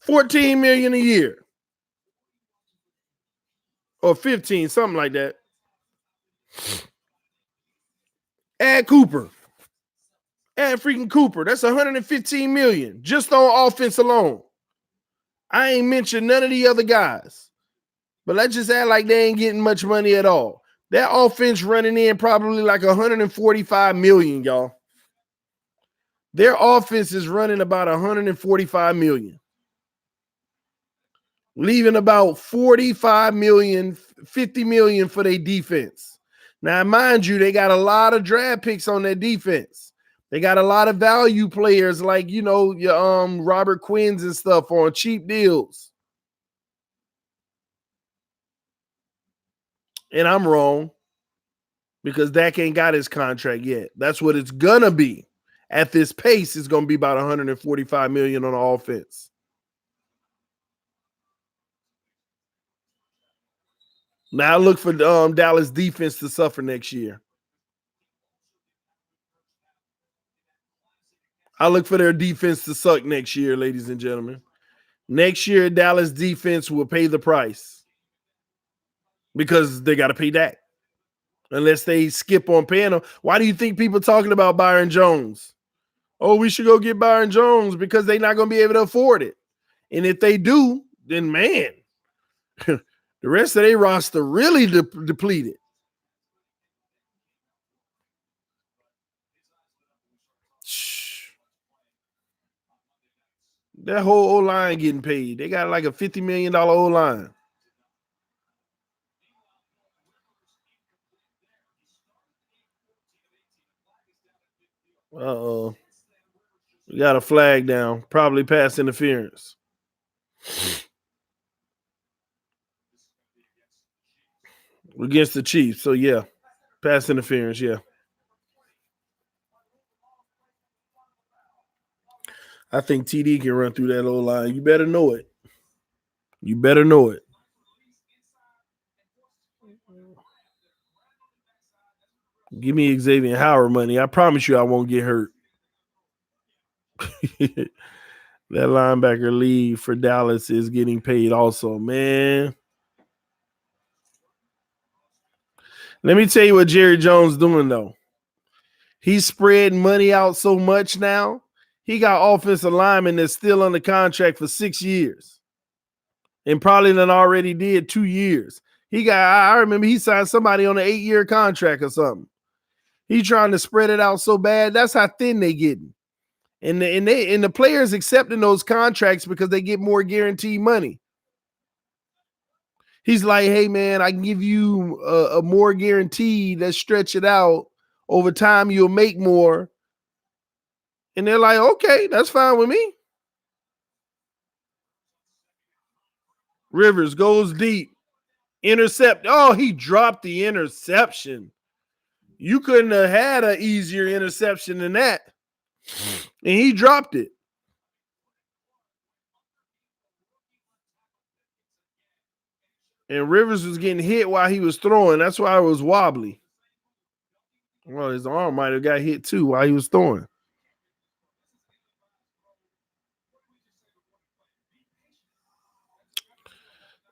$14 million a year. Or 15, something like that. Add Cooper. Add freaking Cooper. That's $115 million just on offense alone. I ain't mentioned none of the other guys. But let's just act like they ain't getting much money at all. That offense running in probably like $145 million, y'all. Their offense is running about $145 million. Leaving about $45 million, $50 million for their defense. Now, mind you, they got a lot of draft picks on their defense. They got a lot of value players like, you know, your Robert Quinns and stuff on cheap deals. And I'm wrong because Dak ain't got his contract yet. That's what it's going to be. At this pace, it's going to be about $145 million on the offense. Now I look for Dallas defense to suffer next year. I look for their defense to suck next year, ladies and gentlemen. Next year, Dallas defense will pay the price because they got to pay Dak. Unless they skip on paying him. Why do you think people talking about Byron Jones? Oh, we should go get Byron Jones because they're not going to be able to afford it. And if they do, then man, the rest of their roster really depleted. That whole O-line getting paid. They got like a $50 million O-line. Uh-oh. We got a flag down. Probably pass interference. Against the Chiefs. So, yeah. Pass interference, yeah. I think TD can run through that O-line. You better know it. You better know it. Give me Xavier Howard money. I promise you I won't get hurt. That linebacker lead for Dallas is getting paid also, man. Let me tell you what Jerry Jones doing, though. He's spreading money out so much now. He got offensive linemen that's still under contract for 6 years. And probably done already did 2 years. I remember he signed somebody on an 8-year contract or something. He trying to spread it out so bad. That's how thin they getting. And the players accepting those contracts because they get more guaranteed money. He's like, hey, man, I can give you a more guaranteed. Let's stretch it out. Over time, you'll make more. And they're like, okay, that's fine with me. Rivers goes deep. Intercept. Oh, he dropped the interception. You couldn't have had an easier interception than that. And he dropped it. And Rivers was getting hit while he was throwing. That's why it was wobbly. Well, his arm might have got hit too while he was throwing.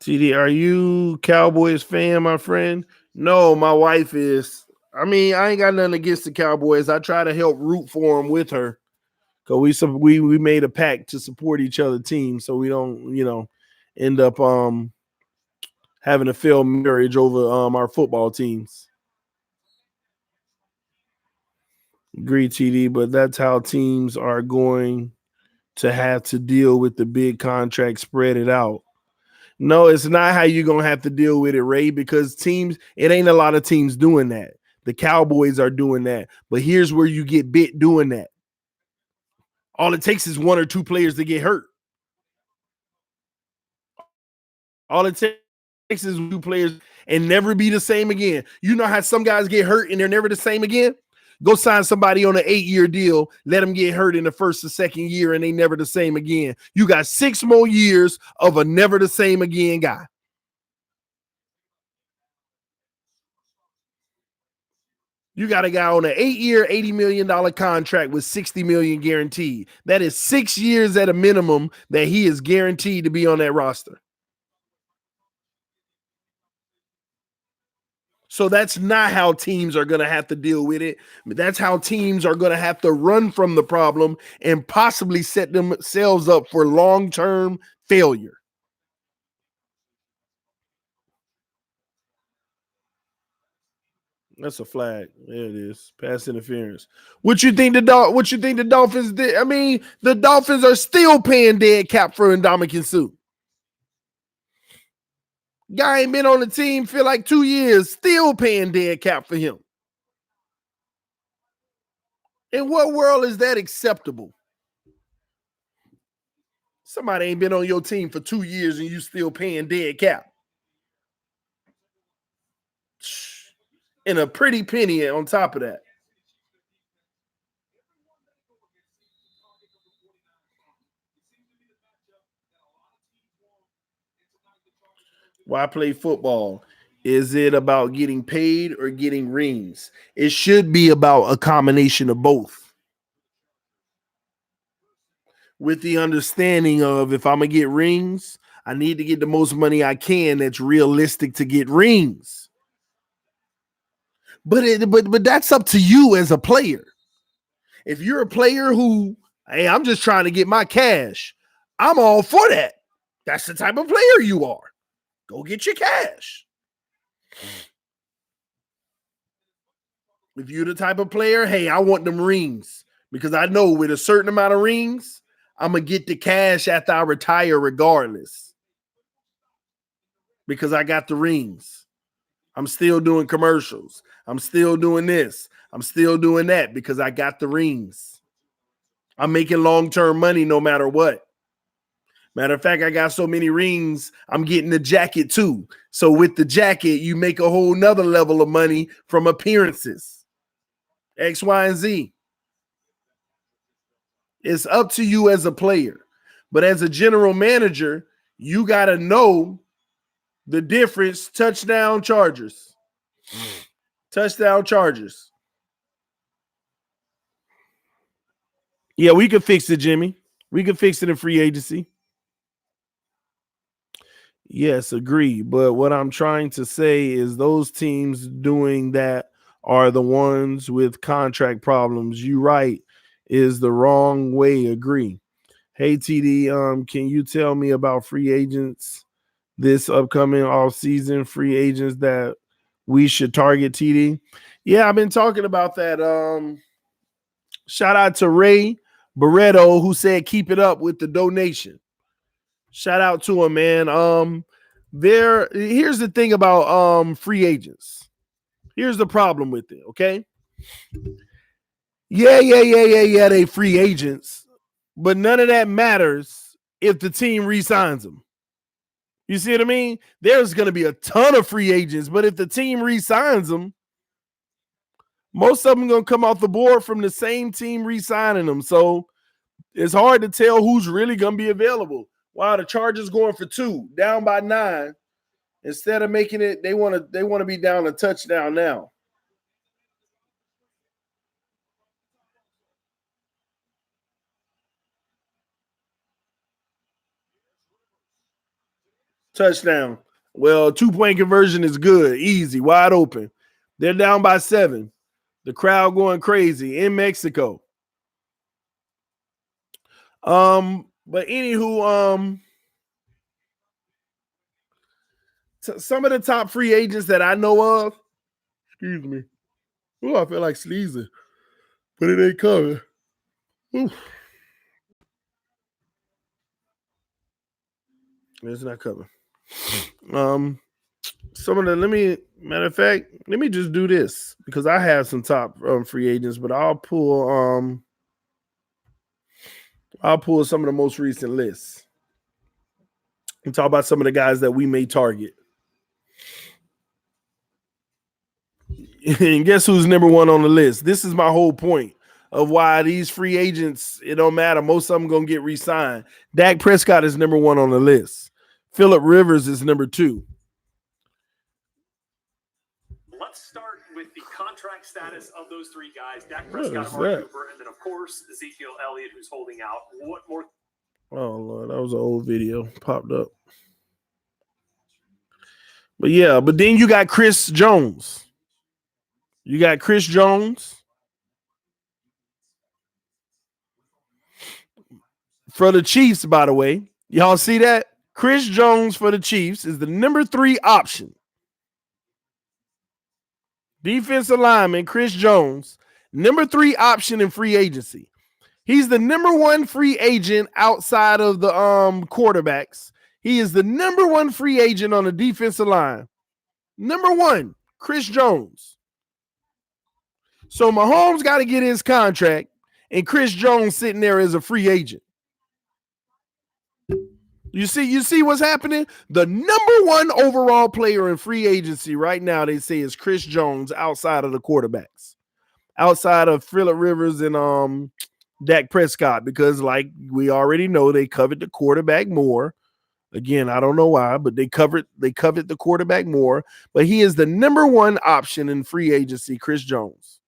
TD, are you Cowboys fan, my friend? No, my wife is. I mean, I ain't got nothing against the Cowboys. I try to help root for them with her. Because we made a pact to support each other teams so we don't, end up having a failed marriage over our football teams. Agree, TD, but that's how teams are going to have to deal with the big contract, spread it out. No, it's not how you're going to have to deal with it, Ray, because teams, it ain't a lot of teams doing that. The Cowboys are doing that. But here's where you get bit doing that. All it takes is one or two players to get hurt. All it takes is two players and never be the same again. You know how some guys get hurt and they're never the same again? Go sign somebody on an 8-year deal, let them get hurt in the first or second year, and they never the same again. You got 6 more years of a never the same again guy. You got a guy on an 8-year, $80 million contract with $60 million guaranteed. That is 6 years at a minimum that he is guaranteed to be on that roster. So that's not how teams are going to have to deal with it. That's how teams are going to have to run from the problem and possibly set themselves up for long-term failure. That's a flag. There it is. Pass interference. What you think the Dolphins did? I mean, the Dolphins are still paying dead cap for Ndamukong Suh. Guy ain't been on the team for like 2 years, still paying dead cap for him. In what world is that acceptable? Somebody ain't been on your team for 2 years and you still paying dead cap. And a pretty penny on top of that. Why play football? Is it about getting paid or getting rings? It should be about a combination of both. With the understanding of if I'm going to get rings, I need to get the most money I can that's realistic to get rings. But that's up to you as a player. If you're a player who, hey, I'm just trying to get my cash, I'm all for that. That's the type of player you are. Go get your cash. If you're the type of player, hey, I want them rings because I know with a certain amount of rings, I'm going to get the cash after I retire regardless because I got the rings. I'm still doing commercials. I'm still doing this. I'm still doing that because I got the rings. I'm making long-term money no matter what. Matter of fact, I got so many rings, I'm getting the jacket too. So with the jacket, you make a whole nother level of money from appearances. X, Y, and Z. It's up to you as a player. But as a general manager, you got to know the difference. Touchdown Chargers. Touchdown Chargers. Yeah, we could fix it, Jimmy. We could fix it in free agency. Yes, agree. But what I'm trying to say is those teams doing that are the ones with contract problems. You right is the wrong way. Agree. Hey TD, can you tell me about free agents this upcoming off season? Free agents that we should target, TD. Yeah, I've been talking about that. Shout out to Ray Barreto who said keep it up with the donation. Shout out to him, man. Here's the thing about free agents. Here's the problem with it, okay? Yeah, they free agents, but none of that matters if the team re-signs them. You see what I mean? There's going to be a ton of free agents, but if the team re-signs them, most of them going to come off the board from the same team re-signing them. So it's hard to tell who's really going to be available. Wow, the Chargers going for 2, down by 9. Instead of making it, they want to be down a touchdown now. Touchdown. Well, 2-point conversion is good, easy, wide open. They're down by 7. The crowd going crazy in Mexico. But anywho, some of the top free agents that I know of, excuse me. Oh, I feel like sneezing. But it ain't coming. Oof. It's not coming. Some of the matter of fact, let me just do this because I have some top free agents, but I'll pull some of the most recent lists and talk about some of the guys that we may target. And guess who's number one on the list? This is my whole point of why these free agents, it don't matter. Most of them gonna get re-signed. Dak Prescott is number one on the list. Phillip Rivers is number two. Let's start with the contract status of those three guys: Dak Prescott, Amari Cooper, and then of course Ezekiel Elliott, who's holding out. What more? Oh Lord, that was an old video popped up. But yeah, but then you got Chris Jones. You got Chris Jones for the Chiefs, by the way. Y'all see that? Chris Jones for the Chiefs is the number 3 option. Defensive lineman Chris Jones, number 3 option in free agency. He's the number 1 free agent outside of the quarterbacks. He is the number 1 free agent on the defensive line. Number 1, Chris Jones. So Mahomes got to get his contract, and Chris Jones sitting there as a free agent. You see what's happening? The number 1 overall player in free agency right now, they say, is Chris Jones outside of the quarterbacks, outside of Phillip Rivers and Dak Prescott, because like we already know, they covered the quarterback more. Again, I don't know why, but they covered the quarterback more. But he is the number 1 option in free agency, Chris Jones.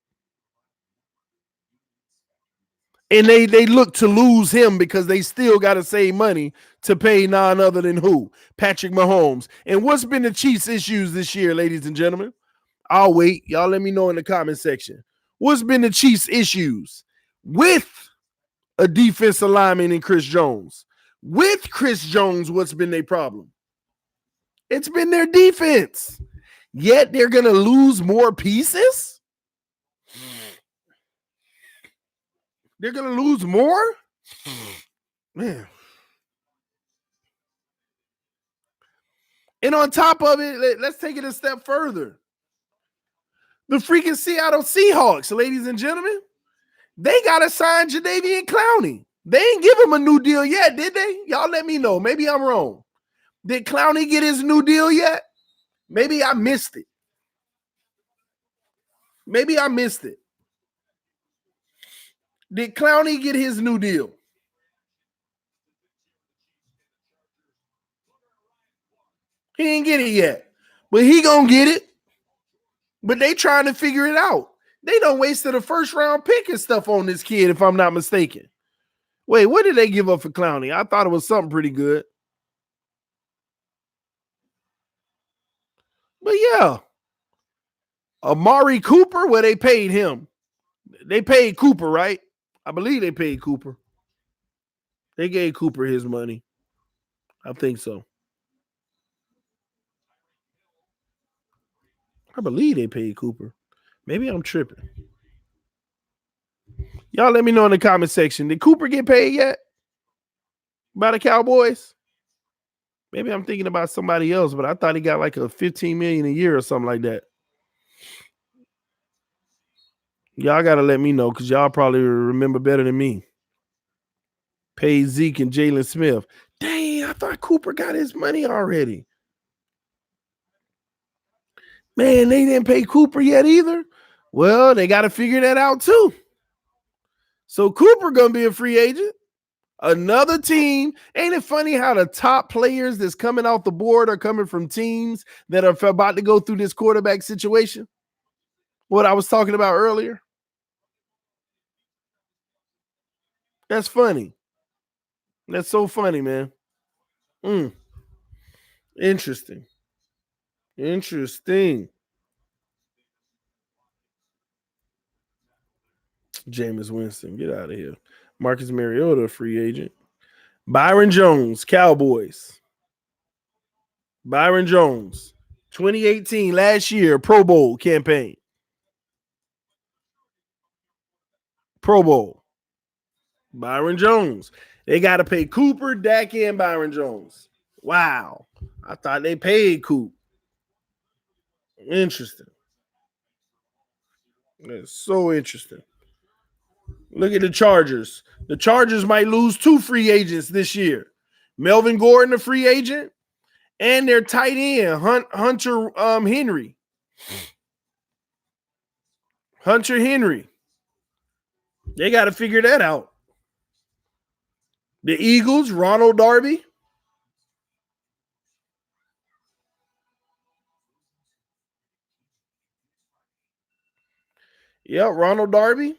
And they look to lose him because they still got to save money to pay none other than who? Patrick Mahomes. And what's been the Chiefs' issues this year, ladies and gentlemen? I'll wait. Y'all let me know in the comment section. What's been the Chiefs' issues with a defensive lineman in Chris Jones? With Chris Jones, what's been their problem? It's been their defense. Yet they're going to lose more pieces? They're going to lose more? Man. And on top of it, let's take it a step further. The freaking Seattle Seahawks, ladies and gentlemen, they got to sign Jadeveon Clowney. They ain't give him a new deal yet, did they? Y'all let me know. Maybe I'm wrong. Did Clowney get his new deal yet? Maybe I missed it. Maybe I missed it. Did Clowney get his new deal? He ain't get it yet. But he gonna get it. But they trying to figure it out. They done wasted a first-round pick and stuff on this kid, if I'm not mistaken. Wait, what did they give up for Clowney? I thought it was something pretty good. But yeah. Amari Cooper, well, they paid him. They paid Cooper, right? I believe they paid Cooper. They gave Cooper his money. I think so. I believe they paid Cooper. Maybe I'm tripping. Y'all let me know in the comment section. Did Cooper get paid yet by the Cowboys? Maybe I'm thinking about somebody else, but I thought he got like a $15 million a year or something like that. Y'all got to let me know because y'all probably remember better than me. Pay Zeke and Jalen Smith. Dang, I thought Cooper got his money already. Man, they didn't pay Cooper yet either. Well, they got to figure that out too. So Cooper going to be a free agent. Another team. Ain't it funny how the top players that's coming off the board are coming from teams that are about to go through this quarterback situation? What I was talking about earlier. That's funny. That's so funny, man. Interesting. Jameis Winston, get out of here. Marcus Mariota, free agent. Byron Jones, Cowboys. Byron Jones, 2018, last year, Pro Bowl campaign. Pro Bowl. Byron Jones. They got to pay Cooper, Dak, and Byron Jones. Wow. I thought they paid Coop. Interesting. That's so interesting. Look at the Chargers. The Chargers might lose 2 free agents this year. Melvin Gordon, a free agent, and their tight end, Hunter Henry. Hunter Henry. They got to figure that out. The Eagles, Ronald Darby. Yep, Ronald Darby.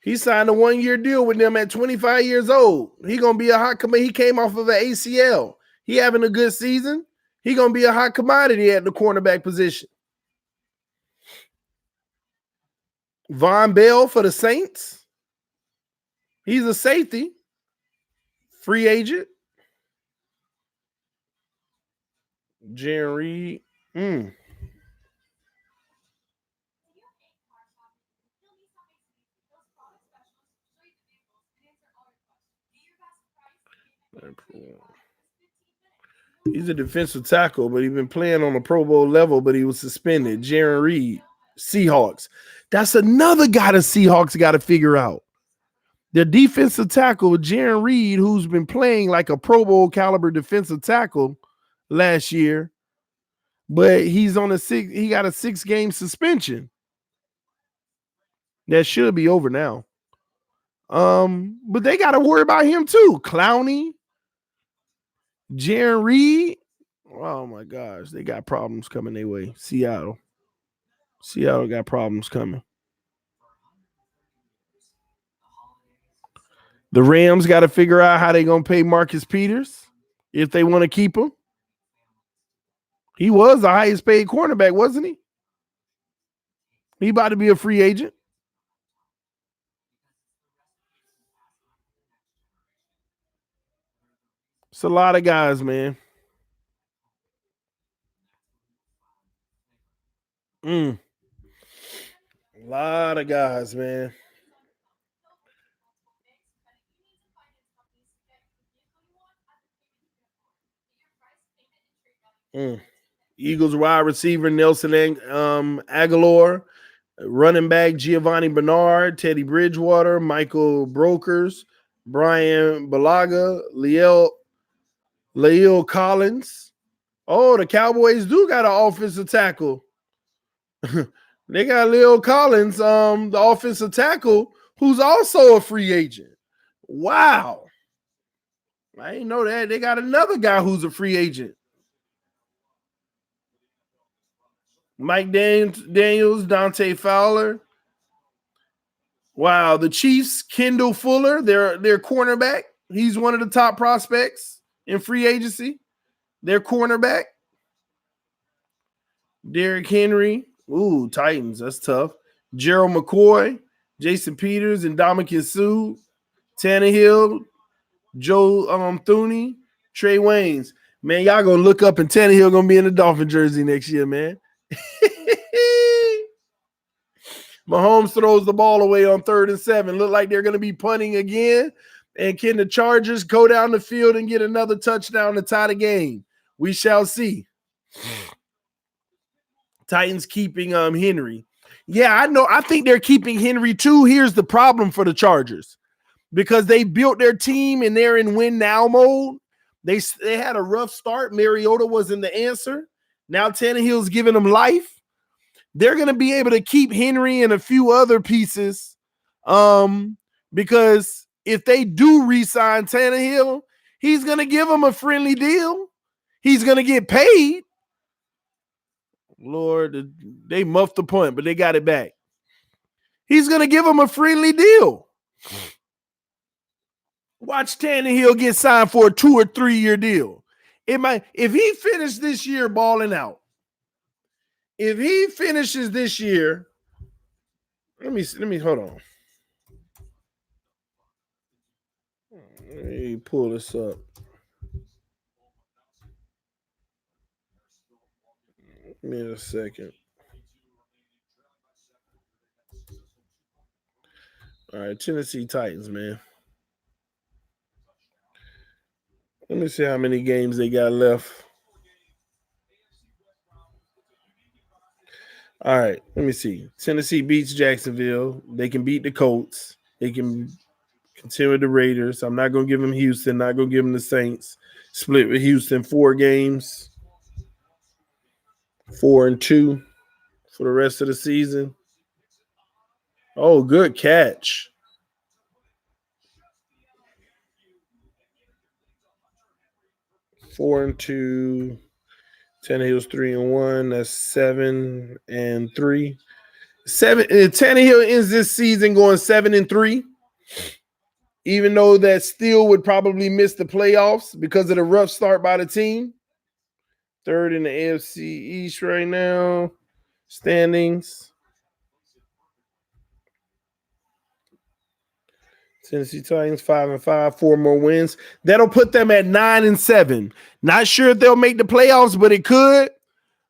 He signed a 1-year deal with them at 25 years old. He gonna be a hot commodity. He came off of an ACL. He having a good season. He gonna be a hot commodity at the cornerback position. Von Bell for the Saints. He's a safety. Free agent. Jerry. He's a defensive tackle, but he's been playing on a Pro Bowl level, but he was suspended. Jaron Reed, Seahawks. That's another guy the Seahawks got to figure out. The defensive tackle, Jaron Reed, who's been playing like a Pro Bowl caliber defensive tackle last year, but he got a 6-game suspension. That should be over now. But they got to worry about him too. Clowney, Jaron Reed. Oh my gosh, they got problems coming their way. Seattle got problems coming. The Rams got to figure out how they're going to pay Marcus Peters if they want to keep him. He was the highest paid cornerback, wasn't he? He about to be a free agent. It's a lot of guys, man. A lot of guys, man. Eagles wide receiver Nelson Aguilar, running back Giovanni Bernard, Teddy Bridgewater, Michael Brokers, Brian Balaga, Lael Collins. Oh, the Cowboys do got an offensive tackle. They got Lael Collins, the offensive tackle, who's also a free agent. Wow. I didn't know that. They got another guy who's a free agent. Mike Daniels, Dante Fowler. Wow, the Chiefs, Kendall Fuller, their cornerback. He's one of the top prospects in free agency. Their cornerback. Derrick Henry. Ooh, Titans, that's tough. Gerald McCoy, Jason Peters, and Ndamukong Suh. Tannehill, Joe Thuney, Trey Waynes. Man, y'all gonna look up and Tannehill gonna be in the Dolphin jersey next year, man. Mahomes throws the ball away on 3rd and 7. Look like they're going to be punting again. And can the Chargers go down the field and get another touchdown to tie the game? We shall see. Titans keeping Henry. Yeah, I know. I think they're keeping Henry too. Here's the problem for the Chargers. Because they built their team and they're in win now mode. They had a rough start. Mariota wasn't the answer. Now Tannehill's giving them life. They're going to be able to keep Henry and a few other pieces because if they do re-sign Tannehill, he's going to give them a friendly deal. He's going to get paid. Lord, they muffed the punt, but they got it back. He's going to give them a friendly deal. Watch Tannehill get signed for a 2 or 3 year deal. If he finished this year balling out, if he finishes this year, let me hold on. Let me pull this up. Give me a second. All right, Tennessee Titans, man. Let me see how many games they got left. All right, let me see. Tennessee beats Jacksonville. They can beat the Colts. They can continue with the Raiders. I'm not going to give them Houston. Not going to give them the Saints. Split with Houston 4 games. 4-2 for the rest of the season. Oh, good catch. Four and 2. Tannehill's 3-1. That's 7-3. Tannehill ends this season going 7-3. Even though that still would probably miss the playoffs because of the rough start by the team. Third in the AFC East right now. Standings. Tennessee Titans 5-5, 4 more wins. That'll put them at 9-7. Not sure if they'll make the playoffs, but it could.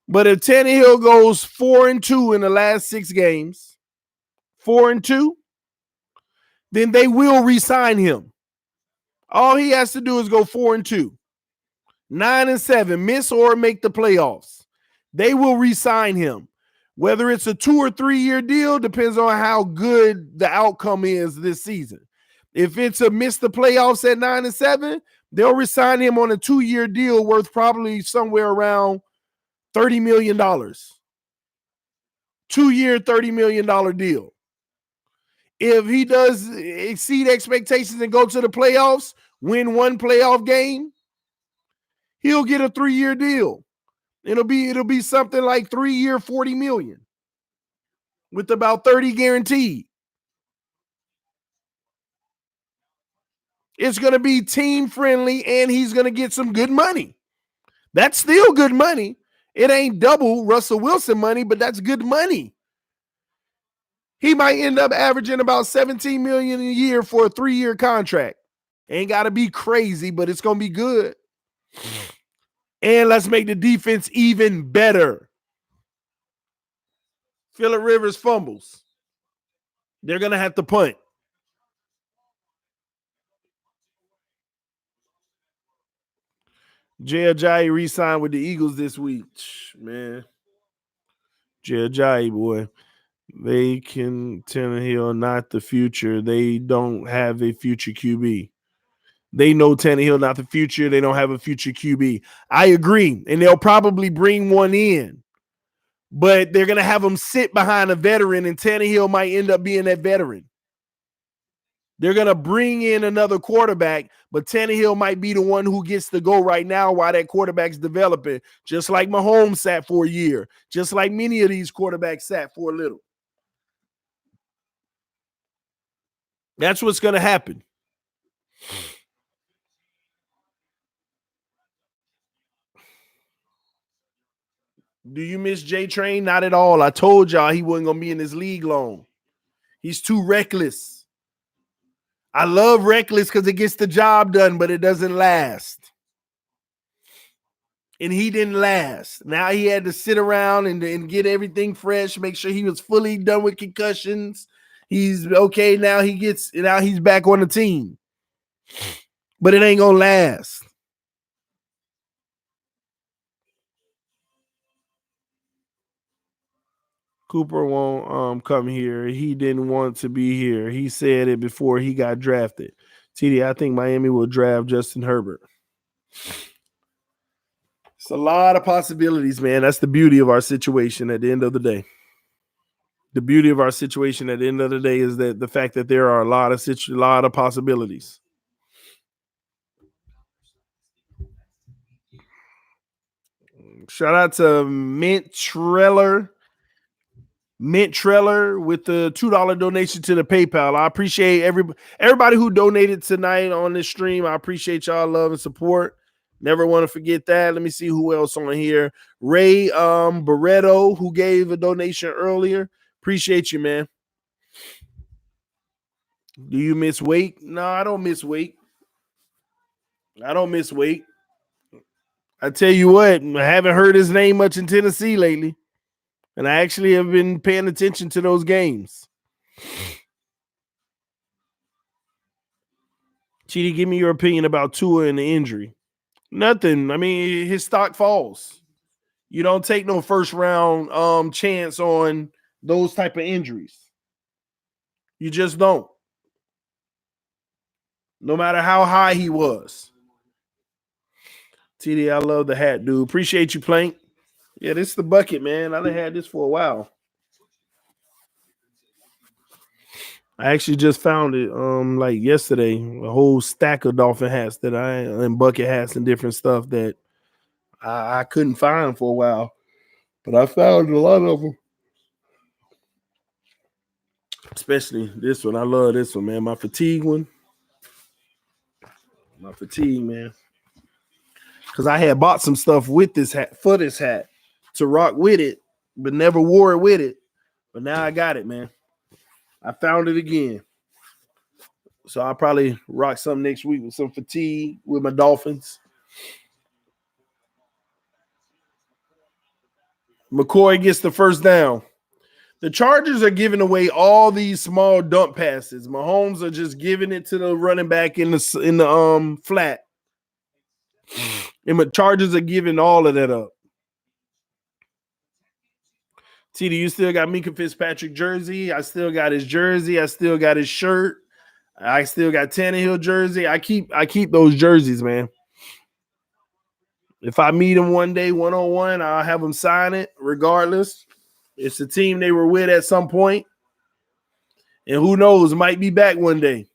But if Tannehill goes 4-2 in the last 6 games, 4-2, then they will re-sign him. All he has to do is go 4-2. 9-7, miss or make the playoffs. They will re-sign him. Whether it's a 2 or 3 year deal depends on how good the outcome is this season. If it's a miss the playoffs at 9-7, they'll re-sign him on a 2-year deal worth probably somewhere around $30 million. 2-year, $30 million deal. If he does exceed expectations and go to the playoffs, win 1 playoff game, he'll get a 3-year deal. It'll be something like 3-year, $40 million with about 30 guaranteed. It's going to be team friendly and he's going to get some good money. That's still good money. It ain't double Russell Wilson money, but that's good money. He might end up averaging about $17 million a year for a 3-year contract. Ain't got to be crazy, but it's going to be good. And let's make the defense even better. Phillip Rivers fumbles. They're going to have to punt. Jay Ajayi re-signed with the Eagles this week. Man. Jay Ajayi, boy. They can Tannehill, not the future. They don't have a future QB. They know Tannehill, not the future. They don't have a future QB. I agree. And they'll probably bring one in. But they're going to have him sit behind a veteran, and Tannehill might end up being that veteran. They're going to bring in another quarterback, but Tannehill might be the one who gets to go right now while that quarterback's developing, just like Mahomes sat for a year, just like many of these quarterbacks sat for a little. That's what's going to happen. Do you miss J-Train? Not at all. I told y'all he wasn't going to be in this league long. He's too reckless. I love reckless because it gets the job done, but it doesn't last. And he didn't last. Now he had to sit around and get everything fresh, make sure he was fully done with concussions. He's okay. Now he's back on the team. But it ain't going to last. Cooper won't come here. He didn't want to be here. He said it before he got drafted. TD, I think Miami will draft Justin Herbert. It's a lot of possibilities, man. That's the beauty of our situation at the end of the day. The beauty of our situation at the end of the day is that the fact that there are a lot of possibilities. Shout out to Mint Treller with the $2 donation to the PayPal. I appreciate everybody who donated tonight on this stream. I appreciate y'all love and support. Never want to forget that. Let me see who else on here. Ray Barreto, who gave a donation earlier. Appreciate you, man. Do you miss Wake? No, I don't miss Wake. I tell you what, I haven't heard his name much in Tennessee lately. And I actually have been paying attention to those games. TD, give me your opinion about Tua and the injury. Nothing. I mean, his stock falls. You don't take no first round chance on those type of injuries. You just don't. No matter how high he was. TD, I love the hat, dude. Appreciate you, Plank. Yeah, this is the bucket, man. I done had this for a while. I actually just found it like yesterday, a whole stack of dolphin hats that and bucket hats and different stuff that I couldn't find for a while. But I found a lot of them. Especially this one. I love this one, man. My fatigue one. My fatigue, man. Because I had bought some stuff with this hat, for this hat, to rock with it, but never wore it with it. But now I got it, man. I found it again. So I'll probably rock some next week with some fatigue with my Dolphins. McCoy gets the first down. The Chargers are giving away all these small dump passes. Mahomes are just giving it to the running back in the flat. And the Chargers are giving all of that up. TD, you still got Minka Fitzpatrick jersey. I still got his jersey. I still got his shirt. I still got Tannehill jersey. I keep those jerseys, man. If I meet him one day one-on-one, I'll have him sign it regardless. It's the team they were with at some point. And who knows, might be back one day.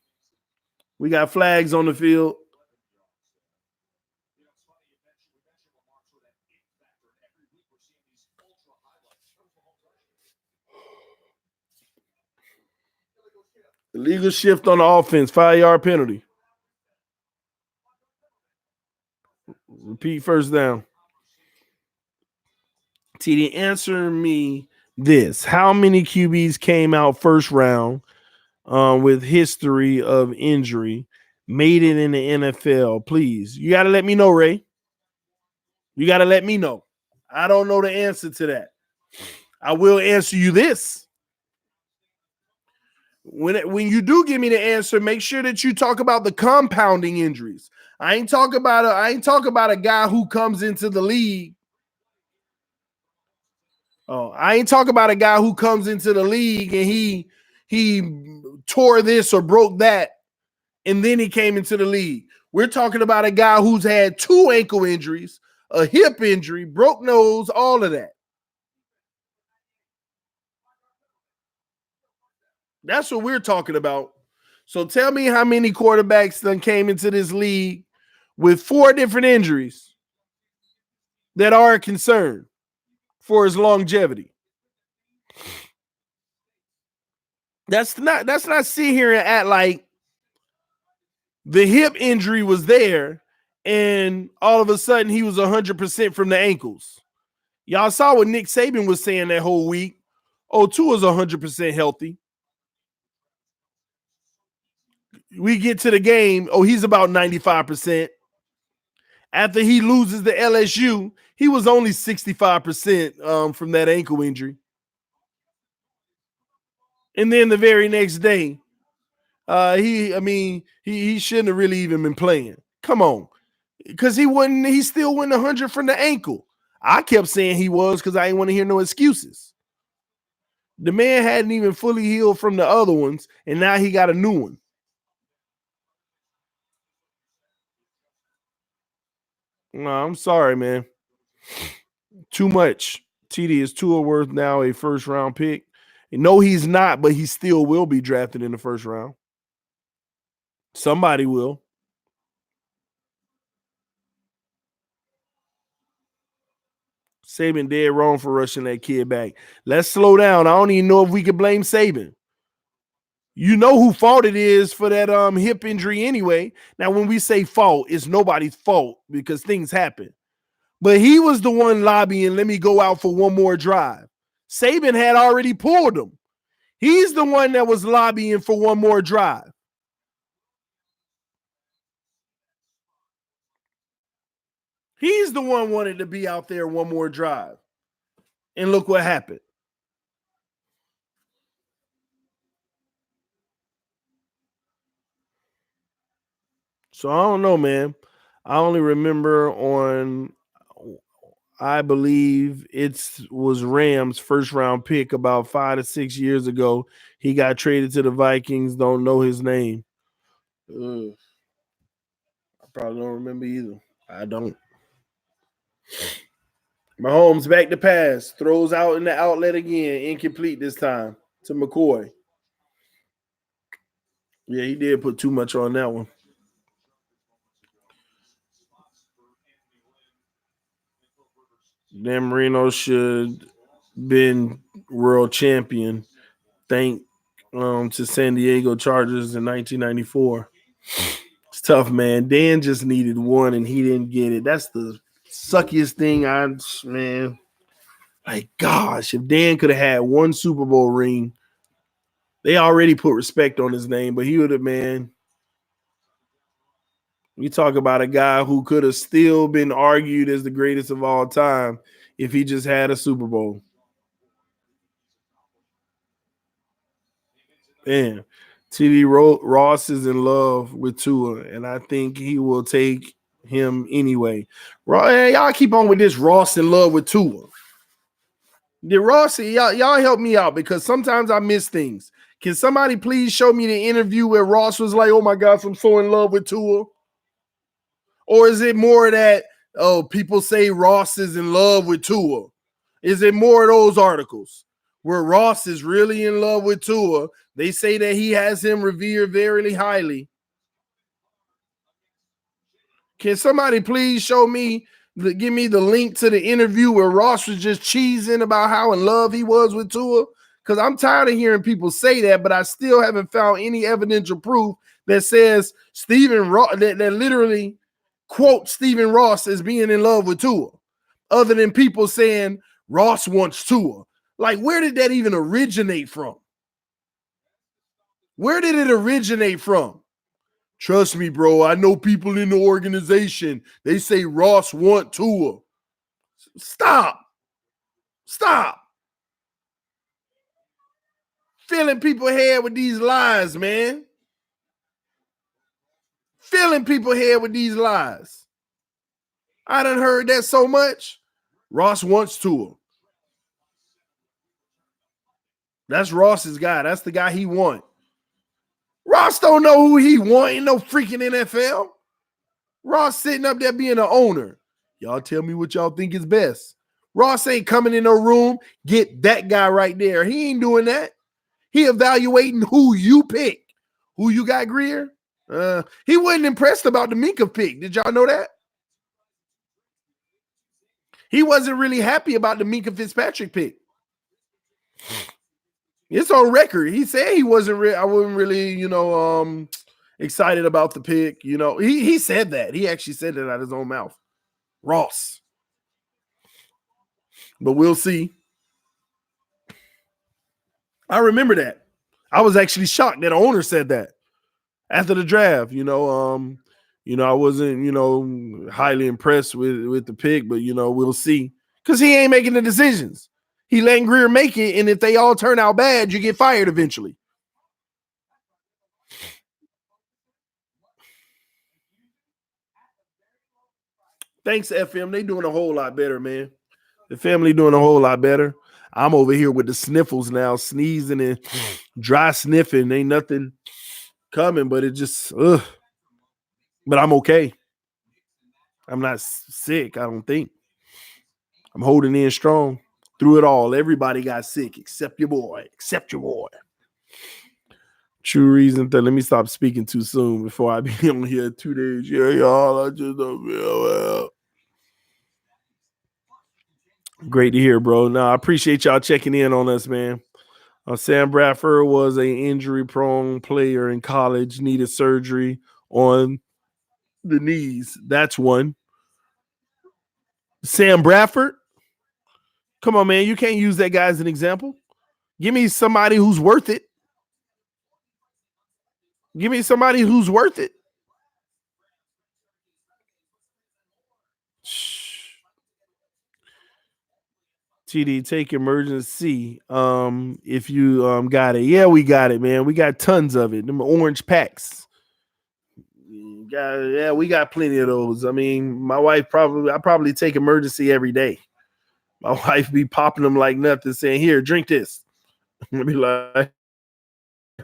We got flags on the field. Illegal shift on the offense, 5-yard penalty. Repeat first down. TD, answer me this. How many QBs came out first round with history of injury, made it in the NFL? Please. You got to let me know, Ray. You got to let me know. I don't know the answer to that. I will answer you this. When you do give me the answer, make sure that you talk about the compounding injuries. I ain't talk about a guy who comes into the league. Oh, I ain't talk about a guy who comes into the league and he tore this or broke that, and then he came into the league. We're talking about a guy who's had 2 ankle injuries, a hip injury, broke nose, all of that. That's what we're talking about. So tell me how many quarterbacks then came into this league with 4 different injuries that are a concern for his longevity. That's not sit here and act like the hip injury was there and all of a sudden he was 100% from the ankles. Y'all saw what Nick Saban was saying that whole week. Oh, Tua's 100% healthy. We get to the game. Oh, he's about 95%. After he loses the LSU, he was only 65% from that ankle injury. And then the very next day, he shouldn't have really even been playing. Come on. Because he still went 100 from the ankle. I kept saying he was because I didn't want to hear no excuses. The man hadn't even fully healed from the other ones, and now he got a new one. No, I'm sorry, man. Too much. TD, is Tua worth now a first-round pick? No, he's not, but he still will be drafted in the first round. Somebody will. Saban dead wrong for rushing that kid back. Let's slow down. I don't even know if we can blame Saban. You know who fault it is for that hip injury anyway. Now, when we say fault, it's nobody's fault because things happen. But he was the one lobbying, let me go out for one more drive. Saban had already pulled him. He's the one that was lobbying for one more drive. He's the one wanted to be out there one more drive. And look what happened. So I don't know, man. I only remember I believe it was Rams' first round pick about 5 to 6 years ago. He got traded to the Vikings. Don't know his name. Ugh. I probably don't remember either. I don't. Mahomes back to pass. Throws out in the outlet again. Incomplete this time to McCoy. Yeah, he did put too much on that one. Dan Marino should been world champion. Thank to San Diego Chargers in 1994. It's tough, man. Dan just needed one and he didn't get it. That's the suckiest thing man. Like, gosh, if Dan could have had one Super Bowl ring, they already put respect on his name, but he would have, man. We talk about a guy who could have still been argued as the greatest of all time if he just had a Super Bowl. Man, TD Ross is in love with Tua, and I think he will take him anyway. Y'all keep on with this Ross in love with Tua. Did Ross, y'all help me out because sometimes I miss things. Can somebody please show me the interview where Ross was like, "Oh my gosh, I'm so in love with Tua"? Or is it more that, oh, people say Ross is in love with Tua? Is it more of those articles where Ross is really in love with Tua? They say that he has him revered very highly. Can somebody please show me, give me the link to the interview where Ross was just cheesing about how in love he was with Tua? Because I'm tired of hearing people say that, but I still haven't found any evidential proof that says Stephen Ross, that literally quote Stephen Ross as being in love with Tua, other than people saying Ross wants Tua. Like, where did that even originate from? Where did it originate from? Trust me, bro. I know people in the organization. They say Ross want Tua. Stop. Filling people's head with these lies, man. Filling people's head with these lies. I done heard that so much. Ross wants Tua. That's Ross's guy. That's the guy he want. Ross don't know who he want in no freaking NFL. Ross sitting up there being an owner. Y'all tell me what y'all think is best. Ross ain't coming in no room, get that guy right there. He ain't doing that. He evaluating who you pick. Who you got, Greer? He wasn't impressed about the Minka pick. Did y'all know that? He wasn't really happy about the Minka Fitzpatrick pick. It's on record. He said he wasn't I wasn't really, excited about the pick. He said that. He actually said that out of his own mouth. Ross. But we'll see. I remember that. I was actually shocked that the owner said that after the draft. I wasn't, highly impressed with the pick, but we'll see. Because he ain't making the decisions. He letting Greer make it, and if they all turn out bad, you get fired eventually. Thanks, FM. They doing a whole lot better, man. The family doing a whole lot better. I'm over here with the sniffles now, sneezing and dry sniffing. Ain't nothing coming, but it just, ugh. But I'm okay. I'm not sick, I don't think. I'm holding in strong through it all. Everybody got sick except your boy. True reason that let me stop speaking too soon before I be on here 2 days. Yeah, y'all, I just don't feel well. Great to hear, bro. Now, I appreciate y'all checking in on us, man. Sam Bradford was an injury-prone player in college, needed surgery on the knees. That's one. Sam Bradford? Come on, man. You can't use that guy as an example. Give me somebody who's worth it. TD, take emergency. If you got it. Yeah, we got it, man. We got tons of it. Them orange packs. Yeah, we got plenty of those. I mean, my wife I probably take emergency every day. My wife be popping them like nothing, saying, "Here, drink this." I'll be like,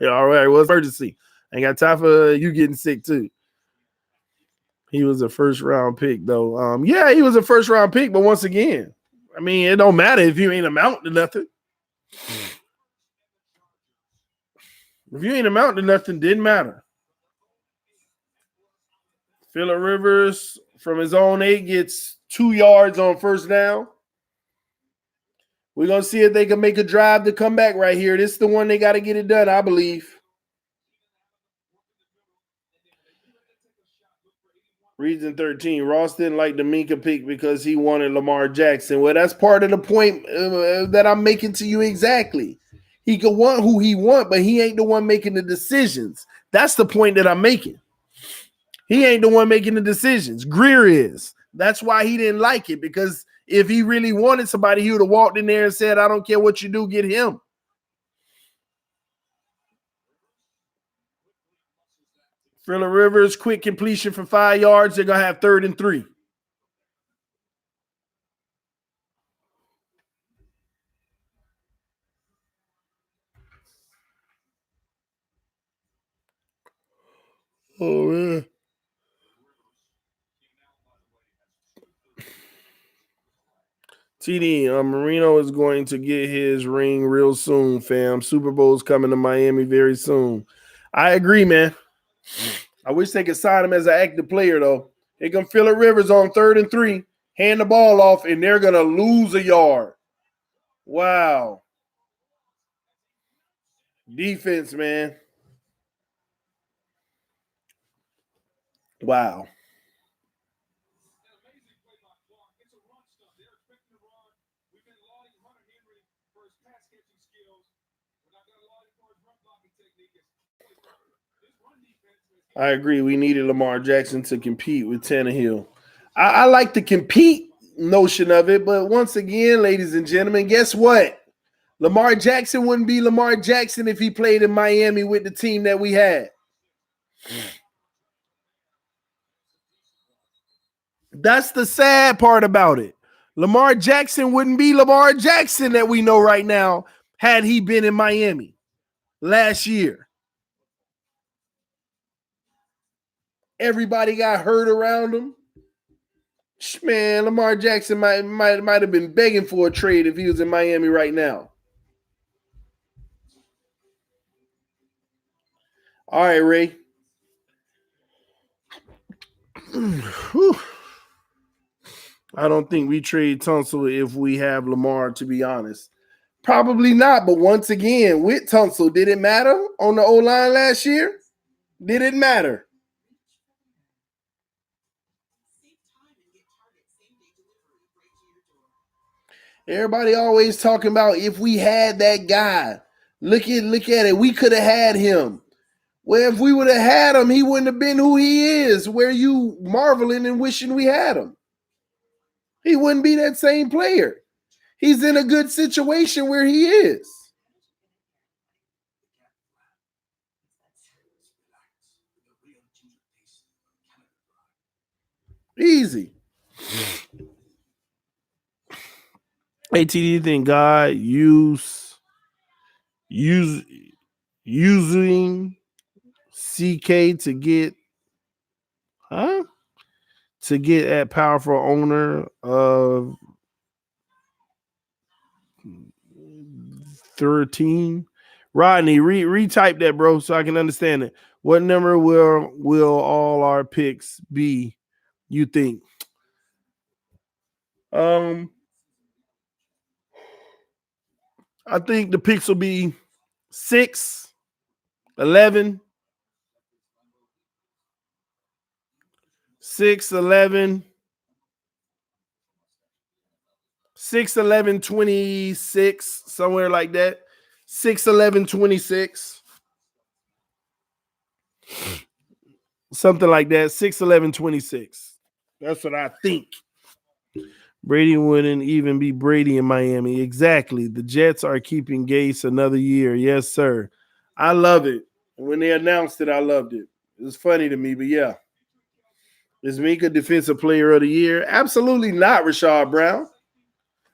"All right, what's emergency? Ain't got time for you getting sick too." He was a first round pick, though. Yeah, he was a first round pick, but once again, I mean, it don't matter if you ain't amount to nothing. If you ain't amount to nothing, didn't matter. Phillip Rivers from his own 8 gets 2 yards on first down. We're going to see if they can make a drive to come back right here. This is the one they got to get it done, I believe. Reason 13. Ross didn't like the Minka pick because he wanted Lamar Jackson. Well, that's part of the point that I'm making to you exactly. He can want who he want, but he ain't the one making the decisions. That's the point that I'm making. He ain't the one making the decisions. Greer is. That's why he didn't like it, because if he really wanted somebody, he would have walked in there and said, "I don't care what you do, get him." Phillip Rivers, quick completion for 5 yards. They're going to have 3rd and 3. Oh, man. TD, Marino is going to get his ring real soon, fam. Super Bowl's coming to Miami very soon. I agree, man. I wish they could sign him as an active player, though. Here come Phillip Rivers on 3rd and 3. Hand the ball off, and they're going to lose a yard. Wow. Defense, man. Wow. I agree. We needed Lamar Jackson to compete with Tannehill. I like the compete notion of it, but once again, ladies and gentlemen, guess what? Lamar Jackson wouldn't be Lamar Jackson if he played in Miami with the team that we had. That's the sad part about it. Lamar Jackson wouldn't be Lamar Jackson that we know right now had he been in Miami last year. Everybody got hurt around him. Man, Lamar Jackson might have been begging for a trade if he was in Miami right now. All right, Ray. I don't think we trade Tunsil if we have Lamar, to be honest. Probably not, but once again, with Tunsil, did it matter on the O-line last year? Did it matter? Everybody always talking about if we had that guy. Look at it. We could have had him. Well, if we would have had him, he wouldn't have been who he is, where you marveling and wishing we had him. He wouldn't be that same player. He's in a good situation where he is. Easy. Hey, TD, you think God using CK to get at powerful owner of 13? Rodney, retype that, bro, so I can understand it. What number will all our picks be, you think? I think the picks will be 6, 11, 6, 11, 6, 11, 26, somewhere like that. 6, 11, 26. Something like that. 6, 11, 26. That's what I think. Brady wouldn't even be Brady in Miami. Exactly. The Jets are keeping Gase another year. Yes, sir. I love it. When they announced it, I loved it. It was funny to me, but yeah. Is Minka Defensive Player of the Year? Absolutely not, Rashad Brown.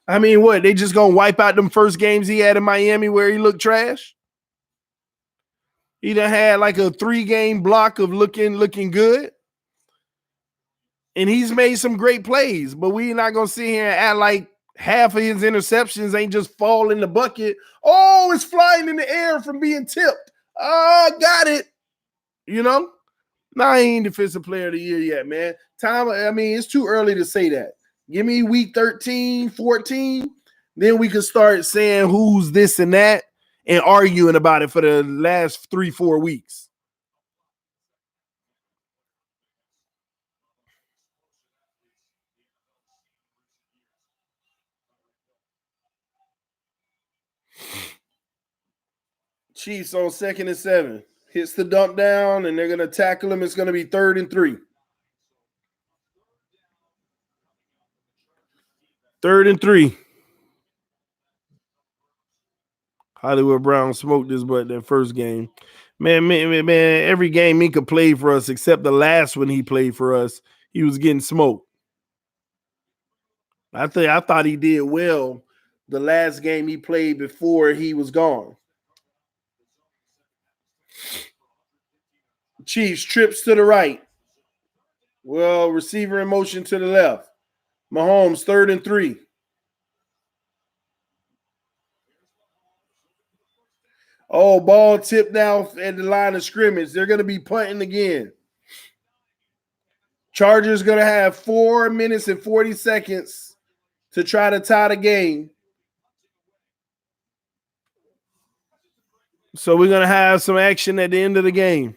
I mean, what? They just gonna wipe out them first games he had in Miami where he looked trash? He done had like a 3-game block of looking good. And he's made some great plays, but we're not gonna sit here and act like half of his interceptions ain't just fall in the bucket. Oh, it's flying in the air from being tipped. Oh, got it. You know? Nah, he ain't Defensive Player of the Year yet, man. It's too early to say that. Give me week 13, 14, then we can start saying who's this and that and arguing about it for the last 3-4 weeks. Chiefs on 2nd and 7. Hits the dump down, and they're going to tackle him. It's going to be 3rd and 3. 3rd and 3. Hollywood Brown smoked this butt that first game. Man, every game Minka played for us except the last one he played for us, he was getting smoked. I thought he did well the last game he played before he was gone. Chiefs trips to the right. Well, receiver in motion to the left. Mahomes 3rd and 3. Oh, ball tipped down at the line of scrimmage. They're going to be punting again. Chargers going to have 4 minutes and 40 seconds to try to tie the game. So we're going to have some action at the end of the game.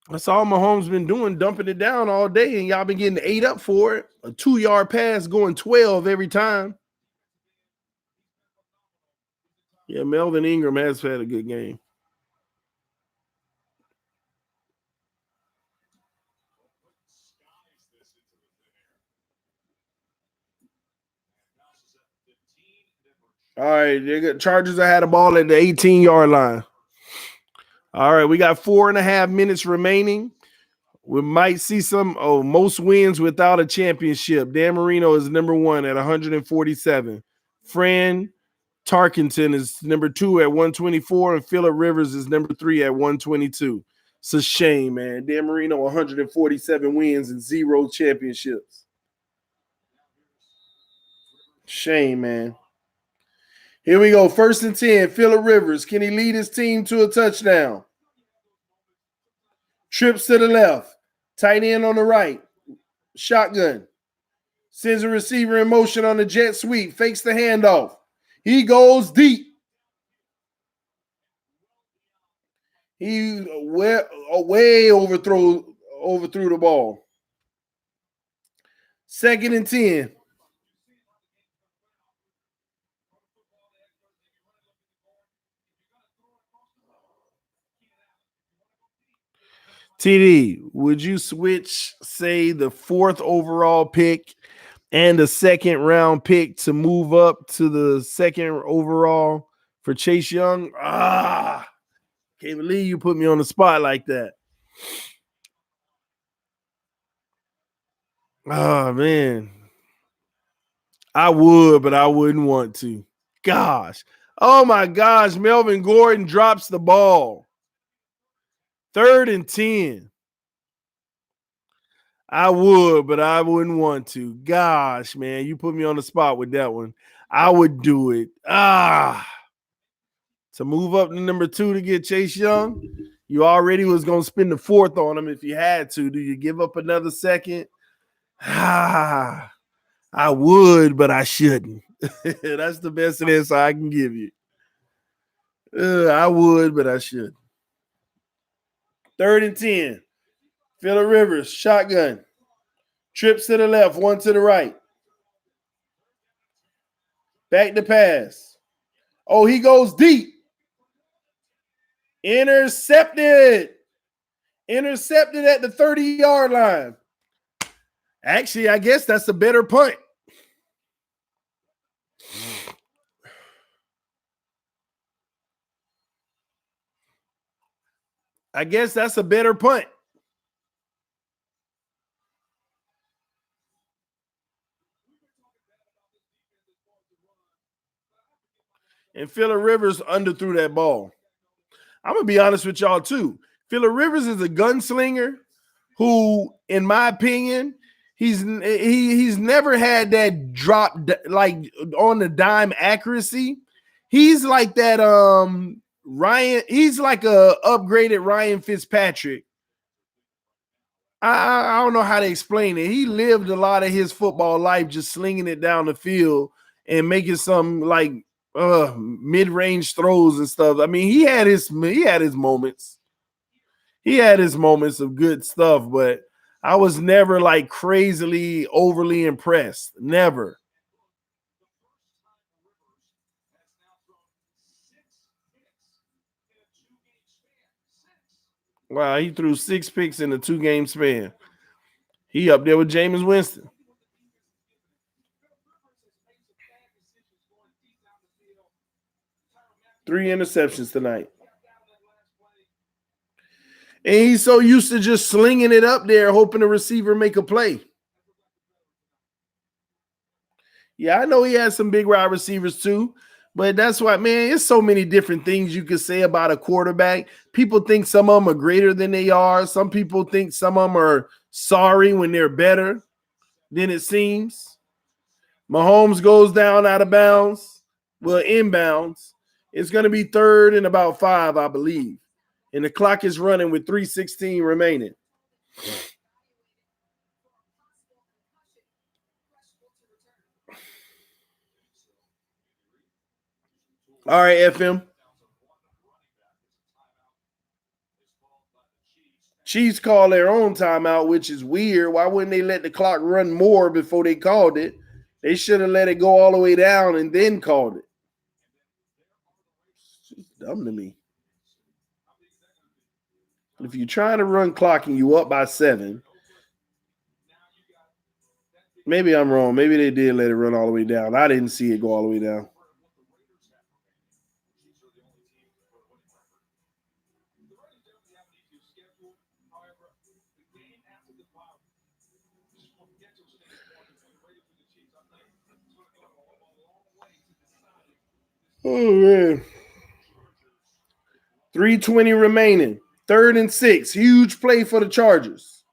That's all Mahomes been doing, dumping it down all day, and y'all been getting ate up for it. A 2-yard pass going 12 every time. Yeah, Melvin Ingram has had a good game. All right, Chargers had a ball at the 18-yard line. All right, we got 4.5 minutes remaining. We might see some most wins without a championship. Dan Marino is number 1 at 147. Fran Tarkenton is number 2 at 124, and Phillip Rivers is number 3 at 122. It's a shame, man. Dan Marino 147 wins and 0 championships. Shame, man. Here we go. 1st and 10. Phillip Rivers. Can he lead his team to a touchdown? Trips to the left. Tight end on the right. Shotgun. Sends a receiver in motion on the jet sweep. Fakes the handoff. He goes deep. He way overthrew the ball. 2nd and 10. TD, would you switch, say, the 4th overall pick and the 2nd round pick to move up to the 2nd overall for Chase Young? Can't believe you put me on the spot like that. Oh, man. I would, but I wouldn't want to. Gosh. Oh, my gosh. Melvin Gordon drops the ball. 3rd and 10. I would, but I wouldn't want to. Gosh, man, you put me on the spot with that one. I would do it. To move up to number 2 to get Chase Young, you already was going to spend the 4th on him if you had to. Do you give up another 2nd? I would, but I shouldn't. That's the best answer I can give you. I would, but I should. 3rd and 10. Phillip Rivers, shotgun. Trips to the left, 1 to the right. Back to pass. Oh, he goes deep. Intercepted. Intercepted at the 30-yard line. Actually, I guess that's a better punt. I guess that's a better punt. And Phillip Rivers underthrew that ball. I'm going to be honest with y'all, too. Phillip Rivers is a gunslinger who, in my opinion, he's never had that drop, like, on the dime accuracy. He's like that Ryan. He's like a upgraded Ryan Fitzpatrick. I don't know how to explain it. He lived a lot of his football life just slinging it down the field and making some like mid-range throws and stuff. I mean, he had his moments. He had his moments of good stuff, but I was never like crazily overly impressed. Never. Wow, he threw 6 picks in a 2-game span. He up there with Jameis Winston. Three interceptions tonight. And he's so used to just slinging it up there, hoping the receiver make a play. Yeah, I know he has some big wide receivers too, but that's why, man, there's so many different things you could say about a quarterback. People think some of them are greater than they are. Some people think some of them are sorry when they're better than it seems. Mahomes goes down out of bounds, well, inbounds. It's going to be 3rd and about 5, I believe. And the clock is running with 3:16 remaining. All right, FM. Chiefs call their own timeout, which is weird. Why wouldn't they let the clock run more before they called it? They should have let it go all the way down and then called it. It's just dumb to me. If you're trying to run clock and you up by 7, maybe I'm wrong. Maybe they did let it run all the way down. I didn't see it go all the way down. Oh, man. 3:20 remaining. 3rd and 6. Huge play for the Chargers.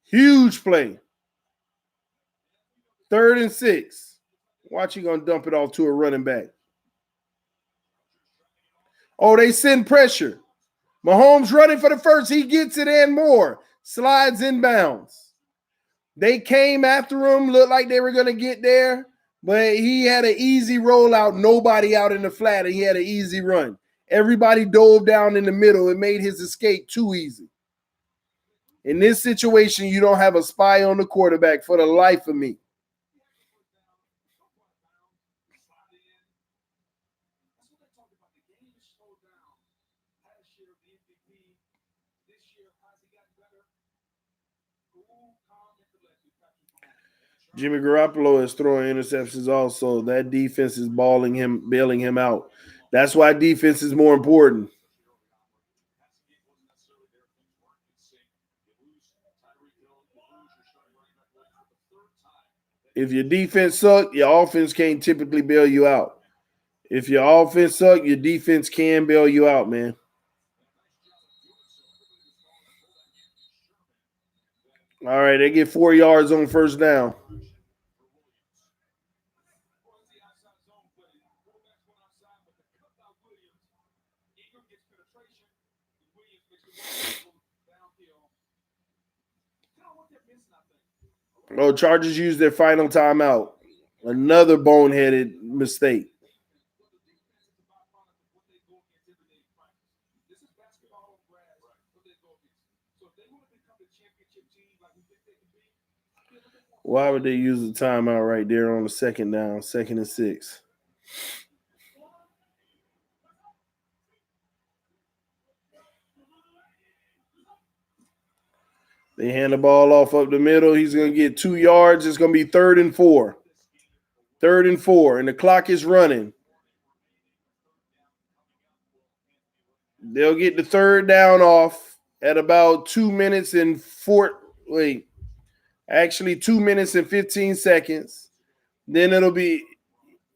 Huge play. 3rd and 6. Watch, you going to dump it off to a running back. Oh, they send pressure. Mahomes running for the first. He gets it and more. Slides inbounds. They came after him. Looked like they were going to get there. But he had an easy rollout. Nobody out in the flat. And he had an easy run. Everybody dove down in the middle. It made his escape too easy. In this situation, you don't have a spy on the quarterback for the life of me. Jimmy Garoppolo is throwing interceptions also. That defense is bailing him out. That's why defense is more important. If your defense sucks, your offense can't typically bail you out. If your offense sucks, your defense can bail you out, man. All right, they get 4 yards on first down. Oh, Chargers used their final timeout. Another boneheaded mistake. Why would they use the timeout right there on the second down, 2nd and 6? They hand the ball off up the middle. He's going to get 2 yards. It's going to be 3rd and 4. 3rd and 4, and the clock is running. They'll get the third down off at about 2 minutes and 2 minutes and 15 seconds. Then it'll be,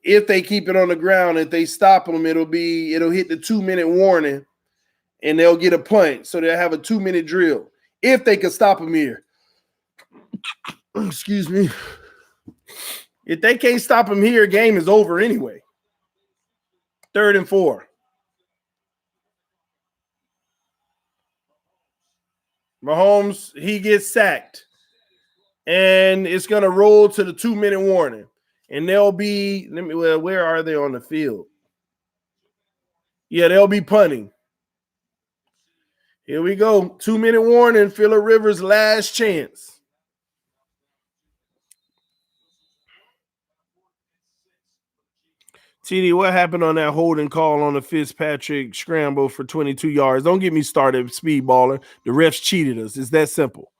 if they keep it on the ground, if they stop them, it'll hit the 2-minute warning and they'll get a punt. So they'll have a 2-minute drill if they can stop them here. Excuse me. If they can't stop them here, game is over anyway. 3rd and 4. Mahomes, he gets sacked. And it's going to roll to the 2-minute warning. And they'll be, where are they on the field? Yeah, they'll be punting. Here we go. 2-minute warning, Phillip Rivers' last chance. TD, what happened on that holding call on the Fitzpatrick scramble for 22 yards? Don't get me started, speedballer. The refs cheated us. It's that simple.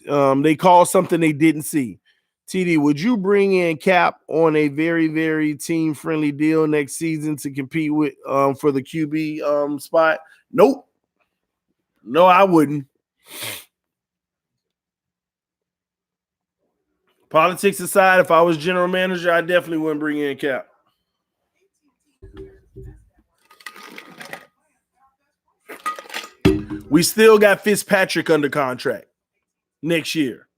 They called something they didn't see. TD, would you bring in Cap on a very, very team-friendly deal next season to compete with for the QB spot? Nope. No, I wouldn't. Politics aside, if I was general manager, I definitely wouldn't bring in Cap. We still got Fitzpatrick under contract next year,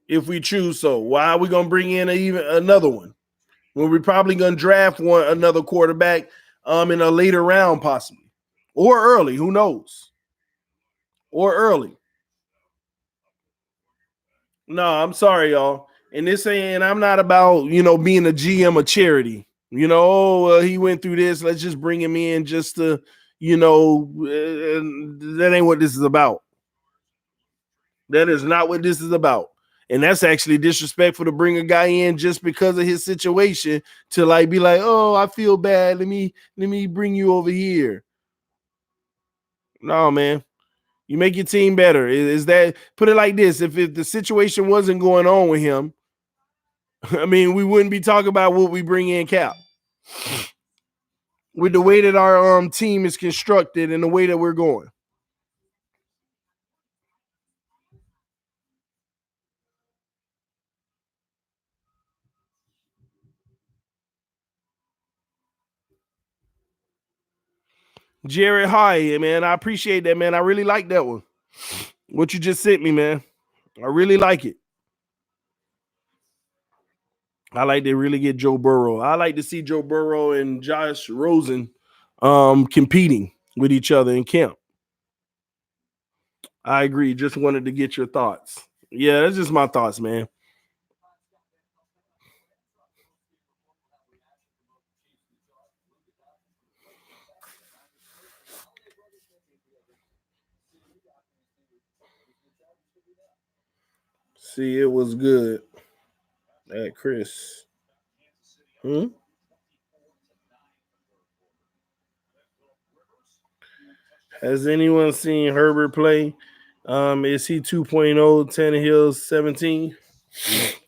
if we choose so. Why are we going to bring in even another one when we're probably going to draft another quarterback in a later round possibly, or early? Who knows? Or early. No, I'm sorry, y'all. And I'm not about, being a GM of charity. He went through this. Let's just bring him in just to, that ain't what this is about. That is not what this is about. And that's actually disrespectful to bring a guy in just because of his situation to be like, oh, I feel bad. Let me bring you over here. No, man. You make your team better. Is that, put it like this, if the situation wasn't going on with him, I mean, we wouldn't be talking about what we bring in Cap. With the way that our team is constructed and the way that we're going. Jared, hi, man. I appreciate that, man. I really like that one. What you just sent me, man. I really like it. I like to really get Joe Burrow. I like to see Joe Burrow and Josh Rosen competing with each other in camp. I agree. Just wanted to get your thoughts. Yeah, that's just my thoughts, man. See, it was good. That Chris. Has anyone seen Herbert play? Is he 2.0, Tannehill 17?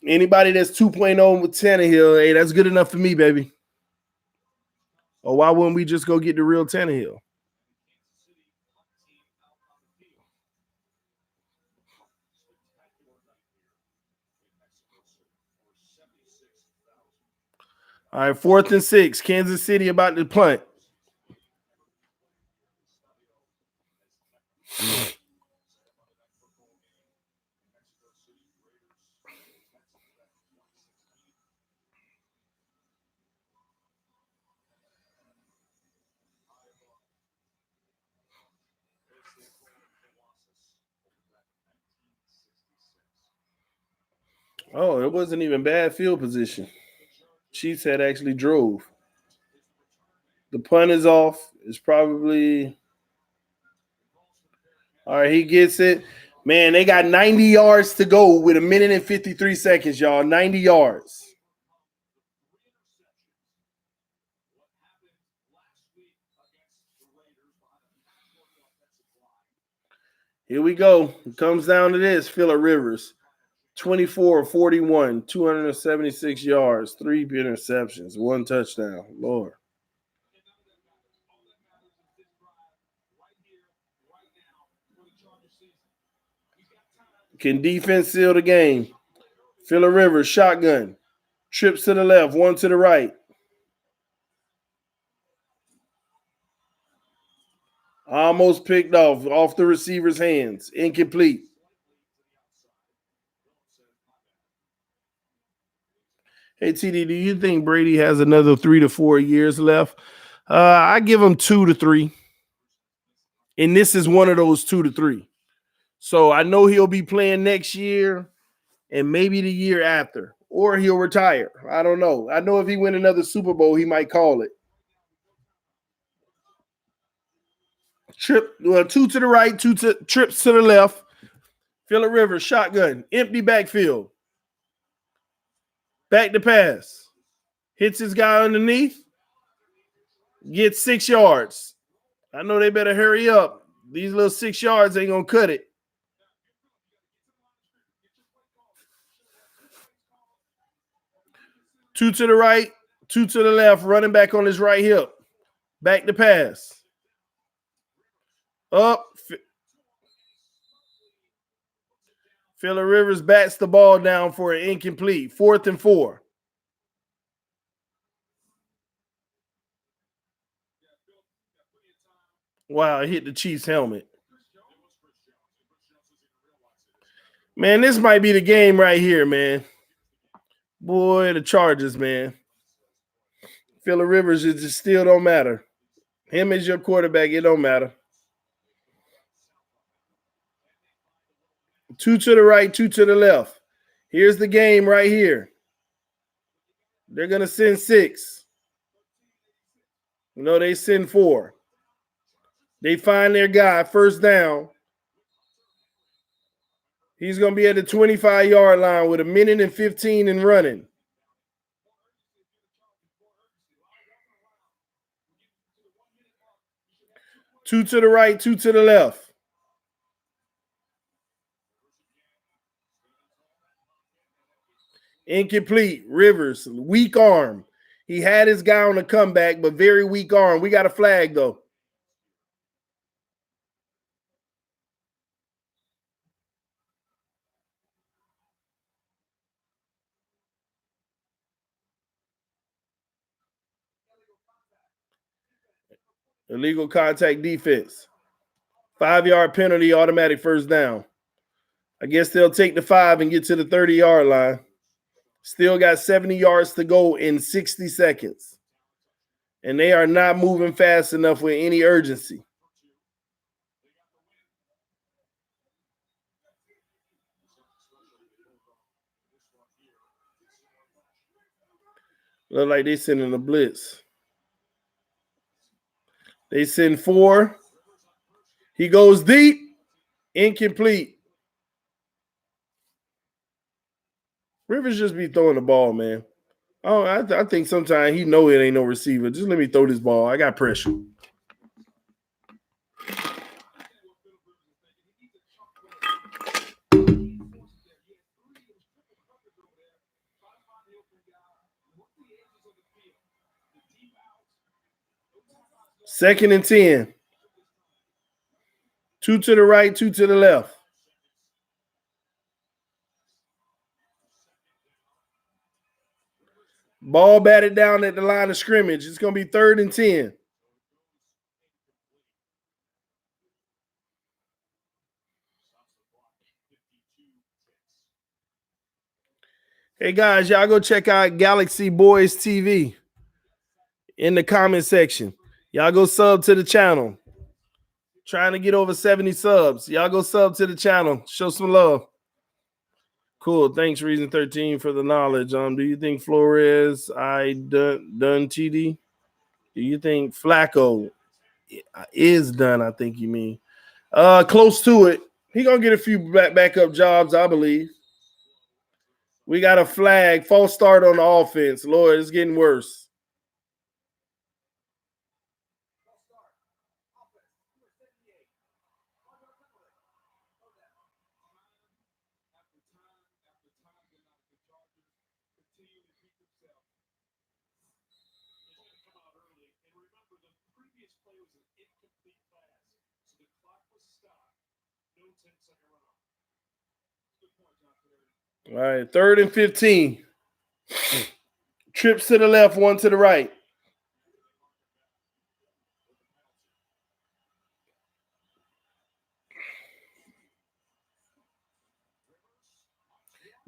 Anybody that's 2.0 with Tannehill, hey, that's good enough for me, baby. Or why wouldn't we just go get the real Tannehill? All right, 4th and 6. Kansas City about to punt. Oh, it wasn't even bad field position. Chiefs had actually drove. The punt is off. It's probably all right. He gets it. Man, they got 90 yards to go with 1 minute and 53 seconds, y'all. 90 yards. Here we go. It comes down to this. Phillip Rivers, 24-41, 276 yards, 3 interceptions, 1 touchdown. Lord. Can defense seal the game? Phillip Rivers, shotgun. Trips to the left, one to the right. Almost picked off the receiver's hands. Incomplete. Hey, TD, do you think Brady has another 3 to 4 years left? I give him 2 to 3. And this is one of those 2 to 3. So I know he'll be playing next year and maybe the year after, or he'll retire. I don't know. I know if he win another Super Bowl, he might call it. Two to the right, trips to the left. Phillip Rivers, shotgun, empty backfield. Back to pass. Hits his guy underneath. Gets 6 yards. I know they better hurry up. These little 6 yards ain't going to cut it. Two to the right, 2 to the left, running back on his right hip. Back to pass. Up. Phillip Rivers bats the ball down for an incomplete. 4th and 4. Wow, it hit the Chiefs' helmet. Man, this might be the game right here, man. Boy, the Chargers, man. Phillip Rivers, it just still don't matter. Him as your quarterback, it don't matter. 2 to the right, 2 to the left. Here's the game right here. They're going to send 6. No, they send 4. They find their guy, first down. He's going to be at the 25-yard line with 1:15 and running. Two to the right, 2 to the left. Incomplete. Rivers, weak arm. He had his guy on the comeback, but very weak arm. We got a flag, though. Illegal contact defense. 5-yard penalty, automatic first down. I guess they'll take the 5 and get to the 30-yard line. Still got 70 yards to go in 60 seconds. And they are not moving fast enough with any urgency. Look like they sending a blitz. They send 4. He goes deep. Incomplete. Rivers just be throwing the ball, man. Oh, I think sometimes he know it ain't no receiver. Just let me throw this ball. I got pressure. Second and 10. 2 to the right, 2 to the left. Ball batted down at the line of scrimmage. It's going to be 3rd and 10. Hey, guys, y'all go check out Galaxy Boys TV in the comment section. Y'all go sub to the channel. Trying to get over 70 subs. Y'all go sub to the channel. Show some love. Cool. Thanks, Reason 13, for the knowledge. Do you think Flores done TD? Do you think Flacco is done? I think you mean. Close to it. He gonna get a few backup jobs, I believe. We got a flag, false start on the offense. Lord, it's getting worse. All right, 3rd and 15. Trips to the left, one to the right.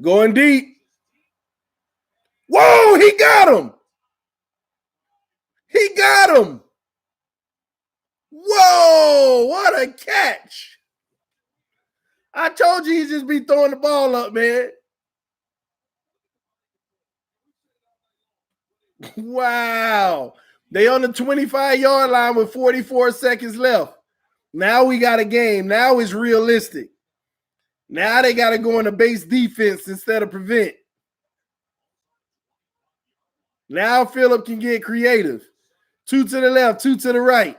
Going deep. Whoa, he got him. He got him. Whoa, what a catch. I told you he'd just be throwing the ball up, man. Wow. They on the 25-yard line with 44 seconds left. Now we got a game. Now it's realistic. Now they got to go into base defense instead of prevent. Now Phillip can get creative. 2 to the left, 2 to the right.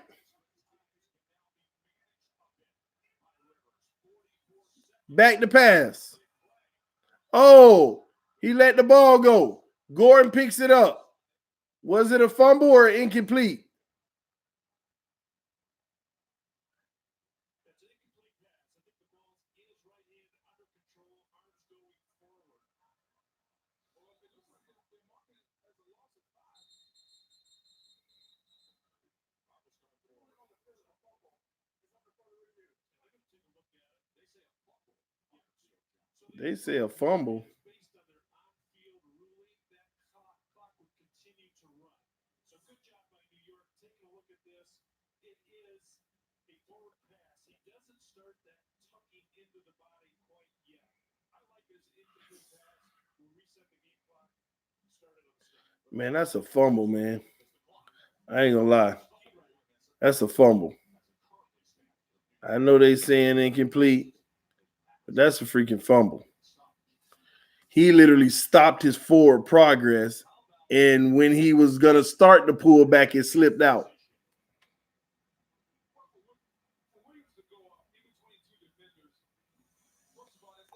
Back to pass. Oh, he let the ball go. Gordon picks it up. Was it a fumble or incomplete? They say a fumble. Man, that's a fumble, man. I ain't gonna lie. That's a fumble. I know they saying incomplete, but that's a freaking fumble. He literally stopped his forward progress, and when he was gonna start the pull back, it slipped out.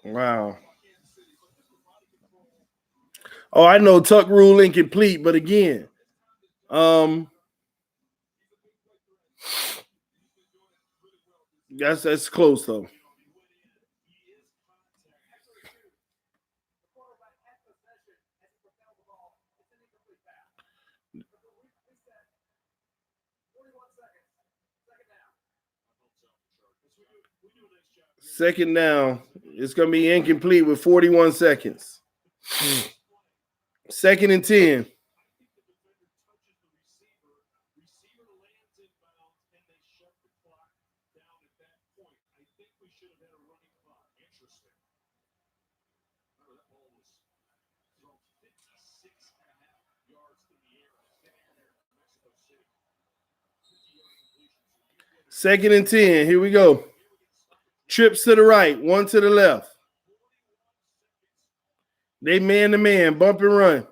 Wow. Oh, I know tuck rule incomplete, but again, that's close though. Second down. It's gonna be incomplete with 41 seconds. 2nd and 10. Second and 10. Here we go. Trips to the right, one to the left. They man to man, bump and run.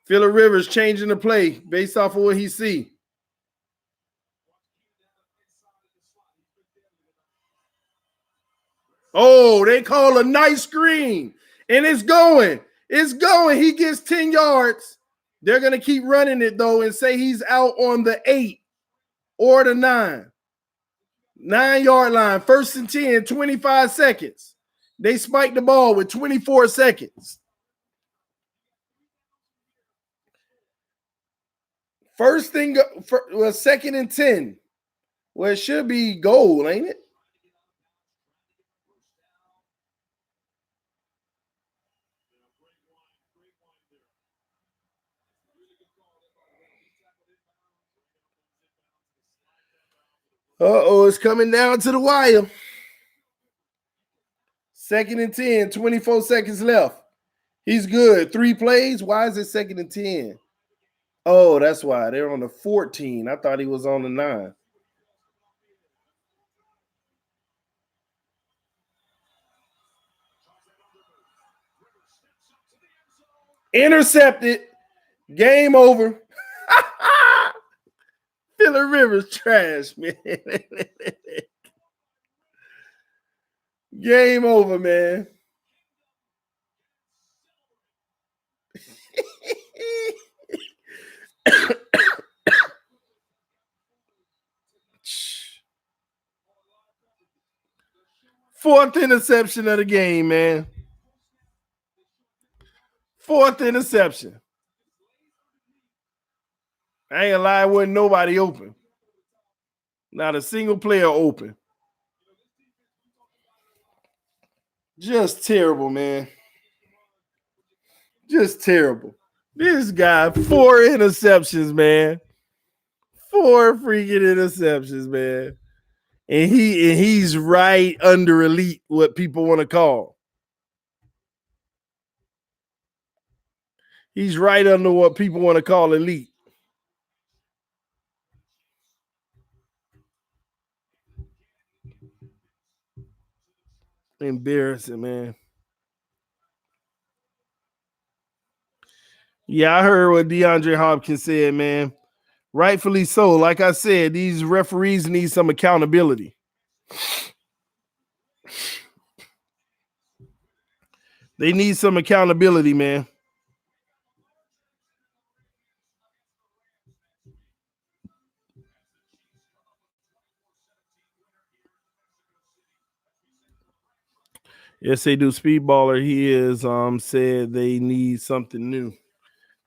Phillip Rivers changing the play based off of what he see. Oh, they call a nice screen. And it's going. It's going. He gets 10 yards. They're going to keep running it, though, and say he's out on the 8 or the 9. 9-yard line, 1st and 10, 25 seconds. They spiked the ball with 24 seconds. First thing, 2nd and 10. Well, it should be goal, ain't it? Uh-oh, it's coming down to the wire. 2nd and 10, 24 seconds left. He's good. 3 plays. Why is it 2nd and 10? Oh, that's why. They're on the 14. I thought he was on the 9. Intercepted. Game over. Phillip Rivers trash, man. Game over, man. Fourth interception of the game, man. Fourth interception. I ain't gonna lie, wasn't nobody open. Not a single player open. Just terrible, man. Just terrible. This guy, 4 interceptions, man. 4 freaking interceptions, man. And he's right under elite, what people want to call. He's right under what people want to call elite. Embarrassing, man. Yeah, I heard what DeAndre Hopkins said, man. Rightfully so. Like I said, these referees need some accountability. They need some accountability, man. Yes, they do. Speedballer, he is said they need something new.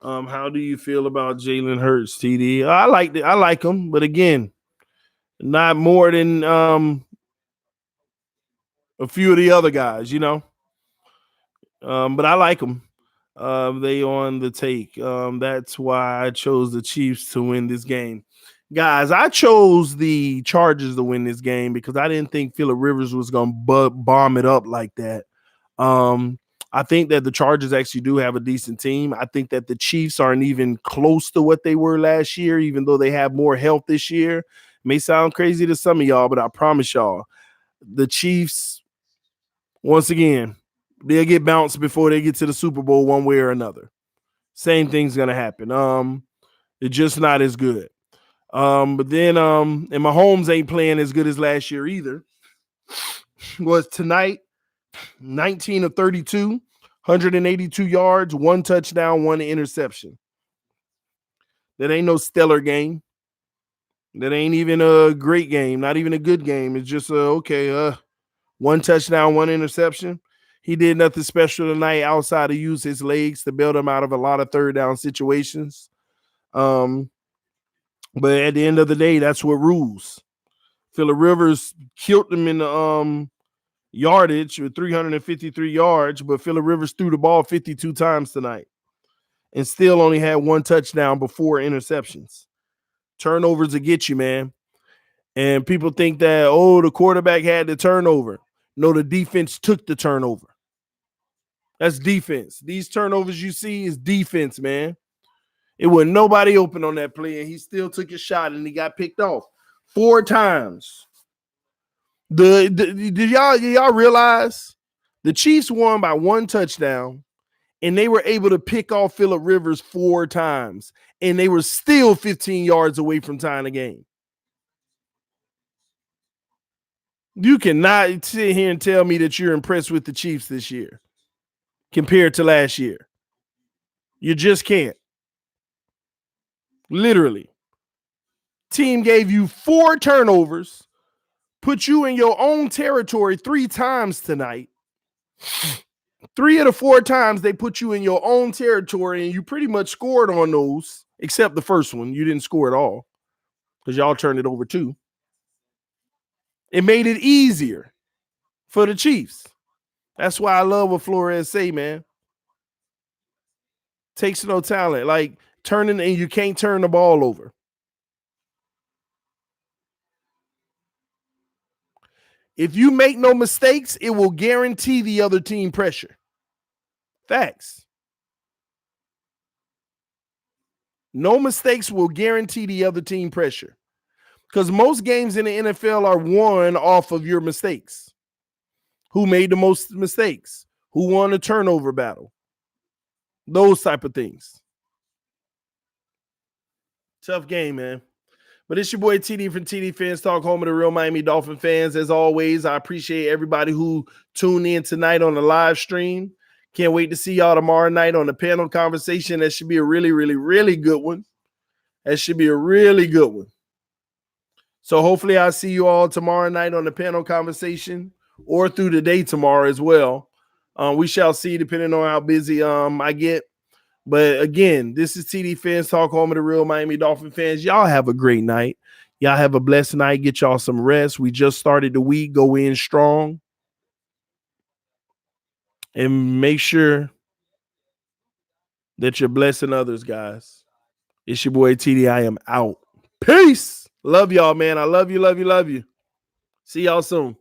How do you feel about Jalen Hurts, TD? I like him, but again, not more than a few of the other guys, you know. But I like them. They on the take. That's why I chose the Chiefs to win this game. Guys, I chose the Chargers to win this game because I didn't think Phillip Rivers was going to bomb it up like that. I think that the Chargers actually do have a decent team. I think that the Chiefs aren't even close to what they were last year, even though they have more health this year. It may sound crazy to some of y'all, but I promise y'all, the Chiefs, once again, they'll get bounced before they get to the Super Bowl one way or another. Same thing's going to happen. It's just not as good. But then, and Mahomes ain't playing as good as last year either. Was tonight 19 of 32, 182 yards, 1 touchdown, 1 interception. That ain't no stellar game. That ain't even a great game, not even a good game. It's just 1 touchdown, 1 interception. He did nothing special tonight outside of use his legs to bail them out of a lot of third down situations. But at the end of the day, that's what rules. Phillip Rivers killed them in the yardage with 353 yards, but Phillip Rivers threw the ball 52 times tonight and still only had 1 touchdown before interceptions. Turnovers will get you, man. And people think that, the quarterback had the turnover. No, the defense took the turnover. That's defense. These turnovers you see is defense, man. It was nobody open on that play, and he still took a shot, and he got picked off 4 times. Did y'all realize the Chiefs won by 1 touchdown, and they were able to pick off Phillip Rivers 4 times, and they were still 15 yards away from tying the game. You cannot sit here and tell me that you're impressed with the Chiefs this year compared to last year. You just can't. Literally. Team gave you 4 turnovers, put you in your own territory 3 times tonight. 3 of the 4 times they put you in your own territory, and you pretty much scored on those, except the first one. You didn't score at all because y'all turned it over too. It made it easier for the Chiefs. That's why I love what Flores say, man. Takes no talent. Like turning, and you can't turn the ball over. If you make no mistakes, it will guarantee the other team pressure. Facts. No mistakes will guarantee the other team pressure. Because most games in the NFL are won off of your mistakes. Who made the most mistakes? Who won the turnover battle? Those type of things. Tough game, man. But it's your boy TD from TD Fans Talk, home of the real Miami Dolphin fans. As always, I appreciate everybody who tuned in tonight on the live stream. Can't wait to see y'all tomorrow night on the panel conversation. That should be a really, really, really good one. That should be a really good one. So hopefully I'll see you all tomorrow night on the panel conversation. or through the day tomorrow as well. We shall see, depending on how busy I get. But again, this is TD Fans Talk, home of the real Miami Dolphin fans. Y'all have a great night. Y'all have a blessed night. Get y'all some rest. We just started the week. Go in strong. And make sure that you're blessing others, guys. It's your boy TD. I am out. Peace. Love y'all, man. I love you, love you, love you. See y'all soon.